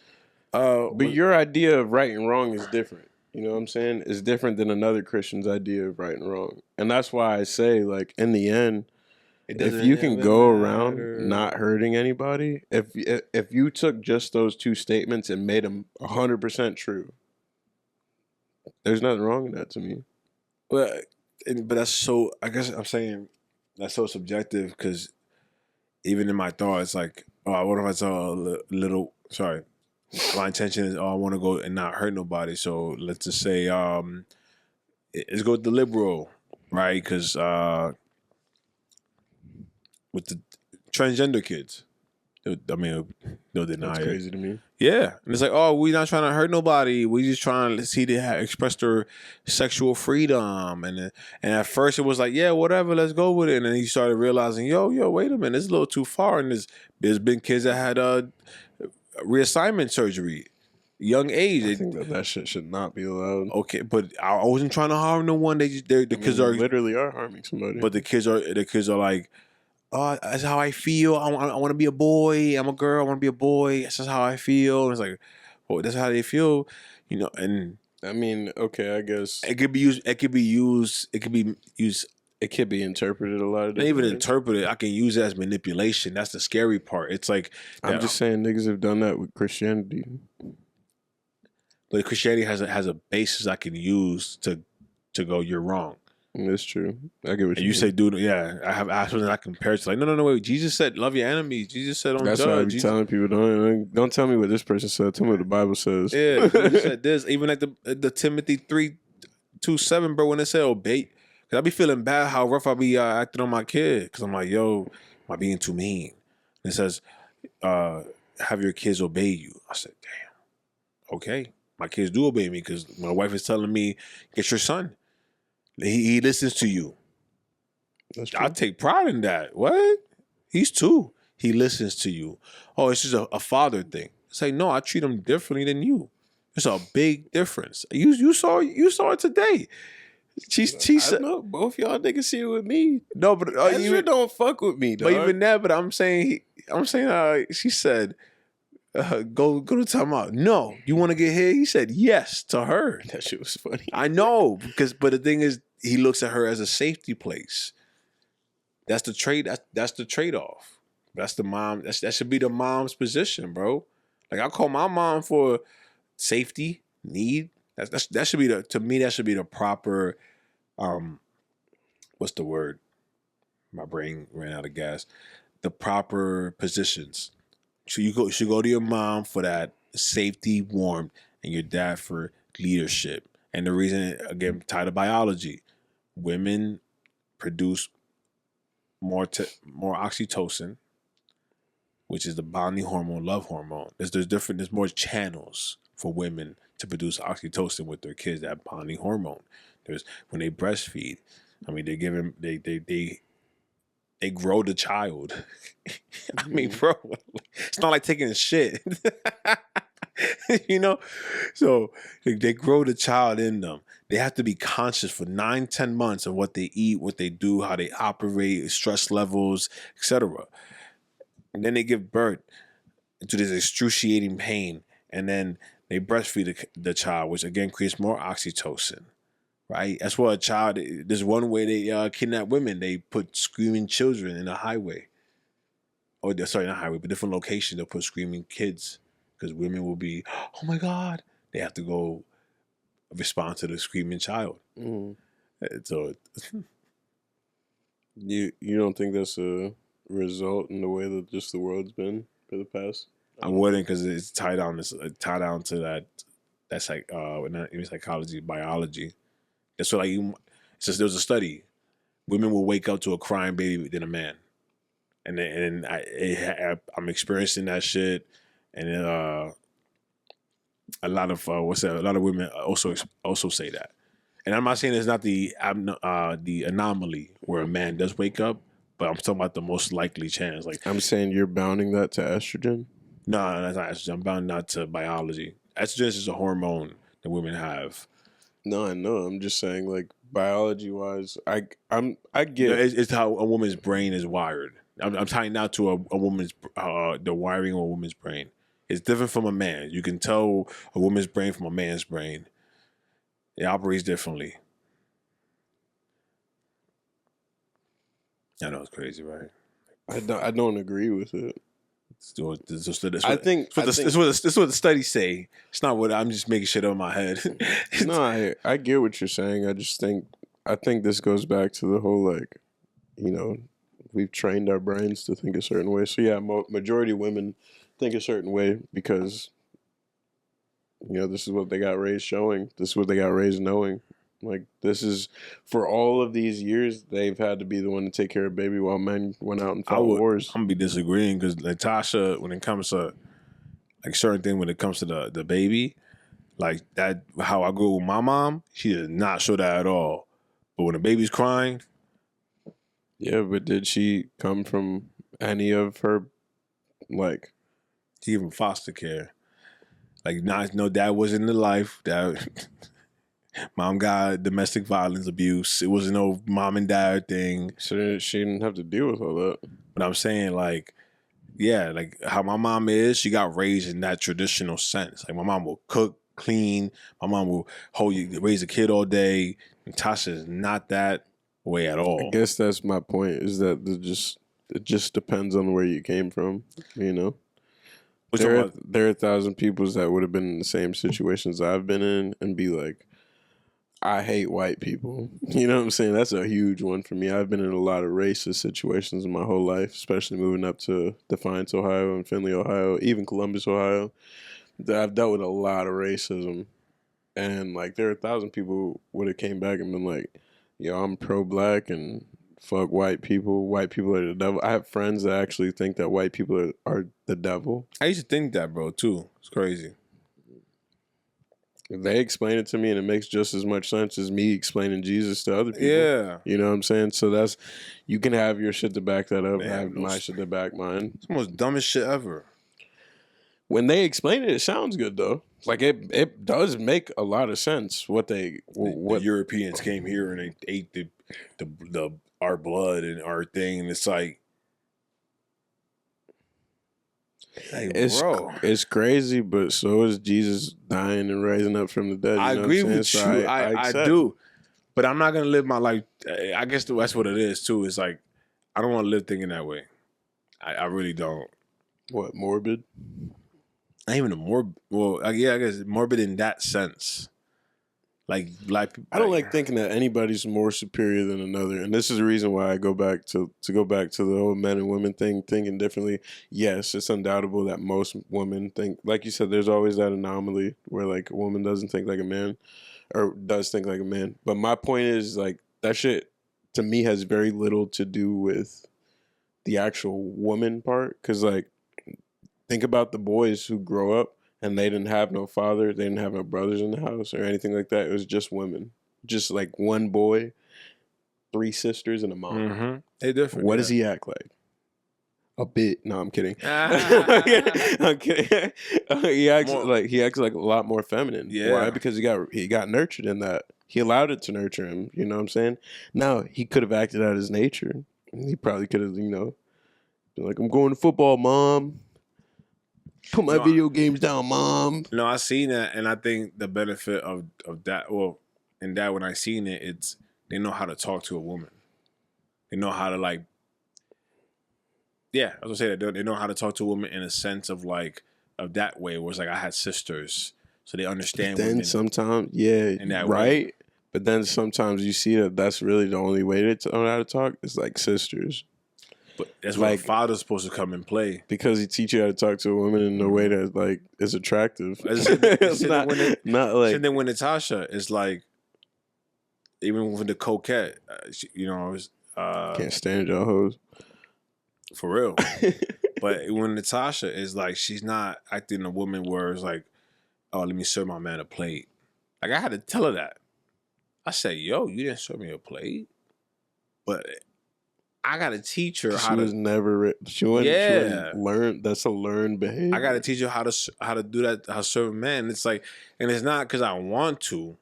But your idea of right and wrong is different. You know what I'm saying? It's different than another Christian's idea of right and wrong, and that's why I say, like, in the end, if you can go around not hurting anybody, if you took just those two statements and made them 100% true, there's nothing wrong with that to me. But that's so. I guess I'm saying. That's so subjective because even in my thoughts, like, oh, what if I saw a little? Sorry, my intention is, oh, I want to go and not hurt nobody. So let's just say, let's go with the liberal, right? Because with the transgender kids, I mean, they'll deny That's it. crazy to me. Yeah, and it's like, oh, we're not trying to hurt nobody. We just trying to see they express their sexual freedom. And at first it was like, yeah, whatever, let's go with it. And then you started realizing, yo, wait a minute, it's a little too far. And there's been kids that had reassignment surgery, young age. I think that shit should not be allowed. Okay, but I wasn't trying to harm no one. The kids are literally harming somebody. But the kids are like, oh, that's how I feel. I want to be a boy. I'm a girl. I want to be a boy. That's just how I feel. And it's like, well, that's how they feel, you know. And I mean, okay, I guess it could be used. It could be used. It could be used. It could be interpreted a lot of Not different even ways. interpreted. I can use it as manipulation. That's the scary part. It's like I'm just saying, niggas have done that with Christianity. But Christianity has a basis I can use to go, you're wrong. That's true. I get what you say, dude. Yeah, I have something I compare it to. Like, no, wait. Jesus said, "Love your enemies." Jesus said, "Don't judge." That's why I be telling people, don't tell me what this person said. Tell me what the Bible says. Yeah, Jesus said this. Even like the Timothy 3:2-7, bro. When it said obey, because I be feeling bad how rough I be acting on my kid. Because I'm like, yo, am I being too mean? And it says, have your kids obey you. I said, damn. Okay, my kids do obey me because my wife is telling me, get your son. He listens to you. That's true. I take pride in that. What? He's 2. He listens to you. Oh, it's just a father thing. It's like, no, I treat him differently than you. It's a big difference. You saw it today. She said, no, both y'all niggas see it with me. No, but you don't fuck with me, dog. But even that, but I'm saying, she said, go to timeout. No, you want to get hit? He said yes to her. That shit was funny. I know, but the thing is, he looks at her as a safety place. That's the trade. That's the trade off. That's the mom. That should be the mom's position, bro. Like, I call my mom for safety need. That should be to me. That should be the proper. What's the word? My brain ran out of gas. The proper positions. So you should go to your mom for that safety, warmth, and your dad for leadership And the reason, again, tied to biology, women produce more oxytocin, which is the bonding hormone, love hormone. There's more channels for women to produce oxytocin with their kids, that bonding hormone. There's when they breastfeed. I mean, they grow the child. I mean, bro, it's not like taking a shit. You know? So they grow the child in them. They have to be conscious for 9-10 months of what they eat, what they do, how they operate, stress levels, etc. And then they give birth to this excruciating pain. And then they breastfeed the child, which again creates more oxytocin. Right? That's why there's one way they kidnap women. They put screaming children in a highway. Or, sorry, not highway, but different location. They'll put screaming kids. Because women will be, oh my God. They have to go respond to the screaming child. Mm. So you don't think that's a result in the way that just the world's been for the past? I wouldn't, because it's tied down to that. That's like not even psychology, biology. That's what it's just, there was a study. Women will wake up to a crying baby than a man, and I'm experiencing that shit, and then, a lot of women also say that. And I'm not saying it's not the anomaly where a man does wake up, but I'm talking about the most likely chance. Like, I'm saying you're bounding that to estrogen. No, that's not estrogen. I'm bound not to biology. Estrogen is a hormone that women have. No, I know. I'm just saying, like, biology wise, I get it's how a woman's brain is wired. I'm tying that to a woman's the wiring of a woman's brain. It's different from a man. You can tell a woman's brain from a man's brain. It operates differently. I know it's crazy, right? I don't agree with it. I think this is what the studies say. It's not what I'm just making shit up in my head. No, I get what you're saying. I think this goes back to the whole, like, we've trained our brains to think a certain way. So yeah, majority of women think a certain way because this is what they got raised showing. This is what they got raised knowing. Like, this is, for all of these years, they've had to be the one to take care of baby while men went out and fought wars. I'm going to be disagreeing because Natasha, when it comes to, like, certain thing, when it comes to the baby, like, that, how I grew with my mom, she did not show that at all. But when the baby's crying. Yeah, but did she come from any of her, like. She came from foster care. Like, no dad was in the life. That. Mom got domestic violence abuse. It wasn't no mom and dad thing. So she didn't have to deal with all that. But I'm saying, like, yeah, like how my mom is, she got raised in that traditional sense. Like, my mom will cook, clean. My mom will raise a kid all day. Natasha is not that way at all. I guess that's my point, is that it just depends on where you came from, There are 1,000 people that would have been in the same situations I've been in and be like, I hate white people. You know what I'm saying? That's a huge one for me. I've been in a lot of racist situations in my whole life, especially moving up to Defiance, Ohio, and Findlay, Ohio, even Columbus, Ohio. I've dealt with a lot of racism. And, like, there are 1,000 people who would have came back and been like, yo, I'm pro-black and fuck white people. White people are the devil. I have friends that actually think that white people are the devil. I used to think that, bro, too. It's crazy. They explain it to me, and it makes just as much sense as me explaining Jesus to other people. Yeah. You know what I'm saying? So you can have your shit to back that up, have my shit to back mine. It's the most dumbest shit ever. When they explain it, it sounds good, though. Like, it does make a lot of sense what the Europeans came here and they ate our blood and our thing, and it's like, hey, bro, it's crazy, but so is Jesus dying and rising up from the dead. I agree with you. I do, but I'm not gonna live my life. I guess that's what it is too. It's like, I don't want to live thinking that way. I really don't. What, morbid? Not even I guess morbid in that sense. Like, black people. I don't like thinking that anybody's more superior than another, and this is the reason why I go back to the whole men and women thing, thinking differently. Yes, it's undoubtable that most women think, like you said, there's always that anomaly where, like, a woman doesn't think like a man, or does think like a man. But my point is like that shit to me has very little to do with the actual woman part. Because like think about the boys who grow up and they didn't have no father, they didn't have no brothers in the house or anything like that. It was just women, just like one boy, 3 sisters, and a mom. Mm-hmm. They different. What does he act like? A bit. No, I'm kidding. Ah. I'm kidding. He acts More- like a lot more feminine. Yeah. Why? Because he got nurtured in that. He allowed it to nurture him. You know what I'm saying? Now he could have acted out his nature. He probably could have, been like, I'm going to football, mom. Put my video games down, mom. No, I seen that, and I think the benefit of that, well, in that when I seen it, it's they know how to talk to a woman. They know how to like, yeah, I was gonna say that they know how to talk to a woman in a sense of like of that way, where it's like I had sisters, so they understand. Then women sometimes, yeah, in that right. way. But then sometimes you see that that's really the only way to know how to talk. It's like sisters. But that's where Like- the father's supposed to come and play. Because he teach you how to talk to a woman in a way that like is attractive. It's not, not like And then when Natasha is like, even with the coquette, can't stand y'all hoes. for real. But when Natasha is like, she's not acting a woman where it's like, oh, let me serve my man a plate. Like I had to tell her that. I said, yo, you didn't serve me a plate, but I gotta teach her She how was to. never. She wouldn't Yeah. learn. That's a learned behavior. I gotta teach her how to do that. How to serve a man. It's like, and it's not because I want to.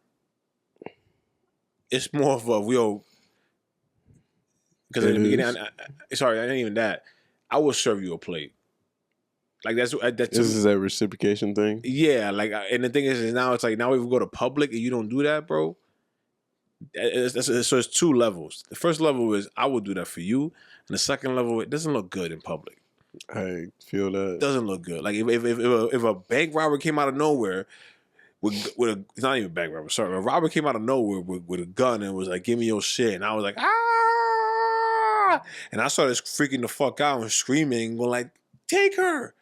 It's more of a real. Because in the beginning, sorry, I ain't even that. I will serve you a plate. Like that's This is that reciprocation thing. yeah. Like, and the thing is now it's like now if we go to public and you don't do that, bro. So it's 2 levels. The first level is I will do that for you, and the second level it doesn't look good in public. I feel that It doesn't look good. Like if a bank robber came out of nowhere with a, it's not even a bank robber. Sorry, a robber came out of nowhere with a gun and was like, "Give me your shit," and I was like, "Ah!" And I started freaking the fuck out and screaming, going like, "Take her!"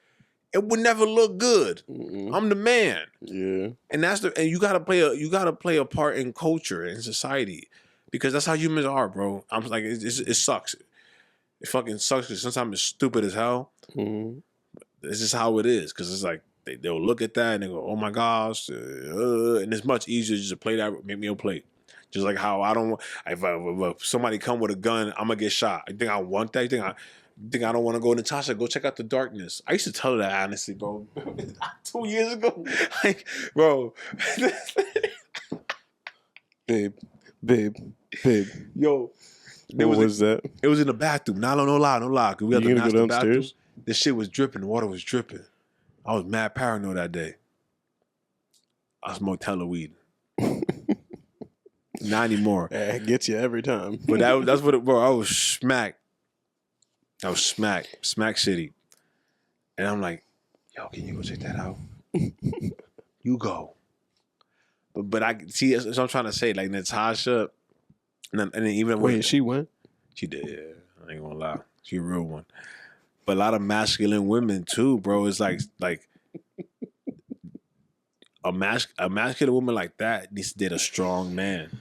It would never look good. Mm-mm. I'm the man. Yeah. And you gotta play a part in culture and society because that's how humans are, bro. I'm like it sucks. It fucking sucks because sometimes it's stupid as hell. Mm-hmm. It's just how it is because it's like they'll look at that and they go, "Oh my gosh," and it's much easier just to play that, make me a plate. Just like how I don't want if somebody come with a gun, I'm gonna get shot. I think I want that. You think I don't want to go, Natasha, go check out the darkness. I used to tell her that honestly, bro. 2 years ago. Like, bro. Babe. Yo. What was that? It was in the bathroom. No lie. We got You the gonna go master bathroom. downstairs? The shit was dripping. The water was dripping. I was mad paranoid that day. I smoked hella weed. Not anymore. Yeah, it gets you every time. But that's what bro. I was smack city. And I'm like, yo, can you go check that out? You go. But I see, that's what I'm trying to say. Like Natasha, and then even Wait, she went? she did. Yeah, I ain't gonna lie, she a real one. But a lot of masculine women too, bro. It's like a masculine woman like that needs to date a strong man.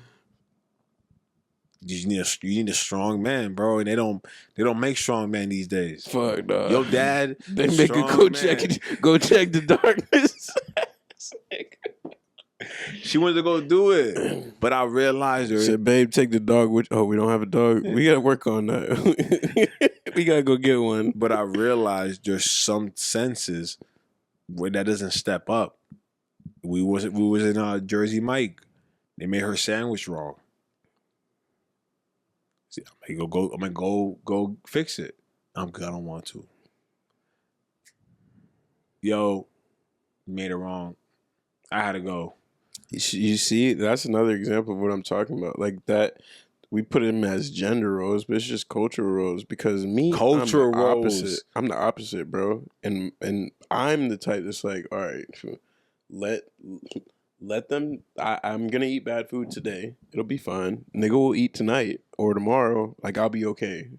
You need a strong man, bro. And they don't make strong men these days. Fuck, dog. Your dad, They make a go check the darkness. She wanted to go do it, but I realized her. Said, babe, take the dog. We don't have a dog. We gotta work on that. We gotta go get one. But I realized there's some senses where that doesn't step up. We was in Jersey Mike. They made her sandwich wrong. See, I'm gonna go fix it. I'm good. I don't want to. Yo, you made it wrong. I had to go. You see, that's another example of what I'm talking about. Like that, we put them as gender roles, but it's just cultural roles. Because Cultural roles. opposite. I'm the opposite, bro. And I'm the type that's like, all right, let them. I'm gonna eat bad food today. It'll be fine. Nigga will eat tonight or tomorrow. Like I'll be okay.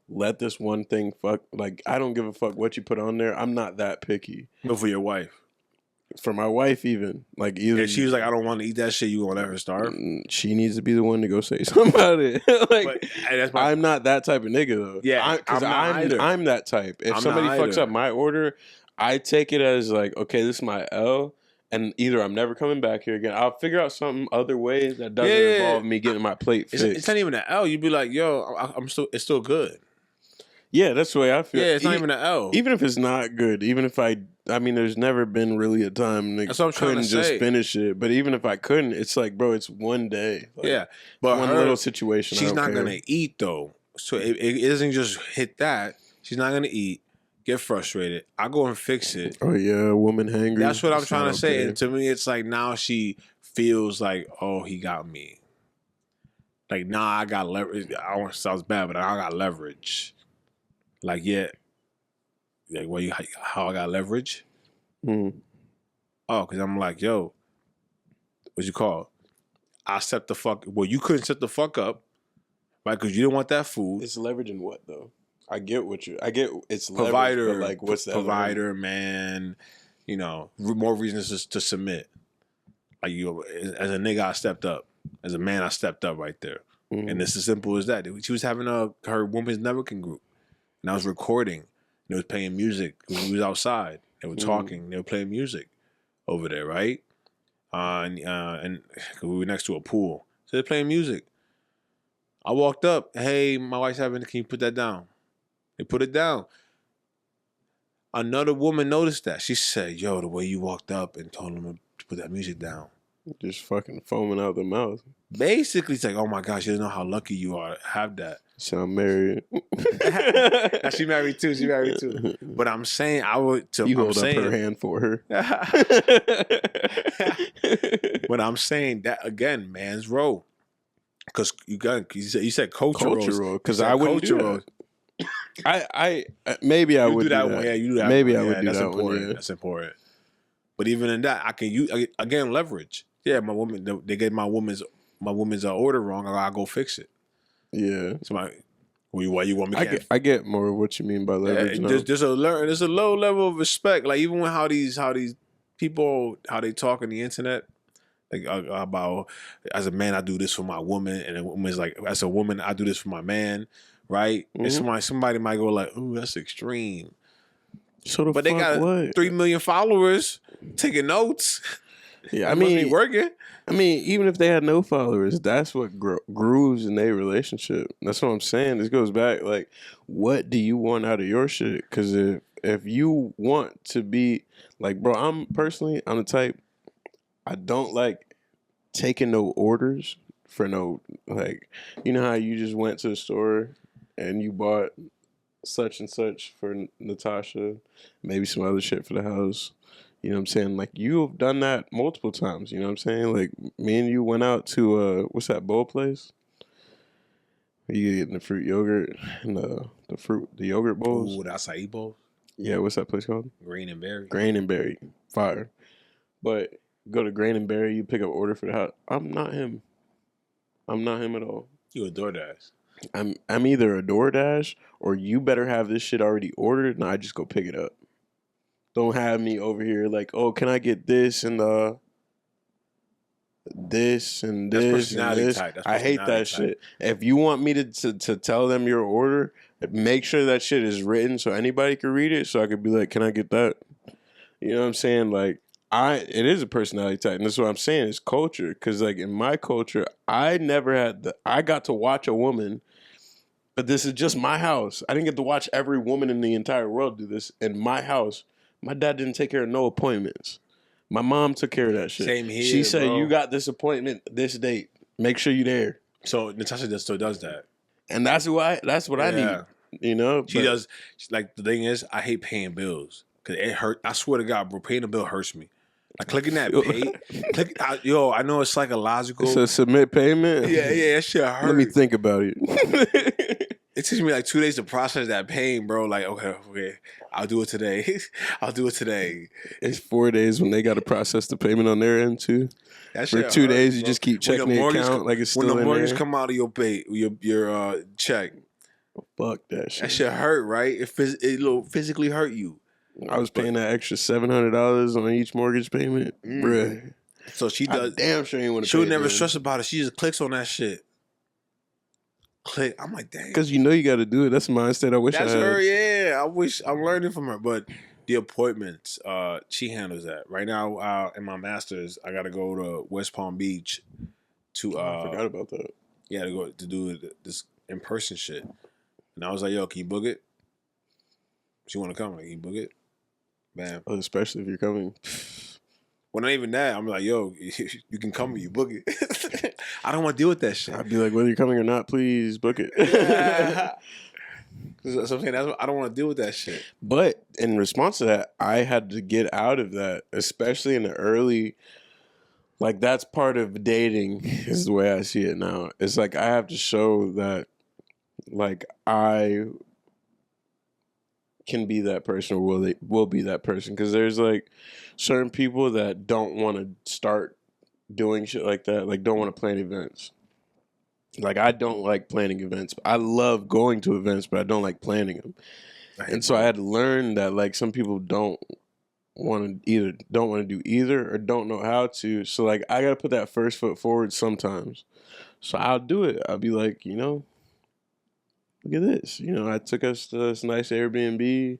Let this one thing fuck. Like I don't give a fuck what you put on there. I'm not that picky. But for your wife. For my wife, even like either If she was like, I don't want to eat that shit, you gonna let her starve? she needs to be the one to go say something about it. Like, That's my, I'm not that type of nigga though. Yeah, Because I'm not either. I'm that type. If I'm somebody not fucks either. up my order, I take it as like, okay, this is my L, and either I'm never coming back here again. I'll figure out some other way that doesn't involve me getting my plate fixed. It's not even an L. You'd be like, yo, it's still good. Yeah, that's the way I feel. Yeah, it's not even an L. Even if it's not good, even if I mean, there's never been really a time That's what I'm trying to couldn't just say. finish it. But even if I couldn't, it's like, bro, it's one day. Like, Yeah, but one little situation. She's not care. gonna eat though, so it doesn't just hit that. She's not gonna eat. Get frustrated. I go and fix it. Oh yeah, woman hangry. That's what I'm trying to say. And to me, it's like now she feels like, oh, he got me. Like, nah, I got leverage. I want to sound bad, but I got leverage. Like, yeah. Like, well, how I got leverage? Mm. Oh, because I'm like, yo, what you call? I set the fuck. Well, you couldn't set the fuck up, right? Because you didn't want that food. It's leveraging what though? I get it's provider, leverage, but like what's that? Provider, man. You know, more reasons to submit. Like, you, as a nigga, I stepped up. As a man, I stepped up right there. Mm. And it's as simple as that. She was having her women's networking group, and I was recording. They was playing music. We was outside. They were talking. They were playing music over there, right? And we were next to a pool, so they're playing music. I walked up. Hey, my wife's having. Can you put that down? They put it down. Another woman noticed that. She said, "Yo, the way you walked up and told them to put that music down." Just fucking foaming out the mouth. Basically, it's like, oh my gosh, you don't know how lucky you are to have that. So I'm married. Now, she married too. She married too. But I'm saying, I would. You hold up her hand for her. But I'm saying that again, man's role. Because you said cultural. Because I wouldn't do that. I maybe I would do that. Yeah, you do that. Maybe one. I would do that's that important. one. Yeah. That's important. But even in that, I can use again leverage. Yeah, my woman. They get my woman's order wrong. I go fix it. Yeah. So why you want me? I get more of what you mean by leverage. There's a low level of respect. Like, even when how these people, how they talk on the internet. Like, about, as a man, I do this for my woman, and a woman's like, as a woman, I do this for my man, right? Mm-hmm. And somebody might go like, "Ooh, that's extreme." So but they got 3 million followers taking notes. Yeah, I mean, working. I mean, even if they had no followers, that's what grooves in their relationship. That's what I'm saying. This goes back, like, what do you want out of your shit? Because if you want to be like, bro, I'm the type. I don't like taking no orders for no, like, you know how you just went to the store and you bought such and such for Natasha, maybe some other shit for the house. You know what I'm saying? Like, you've done that multiple times. You know what I'm saying? Like, me and you went out to, what's that bowl place? You getting the fruit yogurt and the yogurt bowls. Ooh, the acai bowl? Yeah, what's that place called? Grain and Berry. Grain and Berry. Fire. But go to Grain and Berry, you pick up order for the house. I'm not him. I'm not him at all. You a DoorDash. I'm either a DoorDash or you better have this shit already ordered and I just go pick it up. Don't have me over here like, oh, can I get this and this and this and this? I hate that shit. If you want me to tell them your order, make sure that shit is written so anybody can read it, so I could be like, can I get that? You know what I'm saying? Like, it is a personality type, and that's what I'm saying. It's culture, because like in my culture, I got to watch a woman, but this is just my house. I didn't get to watch every woman in the entire world do this. In my house, my dad didn't take care of no appointments. My mom took care of that shit. Same here. She said, bro. You got this appointment, this date. Make sure you're there. So Natasha still does that, and that's what I need. You know, she does. Like, the thing is, I hate paying bills because it hurt. I swear to God, bro, paying a bill hurts me. Like, clicking that pay, I know it's psychological. It's a submit payment. Yeah, that shit hurt. Let me think about it. It takes me like 2 days to process that pain, bro. Like, okay, I'll do it today. I'll do it today. It's 4 days when they got to process the payment on their end too. That For 2 days, you just keep checking the account like it's still in there. When the mortgage come out of your pay, your check. Fuck that shit. That shit hurt, right? It'll physically hurt you. I was paying that extra $700 on each mortgage payment, bruh. So she does. I damn sure ain't want to. She would never stress about it. She just clicks on that shit. Click. I'm like, dang. Because you know you got to do it. That's a mindset I wish I had. That's her. Yeah, I wish I'm learning from her. But the appointments, she handles that. Right now, in my master's, I got to go to West Palm Beach to. I forgot about that. Yeah, to go to do this in person shit. And I was like, yo, can you book it? She want to come. Like, can you book it? Bam. Oh, especially if you're coming. Well, not even that. I'm like, yo, you can come. You book it. I don't want to deal with that shit. I'd be like, whether you're coming or not, please book it. So I'm saying I don't want to deal with that shit. But in response to that, I had to get out of that, especially in the early. Like, that's part of dating, is the way I see it now. It's like I have to show that, like, I can be that person, or will be that person. Because there's, like, certain people that don't want to start doing shit like that, like, don't want to plan events. Like, I don't like planning events. I love going to events, but I don't like planning them. And so I had to learn that, like, some people don't want to do either or don't know how to. So, like, I got to put that first foot forward sometimes. So I'll do it. I'll be like, look at this. I took us to this nice Airbnb.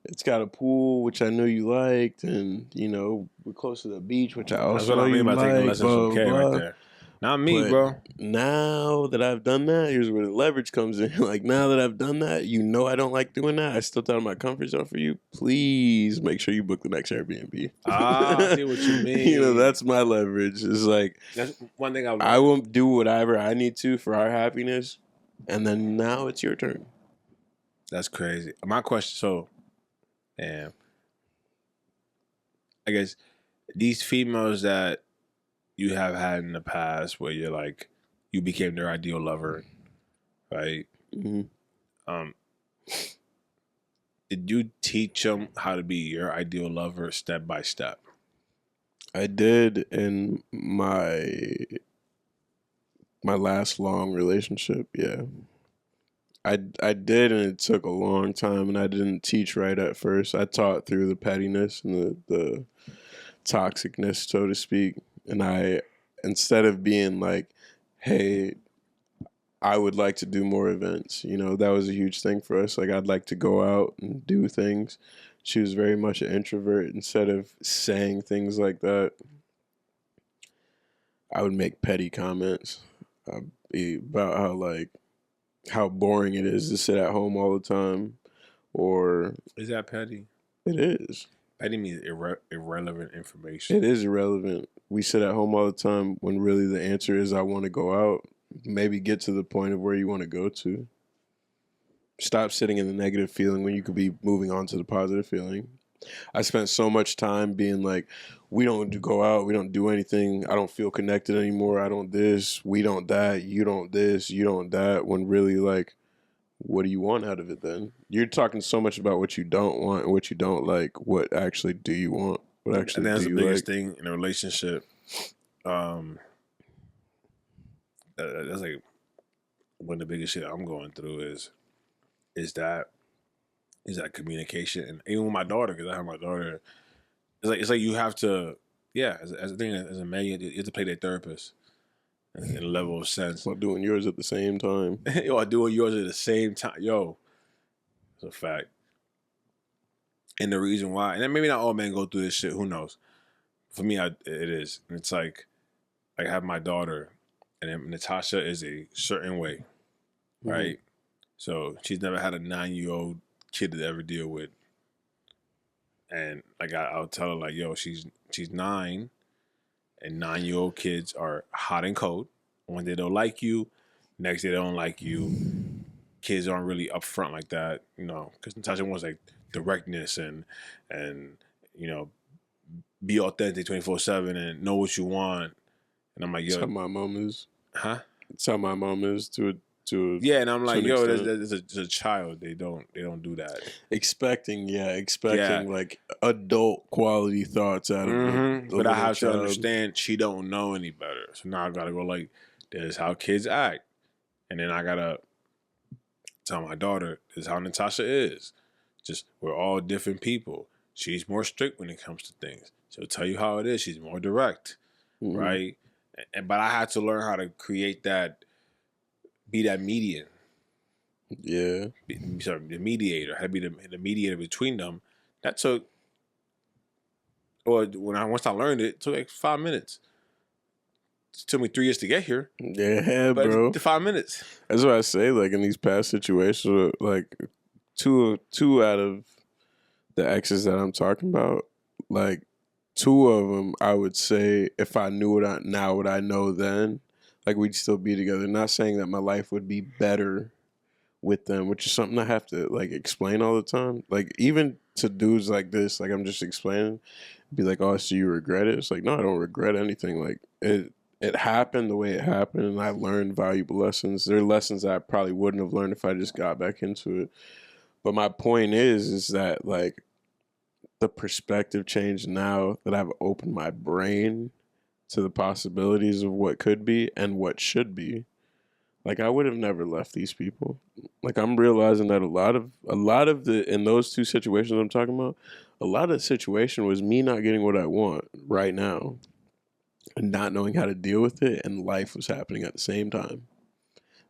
It's got a pool, which I know you liked, and we're close to the beach, which I also know you like. That's what I mean by taking lessons from K right there. Not me, but bro. Now that I've done that, here's where the leverage comes in. Like, now that I've done that, I don't like doing that. I stepped out of my comfort zone for you. Please make sure you book the next Airbnb. I see what you mean. That's my leverage. It's like, that's one thing I will do whatever I need to for our happiness, and then now it's your turn. That's crazy. My question, I guess these females that you have had in the past where you're like, you became their ideal lover, right? Mm-hmm. Did you teach them how to be your ideal lover step by step? I did in my last long relationship, yeah. I did, and it took a long time, and I didn't teach right at first. I taught through the pettiness and the toxicness, so to speak. And I, instead of being like, hey, I would like to do more events, that was a huge thing for us. Like, I'd like to go out and do things. She was very much an introvert. Instead of saying things like that, I would make petty comments about how boring it is to sit at home all the time. Or is that petty? It is. Petty means irrelevant information. It is irrelevant. We sit at home all the time when really the answer is I want to go out. Maybe get to the point of where you want to go to. Stop sitting in the negative feeling when you could be moving on to the positive feeling. I spent so much time being like, we don't go out, we don't do anything, I don't feel connected anymore, I don't this, we don't that, you don't this, you don't that, when really, like, what do you want out of it then? You're talking so much about what you don't want and what you don't like. What actually do you want? What actually do you like? That's the biggest thing in a relationship. That's like one of the biggest shit I'm going through is that communication. And even with my daughter, because I have my daughter, it's like you have to, as a thing, as a man, you have to play their therapist in a level of sense. While doing yours at the same time. While doing yours at the same time. It's a fact. And the reason why, and maybe not all men go through this shit, who knows? For me, it is. And it's like, I have my daughter, and then Natasha is a certain way, right? Mm-hmm. So she's never had a 9-year-old kid to ever deal with. And like I'll tell her, like, yo, she's 9, and 9-year-old kids are hot and cold. One day they'll like you, next day they don't like you. Kids aren't really upfront like that, because Natasha wants like directness and be authentic 24/7 and know what you want. And I'm like, yo, that's how my mom is. Huh? That's how my mom is to and I'm like, yo, there's a child. They don't do that. Expecting like adult quality thoughts out of it. But I have to understand she don't know any better. So now I gotta go like, this is how kids act. And then I gotta tell my daughter, this is how Natasha is. Just we're all different people. She's more strict when it comes to things. She'll tell you how it is. She's more direct, right? But I had to learn how to create that, be that median. Yeah. The mediator. I had to be the mediator between them. That took, or once I learned it, it took like 5 minutes. It took me 3 years to get here. Yeah, but bro. The 5 minutes. That's what I say. Like in these past situations, like two out of the exes that I'm talking about, like 2 of them, I would say if I knew what I know then, like we'd still be together. Not saying that my life would be better with them, which is something I have to like explain all the time. Like even to dudes like this, like I'm just explaining, be like, "Oh, so you regret it?" It's like, no, I don't regret anything. Like it happened the way it happened, and I learned valuable lessons. There are lessons that I probably wouldn't have learned if I just got back into it. But my point is that like the perspective change now that I've opened my brain to the possibilities of what could be and what should be. Like I would have never left these people. Like I'm realizing that a lot of the in those 2 situations I'm talking about, a lot of the situation was me not getting what I want right now and not knowing how to deal with it, and life was happening at the same time.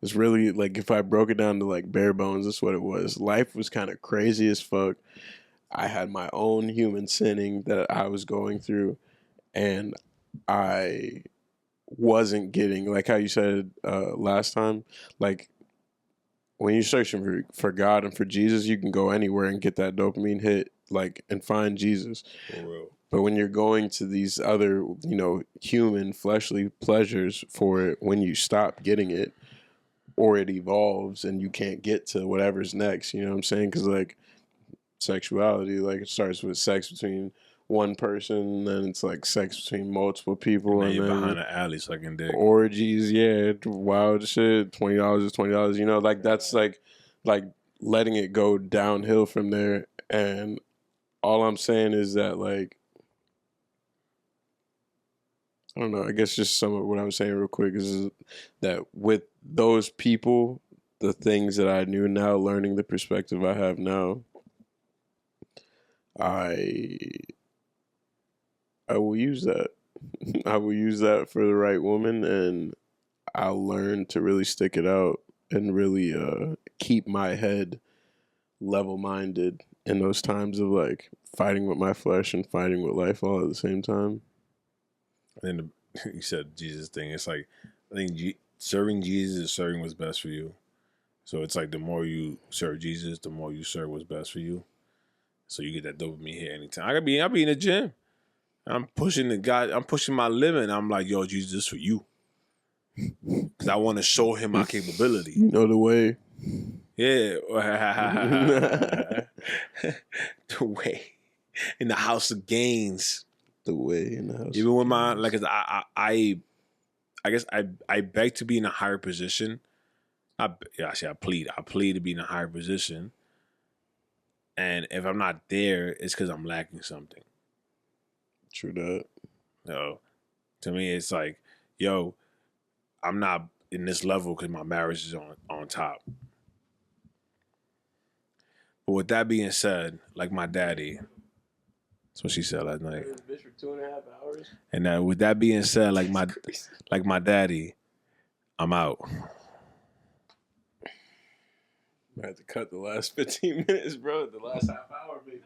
It's really like if I broke it down to like bare bones, that's what it was. Life was kind of crazy as fuck. I had my own human sinning that I was going through, and I wasn't getting, like how you said last time, like when you're searching for God and for Jesus, you can go anywhere and get that dopamine hit, like, and find Jesus. For real. But when you're going to these other, human fleshly pleasures for it, when you stop getting it, or it evolves and you can't get to whatever's next, you know what I'm saying? Because like sexuality, like it starts with sex between one person, then it's like sex between multiple people, and then behind the alley sucking dick. orgies, yeah, wild shit. $20 is $20, like that's like letting it go downhill from there. And all I'm saying is that like I don't know, I guess just some of what I was saying real quick is that with those people, the things that I knew now, learning the perspective I have now, I will use that. I will use that for the right woman, and I'll learn to really stick it out and really keep my head level-minded in those times of like fighting with my flesh and fighting with life all at the same time. And you said Jesus thing. It's like I think serving Jesus is serving what's best for you. So it's like the more you serve Jesus, the more you serve what's best for you. So you get that dopamine hit anytime. I'll be in the gym. I'm pushing my limit. I'm like, yo, Jesus, this is for you. Because I want to show him my capability. You know the way. Yeah. The way. In the house of gains. The way in the house. Even with my, like, I guess I beg to be in a higher position. I plead to be in a higher position. And if I'm not there, it's because I'm lacking something. True that. So, to me, it's like, yo, I'm not in this level because my marriage is on top. But with that being said, like my daddy, that's what she said last night. Bitch for 2.5 hours. And with that being said, like my daddy, I'm out. I had to cut the last 15 minutes, bro. The last half hour, maybe.